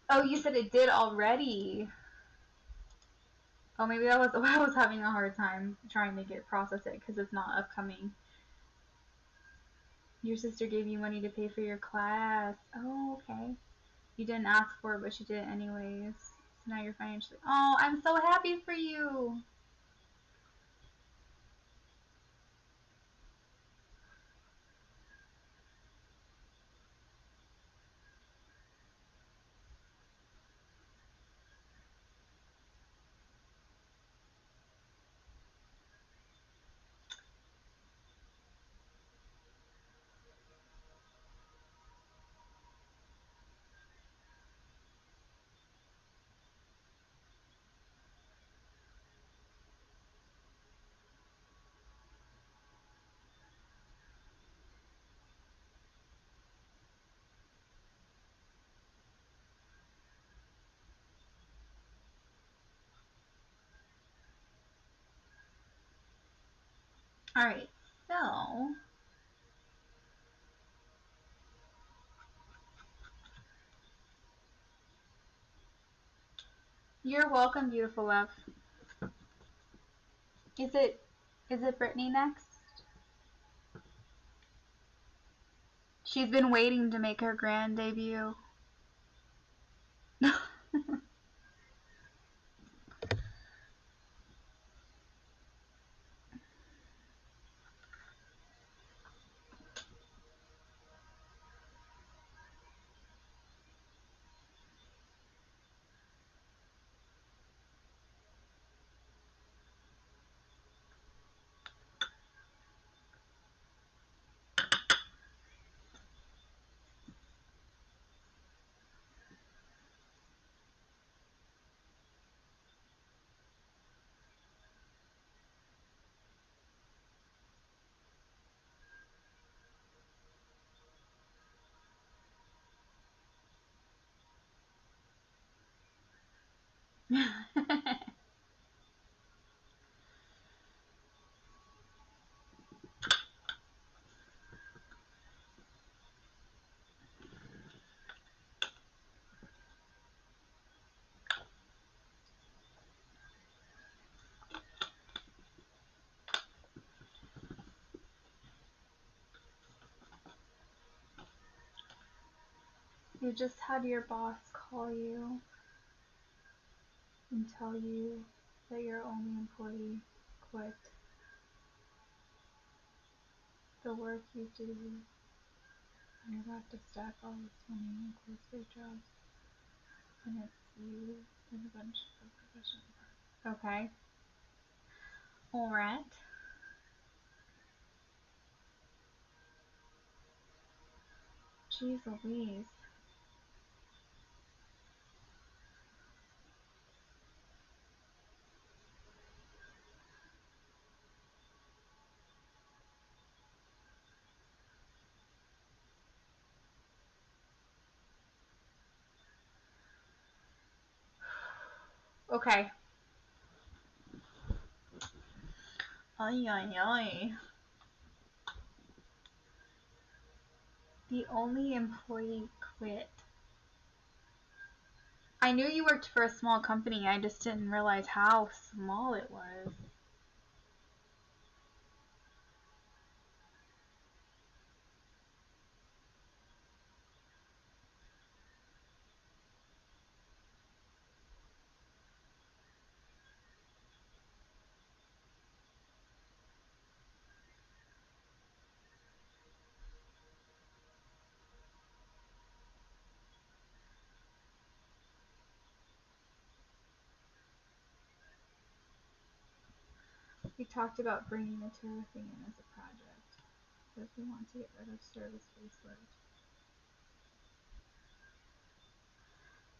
Oh, you said it did already. Oh, maybe that was I was having a hard time trying to process it because it's not upcoming. Your sister gave you money to pay for your class. Oh, okay. You didn't ask for it, but she did it anyways. So now you're financially. Oh, I'm so happy for you. Alright, so you're welcome, beautiful love. Is it Brittany next? She's been waiting to make her grand debut. You just had your boss call you and tell you that your only employee quit the work you do, and you're about to stack all this money and close their jobs, and it's you and a bunch of professional parts. Okay. Alright. Jeez Louise. Okay. Ay, ay, ay. The only employee quit. I knew you worked for a small company, I just didn't realize how small it was. We talked about bringing the Terra thing in as a project, because we want to get rid of service-based work.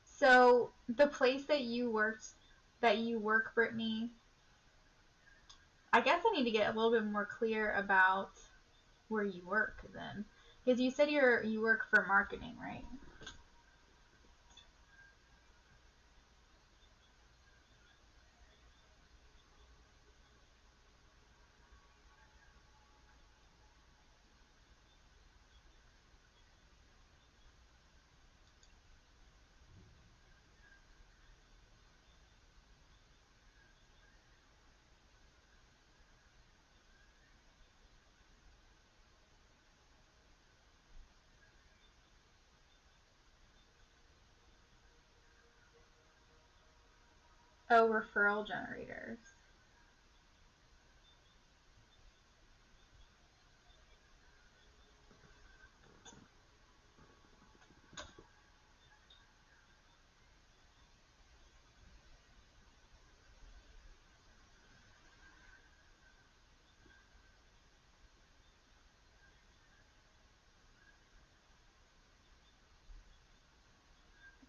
So, the place that you work, Brittany, I guess I need to get a little bit more clear about where you work then. Because you said you work for marketing, right? Oh, referral generators.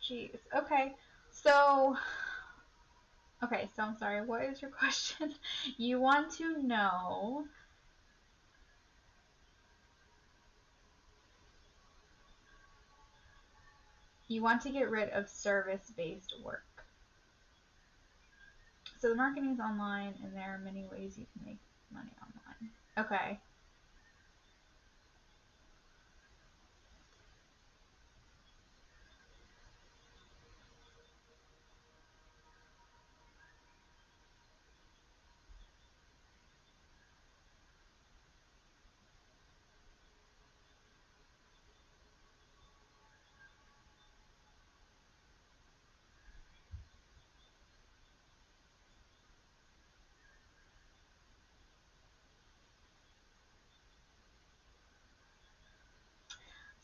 Jeez. Okay. So, I'm sorry. What is your question? You want to know. You want to get rid of service-based work. So the marketing is online, and there are many ways you can make money online. Okay.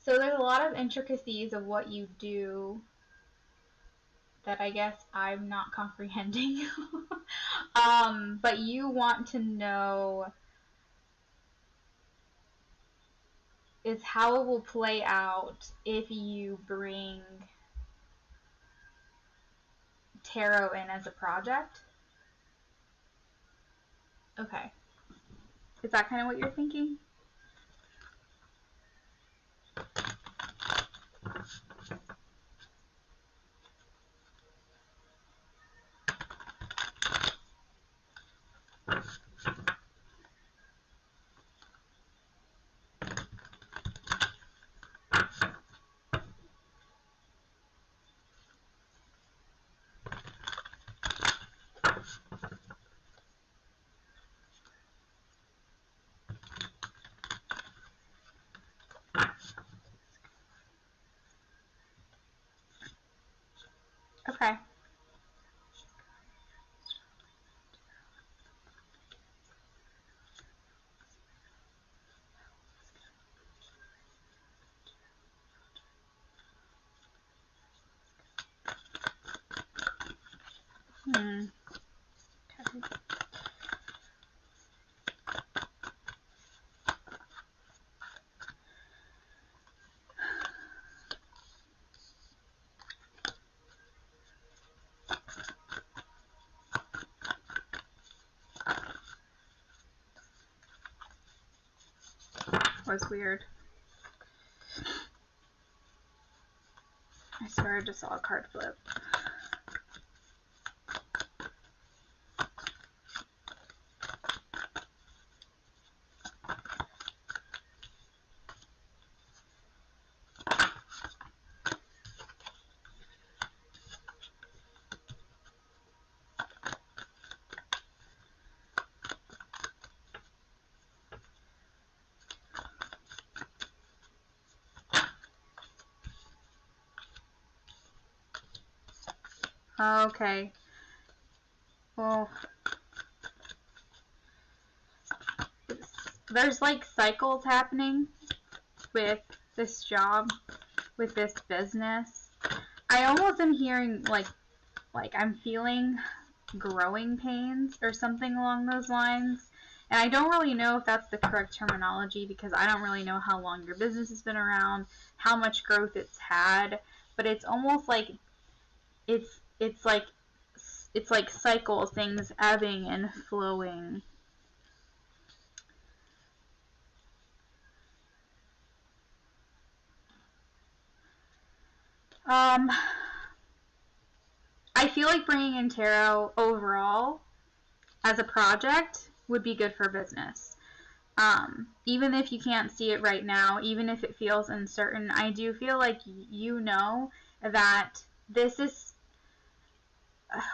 So there's a lot of intricacies of what you do that I guess I'm not comprehending. But you want to know is how it will play out if you bring tarot in as a project. Okay. Is that kind of what you're thinking? Okay. Was weird. I swear I just saw a card flip. Okay. Well, there's like cycles happening with this job, with this business. I almost am hearing like I'm feeling growing pains or something along those lines. And I don't really know if that's the correct terminology because I don't really know how long your business has been around, how much growth it's had, but it's almost like it's like cycles, things ebbing and flowing. I feel like bringing in tarot overall as a project would be good for business. Even if you can't see it right now, even if it feels uncertain, I do feel like you know that this is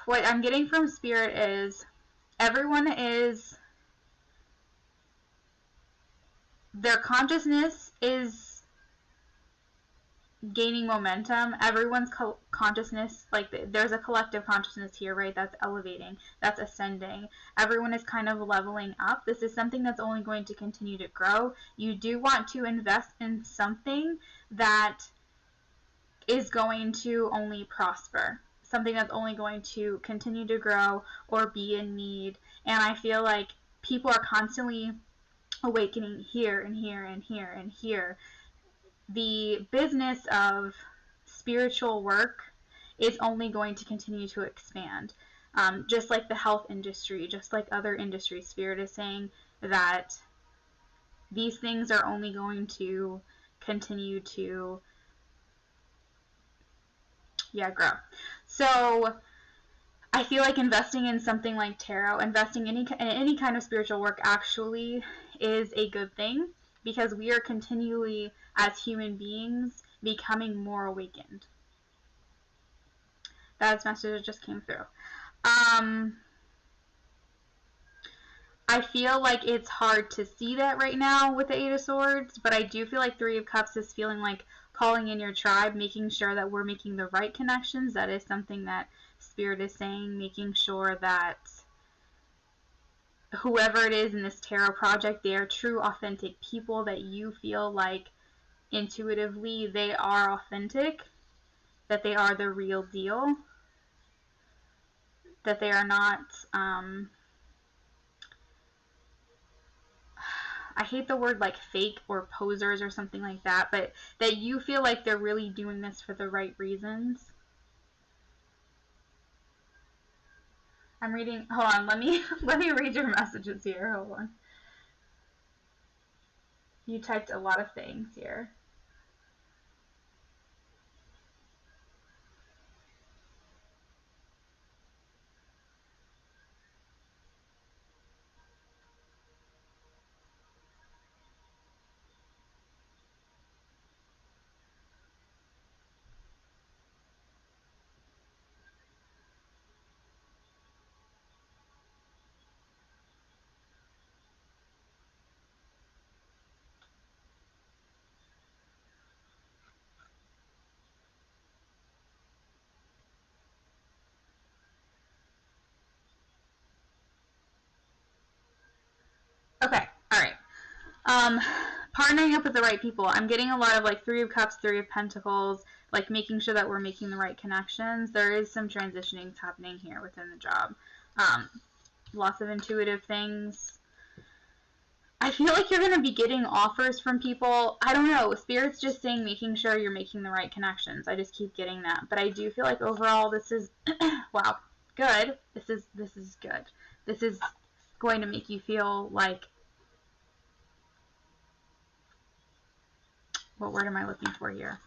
what I'm getting from Spirit is everyone is, their consciousness is gaining momentum. Everyone's consciousness, like there's a collective consciousness here, right? That's elevating, that's ascending. Everyone is kind of leveling up. This is something that's only going to continue to grow. You do want to invest in something that is going to only prosper, something that's only going to continue to grow or be in need. And I feel like people are constantly awakening here and here and here and here. The business of spiritual work is only going to continue to expand. Just like the health industry, just like other industries, Spirit is saying that these things are only going to continue to grow. So I feel like investing in something like tarot, investing in any kind of spiritual work actually is a good thing because we are continually, as human beings, becoming more awakened. That message just came through. I feel like it's hard to see that right now with the Eight of Swords, but I do feel like Three of Cups is feeling like calling in your tribe, making sure that we're making the right connections. That is something that Spirit is saying, making sure that whoever it is in this tarot project, they are true, authentic people that you feel like intuitively they are authentic, that they are the real deal, that they are not, I hate the word like fake or posers or something like that, but that you feel like they're really doing this for the right reasons. I'm reading, hold on, let me read your messages here, hold on. You typed a lot of things here. Okay, all right. partnering up with the right people. I'm getting a lot of like 3 of Cups, 3 of Pentacles, like making sure that we're making the right connections. There is some transitioning happening here within the job. Lots of intuitive things. I feel like you're going to be getting offers from people. I don't know. Spirit's just saying making sure you're making the right connections. I just keep getting that. But I do feel like overall this is, wow, good. This is good. This is going to make you feel like, what word am I looking for here?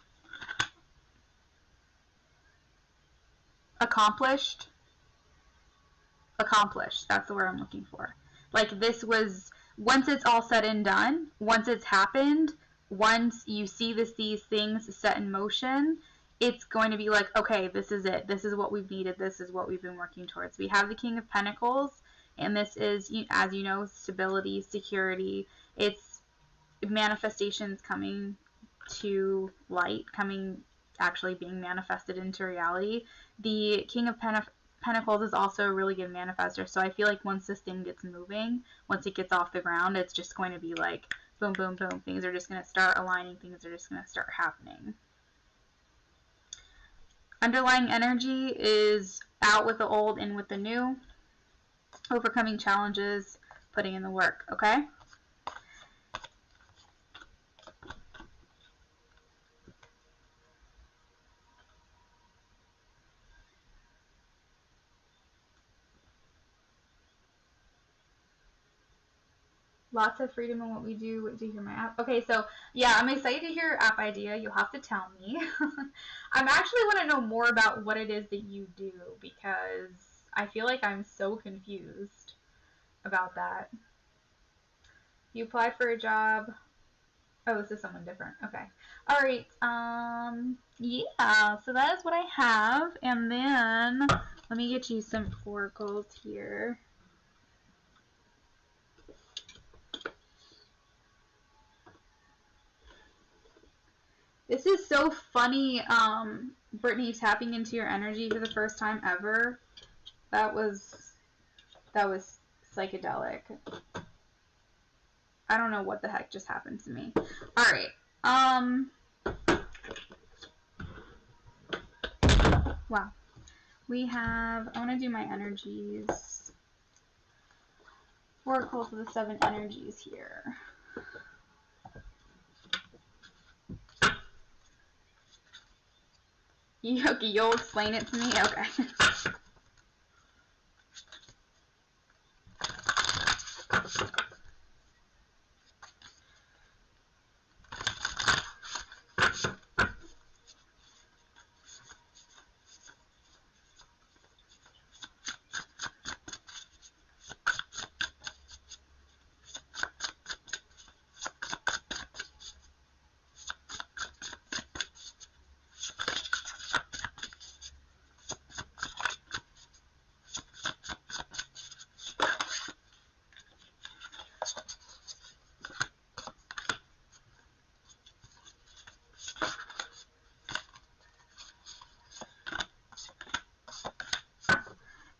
Accomplished. Accomplished. That's the word I'm looking for. Like this was, once it's all said and done, once it's happened, once you see these things set in motion, it's going to be like, okay, this is it. This is what we've needed. This is what we've been working towards. We have the King of Pentacles, and this is, as you know, stability, security. It's manifestations coming to light, actually being manifested into reality. The King of Pentacles is also a really good manifester, so I feel like once this thing gets moving, once it gets off the ground, it's just going to be like boom, boom, boom. Things are just going to start aligning. Things are just going to start happening. Underlying energy is out with the old, in with the new. Overcoming challenges, putting in the work, okay? Lots of freedom in what we do. Wait to hear my app. Okay, so yeah, I'm excited to hear your app idea. You'll have to tell me. I'm actually want to know more about what it is that you do, because I feel like I'm so confused about that. You applied for a job. Oh, this is someone different. Okay. All right. Yeah, so that is what I have. And then let me get you some oracles here. This is so funny, Brittany, tapping into your energy for the first time ever. That was psychedelic. I don't know what the heck just happened to me. Alright. Wow. We have, I want to do my energies. Oracle for the 7 energies here. Okay, you'll explain it to me? Okay.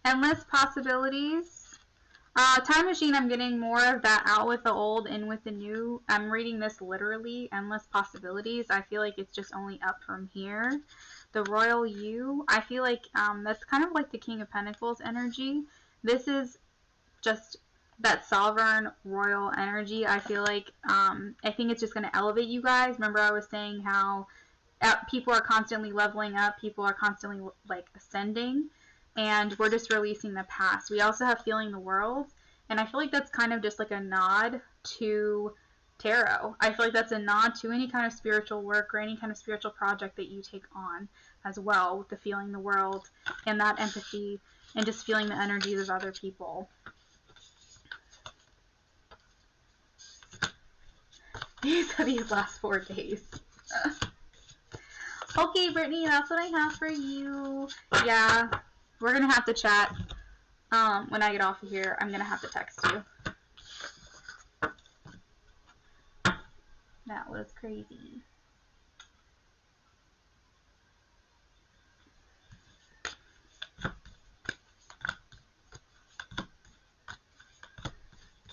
Endless possibilities. Time Machine, I'm getting more of that out with the old, in with the new. I'm reading this literally. Endless possibilities. I feel like it's just only up from here. The Royal You, I feel like that's kind of like the King of Pentacles energy. This is just that sovereign royal energy. I feel like I think it's just going to elevate you guys. Remember I was saying how people are constantly leveling up. People are constantly like ascending. And we're just releasing the past. We also have Feeling the World, and I feel like that's kind of just like a nod to tarot. I feel like that's a nod to any kind of spiritual work or any kind of spiritual project that you take on as well, with the Feeling the World and that empathy and just feeling the energies of other people. These are these last 4 days. Okay, Brittany, that's what I have for you. Yeah. We're going to have to chat when I get off of here. I'm going to have to text you. That was crazy.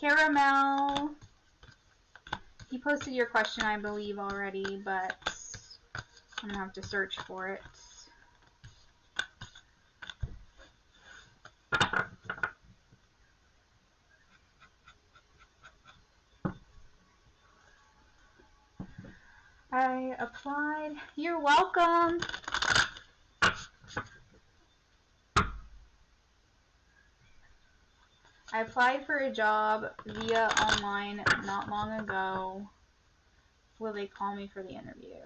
Caramel. You posted your question, I believe, already, but I'm going to have to search for it. I applied. You're welcome. I applied for a job via online not long ago. Will they call me for the interview?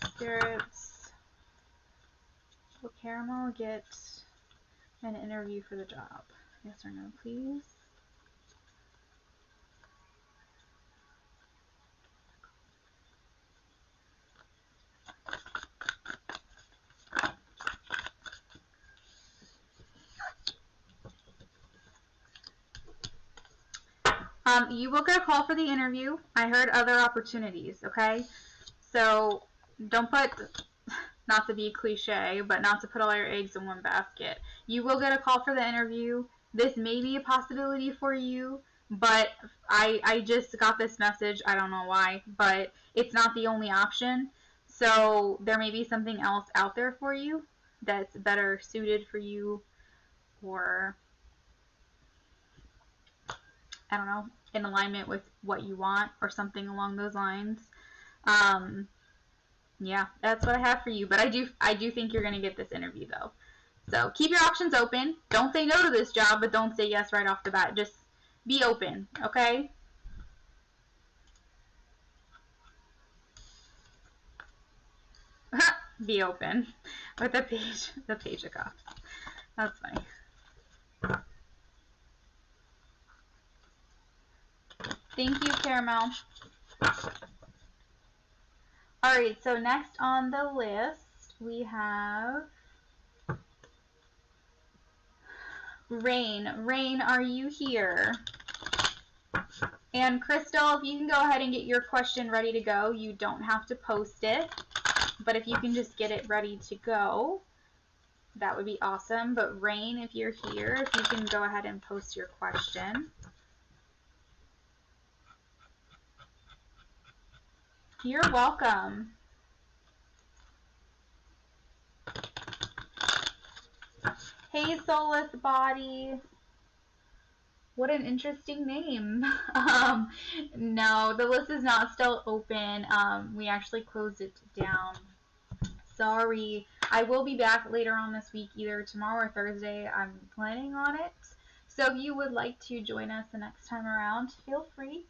Spirits. Will Caramel get an interview for the job? Yes or no, please? You will get a call for the interview. I heard other opportunities, okay? So don't put, not to be cliche, but not to put all your eggs in one basket. You will get a call for the interview. This may be a possibility for you, but I just got this message. I don't know why, but it's not the only option. So there may be something else out there for you that's better suited for you, or I don't know, in alignment with what you want or something along those lines. Yeah, that's what I have for you. But I do think you're gonna get this interview though. So keep your options open. Don't say no to this job, but don't say yes right off the bat. Just be open, okay? Be open with the page of cups. That's funny. Thank you, Caramel. Alright, so next on the list we have Rain. Rain, are you here? And Crystal, if you can go ahead and get your question ready to go, you don't have to post it, but if you can just get it ready to go, that would be awesome. But Rain, if you're here, if you can go ahead and post your question. You're welcome. Hey, Soulless Body. What an interesting name. No, the list is not still open. We actually closed it down. Sorry. I will be back later on this week, either tomorrow or Thursday. I'm planning on it. So if you would like to join us the next time around, feel free.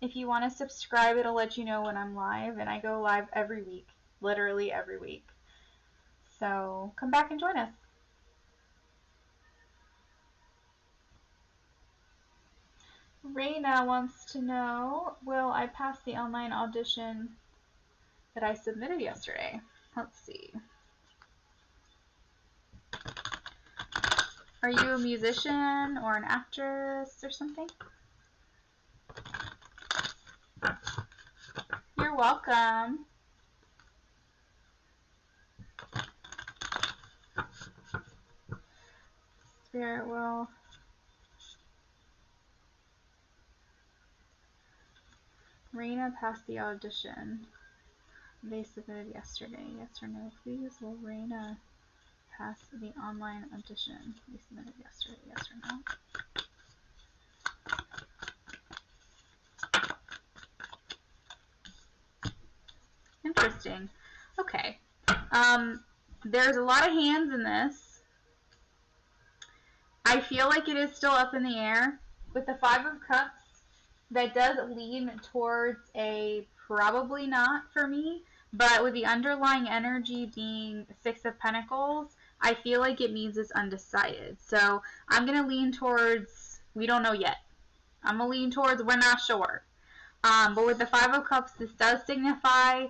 If you want to subscribe, it'll let you know when I'm live, and I go live every week, literally every week. So come back and join us. Raina wants to know, will I pass the online audition that I submitted yesterday? Let's see. Are you a musician or an actress or something? You're welcome. Spirit will. Raina passed the audition they submitted yesterday. Yes or no, please? Will Raina pass the online audition they submitted yesterday? Yes or no? Interesting. Okay. There's a lot of hands in this. I feel like it is still up in the air. With the Five of Cups, that does lean towards a probably not for me, but with the underlying energy being Six of Pentacles, I feel like it means it's undecided. So I'm going to lean towards we don't know yet. I'm going to lean towards we're not sure. But with the Five of Cups, this does signify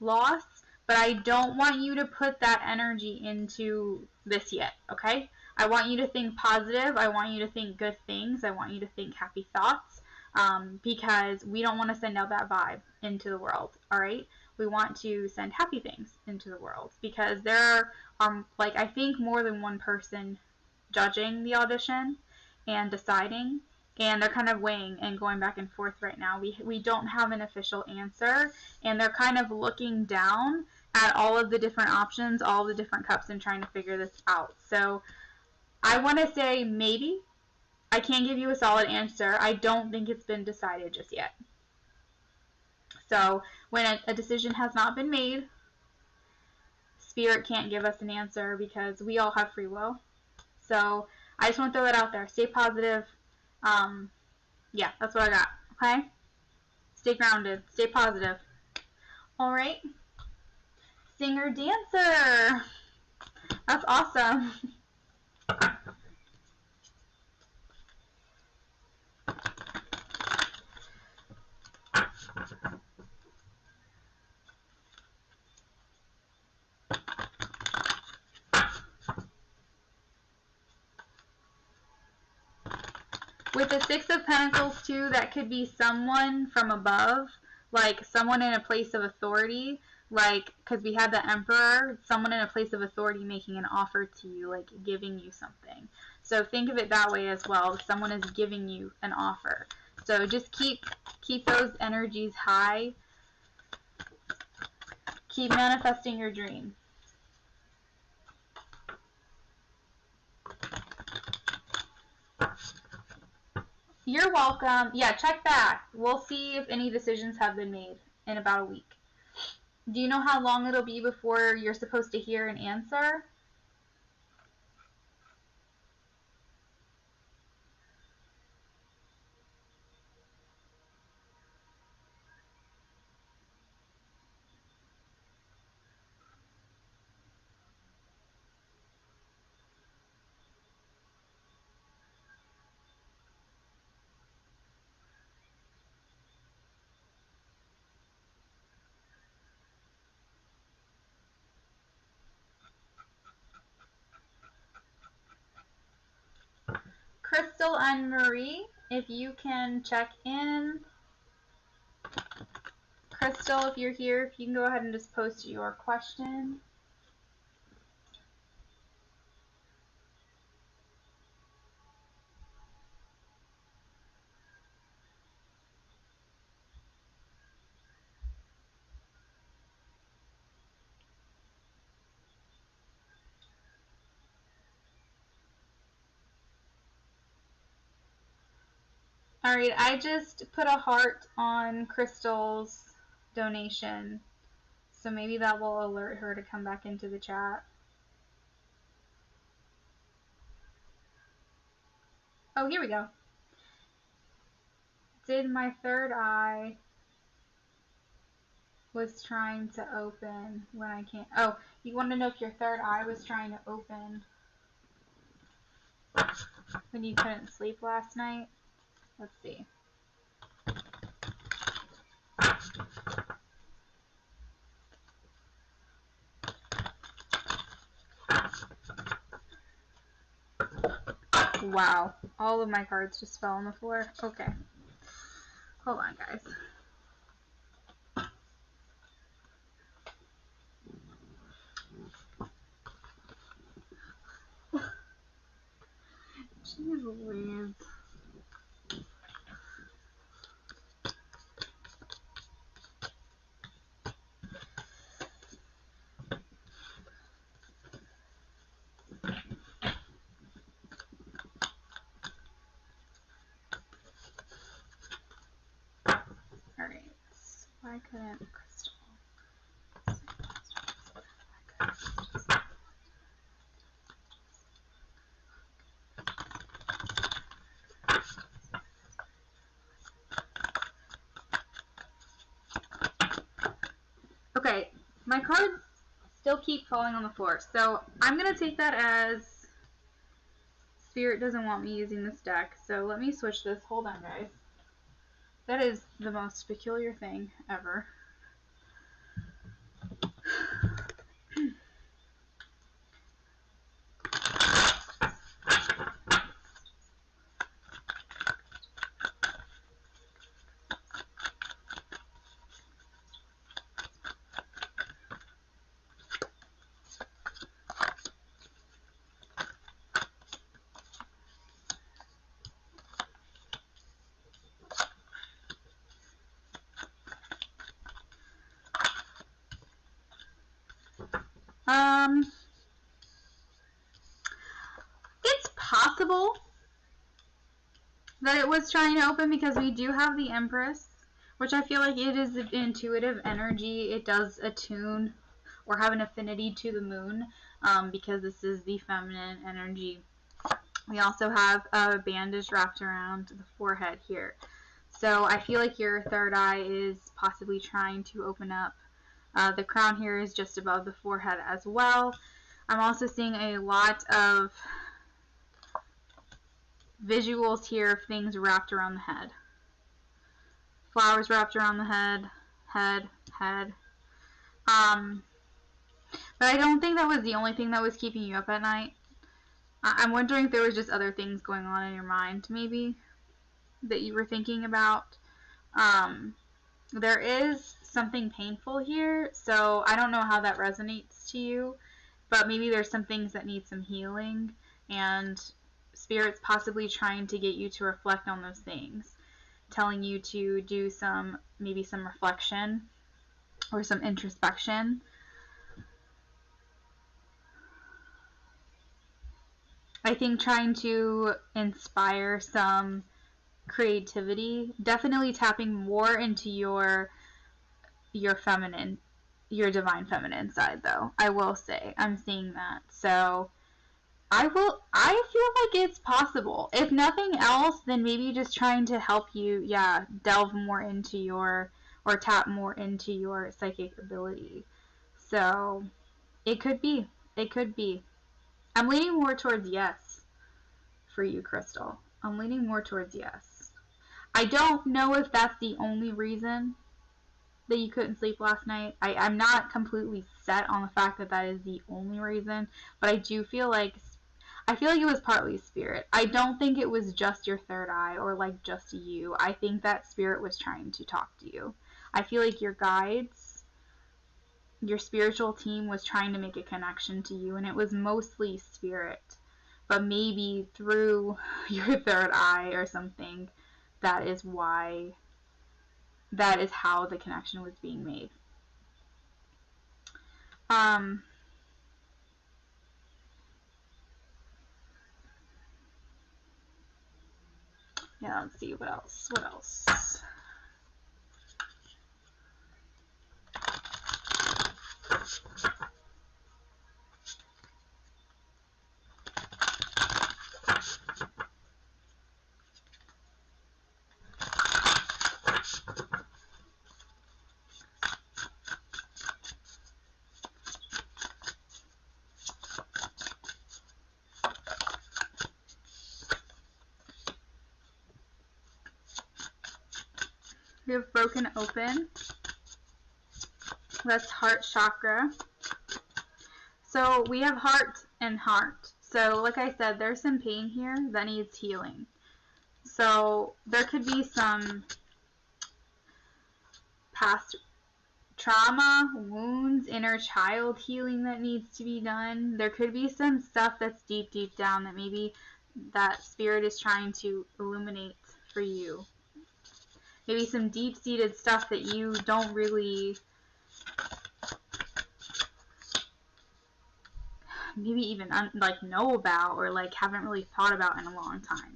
loss, but I don't want you to put that energy into this yet, okay? I want you to think positive. I want you to think good things. I want you to think happy thoughts, because we don't want to send out that vibe into the world, all right? We want to send happy things into the world, because there are, I think more than one person judging the audition and deciding, and they're kind of weighing and going back and forth right now. We don't have an official answer, and they're kind of looking down at all of the different options, all the different cups, and trying to figure this out. So I want to say maybe. I can't give you a solid answer. I don't think it's been decided just yet. So when a decision has not been made, Spirit can't give us an answer because we all have free will. So I just want to throw that out there. Stay positive. Yeah, that's what I got. Okay? Stay grounded. Stay positive. All right. Singer dancer. That's awesome. With the Six of Pentacles, too, that could be someone from above, like someone in a place of authority, like, because we had the Emperor, someone in a place of authority making an offer to you, like giving you something. So think of it that way as well. Someone is giving you an offer. So just keep those energies high. Keep manifesting your dream. You're welcome. Yeah, check back. We'll see if any decisions have been made in about a week. Do you know how long it'll be before you're supposed to hear an answer? Crystal and Marie, if you can check in. Crystal, if you're here, if you can go ahead and just post your question. Alright, I just put a heart on Crystal's donation, so maybe that will alert her to come back into the chat. Oh, here we go. Did my third eye was trying to open when I can't. Oh, you want to know if your third eye was trying to open when you couldn't sleep last night? Let's see. Wow, all of my cards just fell on the floor. Okay. Hold on, guys. Jeez Louise. Alright. Why couldn't Crystal? Okay, my cards still keep falling on the floor, so I'm going to take that as Spirit doesn't want me using this deck, so let me switch this. Hold on, guys. That is the most peculiar thing ever. It's possible that it was trying to open because we do have the Empress, which I feel like it is an intuitive energy. It does attune or have an affinity to the moon because this is the feminine energy. We also have a bandage wrapped around the forehead here. So I feel like your third eye is possibly trying to open up. The crown here is just above the forehead as well. I'm also seeing a lot of visuals here of things wrapped around the head. Flowers wrapped around the head. But I don't think that was the only thing that was keeping you up at night. I'm wondering if there was just other things going on in your mind, maybe, that you were thinking about. There is something painful here, so I don't know how that resonates to you, but maybe there's some things that need some healing, and Spirit's possibly trying to get you to reflect on those things, telling you to do maybe some reflection or some introspection. I think trying to inspire some creativity, definitely tapping more into your feminine, your divine feminine side, though. I will say, I'm seeing that. So I feel like it's possible. If nothing else, then maybe just trying to help you, delve more into or tap more into your psychic ability. So it could be. I'm leaning more towards yes for you, Crystal. I'm leaning more towards yes. I don't know if that's the only reason that you couldn't sleep last night. I'm not completely set on the fact that that is the only reason, but I do feel like it was partly spirit. I don't think it was just your third eye or like just you. I think that spirit was trying to talk to you. I feel like your guides, your spiritual team was trying to make a connection to you, and it was mostly spirit. But maybe through your third eye or something, that is how the connection was being made. Yeah, let's see, what else? We have broken open. That's heart chakra. So we have heart and heart. So like I said, there's some pain here that needs healing. So there could be some past trauma, wounds, inner child healing that needs to be done. There could be some stuff that's deep down that maybe that spirit is trying to illuminate for you. Maybe some deep-seated stuff that you don't really maybe even know about or like haven't really thought about in a long time.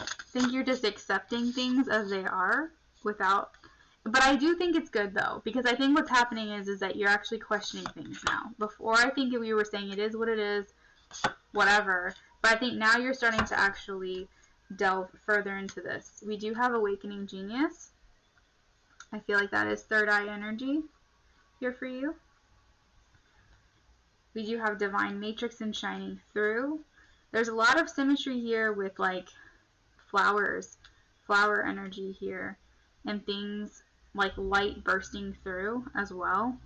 I think you're just accepting things as they are but I do think it's good though, because I think what's happening is that you're actually questioning things now. Before, I think we were saying it is what it is, whatever, but I think now you're starting to actually delve further into this. We do have Awakening Genius. I feel like that is third eye energy here for you. We do have Divine Matrix and Shining Through. There's a lot of symmetry here with like flower energy here, and things like light bursting through as well.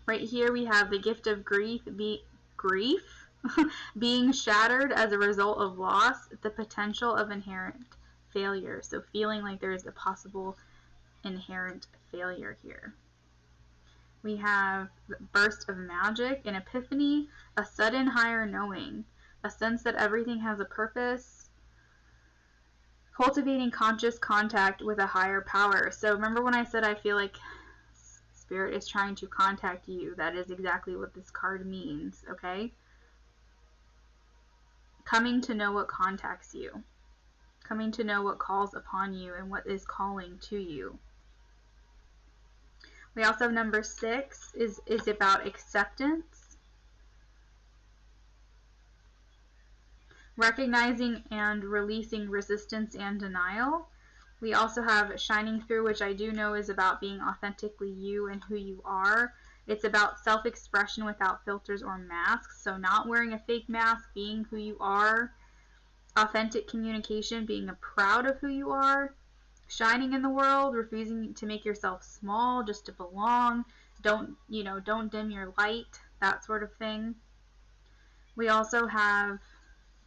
Right here we have the gift of grief being shattered as a result of loss, the potential of inherent failure. So feeling like there is a possible inherent failure here. We have burst of magic, an epiphany, a sudden higher knowing, a sense that everything has a purpose, cultivating conscious contact with a higher power. So remember when I said I feel like Spirit is trying to contact you? That is exactly what this card means, okay? Coming to know what contacts you. Coming to know what calls upon you and what is calling to you. We also have number 6 is about acceptance. Recognizing and releasing resistance and denial. We also have shining through, which I do know is about being authentically you and who you are. It's about self-expression without filters or masks. So not wearing a fake mask, being who you are. Authentic communication, being proud of who you are. Shining in the world, refusing to make yourself small just to belong. Don't dim your light, that sort of thing. We also have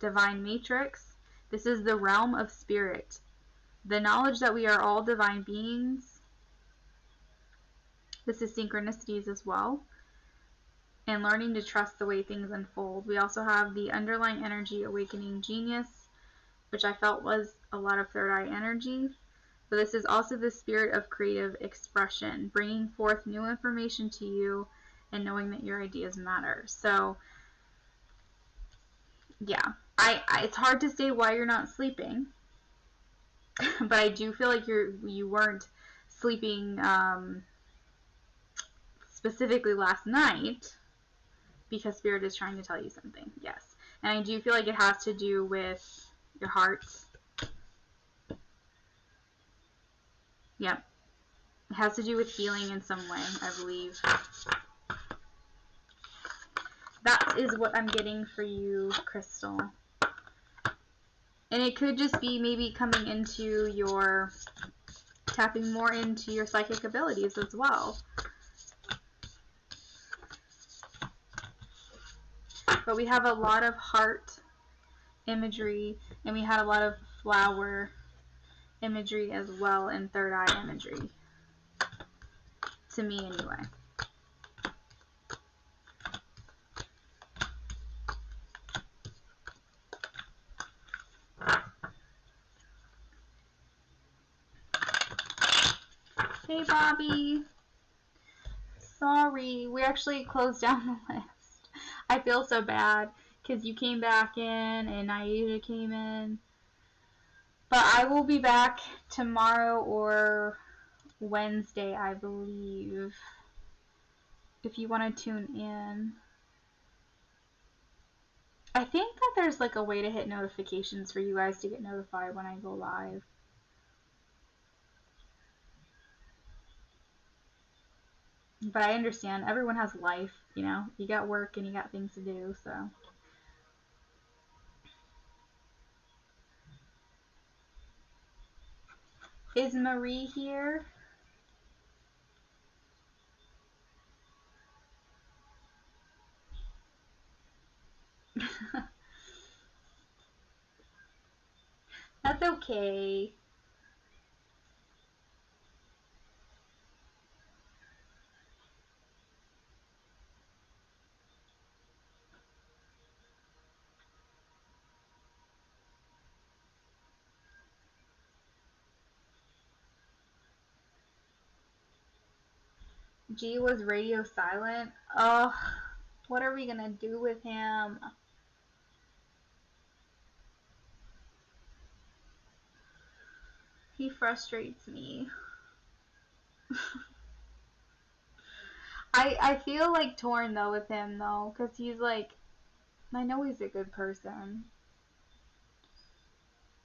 divine matrix. This is the realm of spirit. The knowledge that we are all divine beings. This is synchronicities as well. And learning to trust the way things unfold. We also have the underlying energy awakening genius, which I felt was a lot of third eye energy. But this is also the spirit of creative expression, bringing forth new information to you and knowing that your ideas matter. So, yeah, it's hard to say why you're not sleeping, but I do feel like you weren't sleeping specifically last night because Spirit is trying to tell you something. Yes, and I do feel like it has to do with your heart. Yep. It has to do with healing in some way, I believe. That is what I'm getting for you, Crystal. And it could just be maybe coming into your, tapping more into your psychic abilities as well. But we have a lot of heart imagery, and we had a lot of flower imagery as well, and third eye imagery. To me, anyway. Hey, Bobby. Sorry, we actually closed down the list. I feel so bad because you came back in and Naija came in. But I will be back tomorrow or Wednesday, I believe, if you want to tune in. I think that there's like a way to hit notifications for you guys to get notified when I go live. But I understand everyone has life, you know, you got work and you got things to do, so. Is Marie here? That's okay. G was radio silent. Oh, what are we gonna do with him? He frustrates me. I feel like torn though with him though, because he's like, I know he's a good person,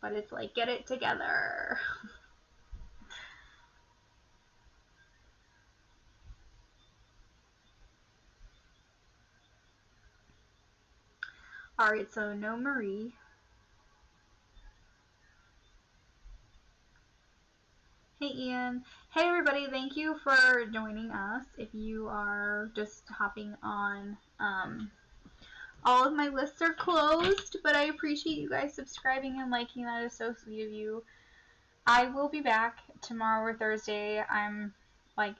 but it's like, get it together. Alright, so no Marie. Hey Ian. Hey everybody, thank you for joining us. If you are just hopping on, all of my lists are closed, but I appreciate you guys subscribing and liking. That is so sweet of you. I will be back tomorrow or Thursday. I'm like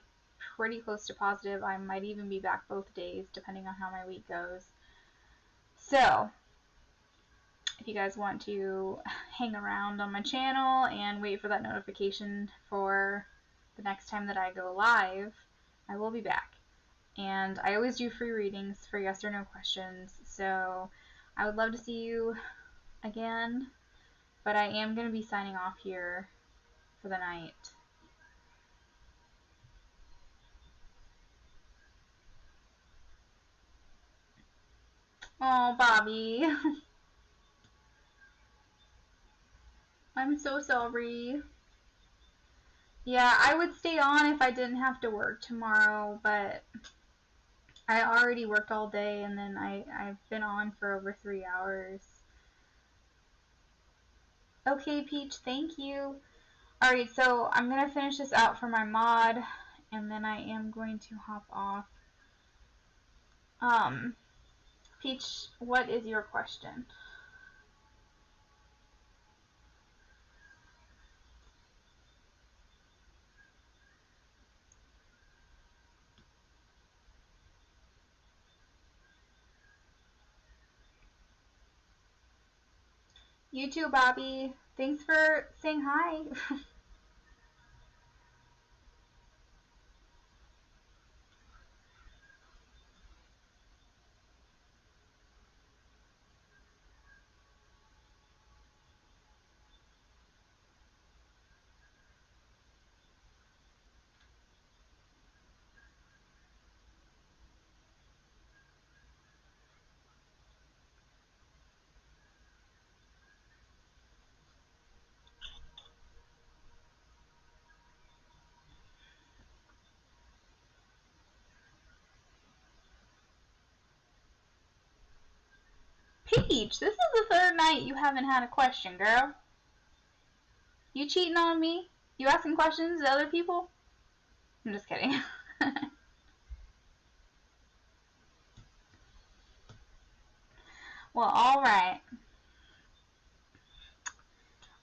pretty close to positive I might even be back both days, depending on how my week goes. So, if you guys want to hang around on my channel and wait for that notification for the next time that I go live, I will be back. And I always do free readings for yes or no questions, so I would love to see you again, but I am going to be signing off here for the night. Oh, Bobby. I'm so sorry. Yeah, I would stay on if I didn't have to work tomorrow, but I already worked all day, and then I've been on for over 3 hours. Okay, Peach, thank you. Alright, so I'm going to finish this out for my mod, and then I am going to hop off. Peach, what is your question? You too, Bobby. Thanks for saying hi. Peach, this is the third night you haven't had a question, girl. You cheating on me? You asking questions to other people? I'm just kidding. Well, alright.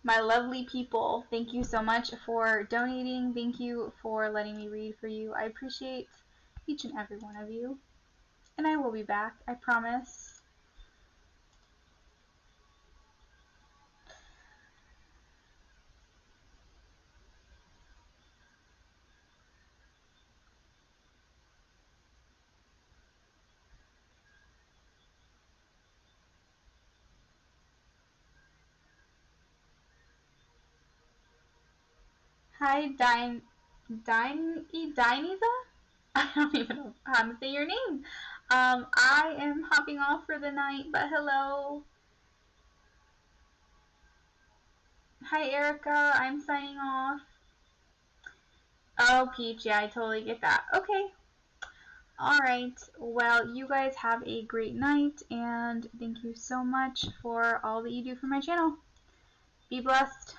My lovely people, thank you so much for donating. Thank you for letting me read for you. I appreciate each and every one of you. And I will be back, I promise. Hi, Dineza? I don't even know how to say your name. I am hopping off for the night, but hello. Hi, Erica. I'm signing off. Oh, Peach, yeah, I totally get that. Okay. Alright, well, you guys have a great night, and thank you so much for all that you do for my channel. Be blessed.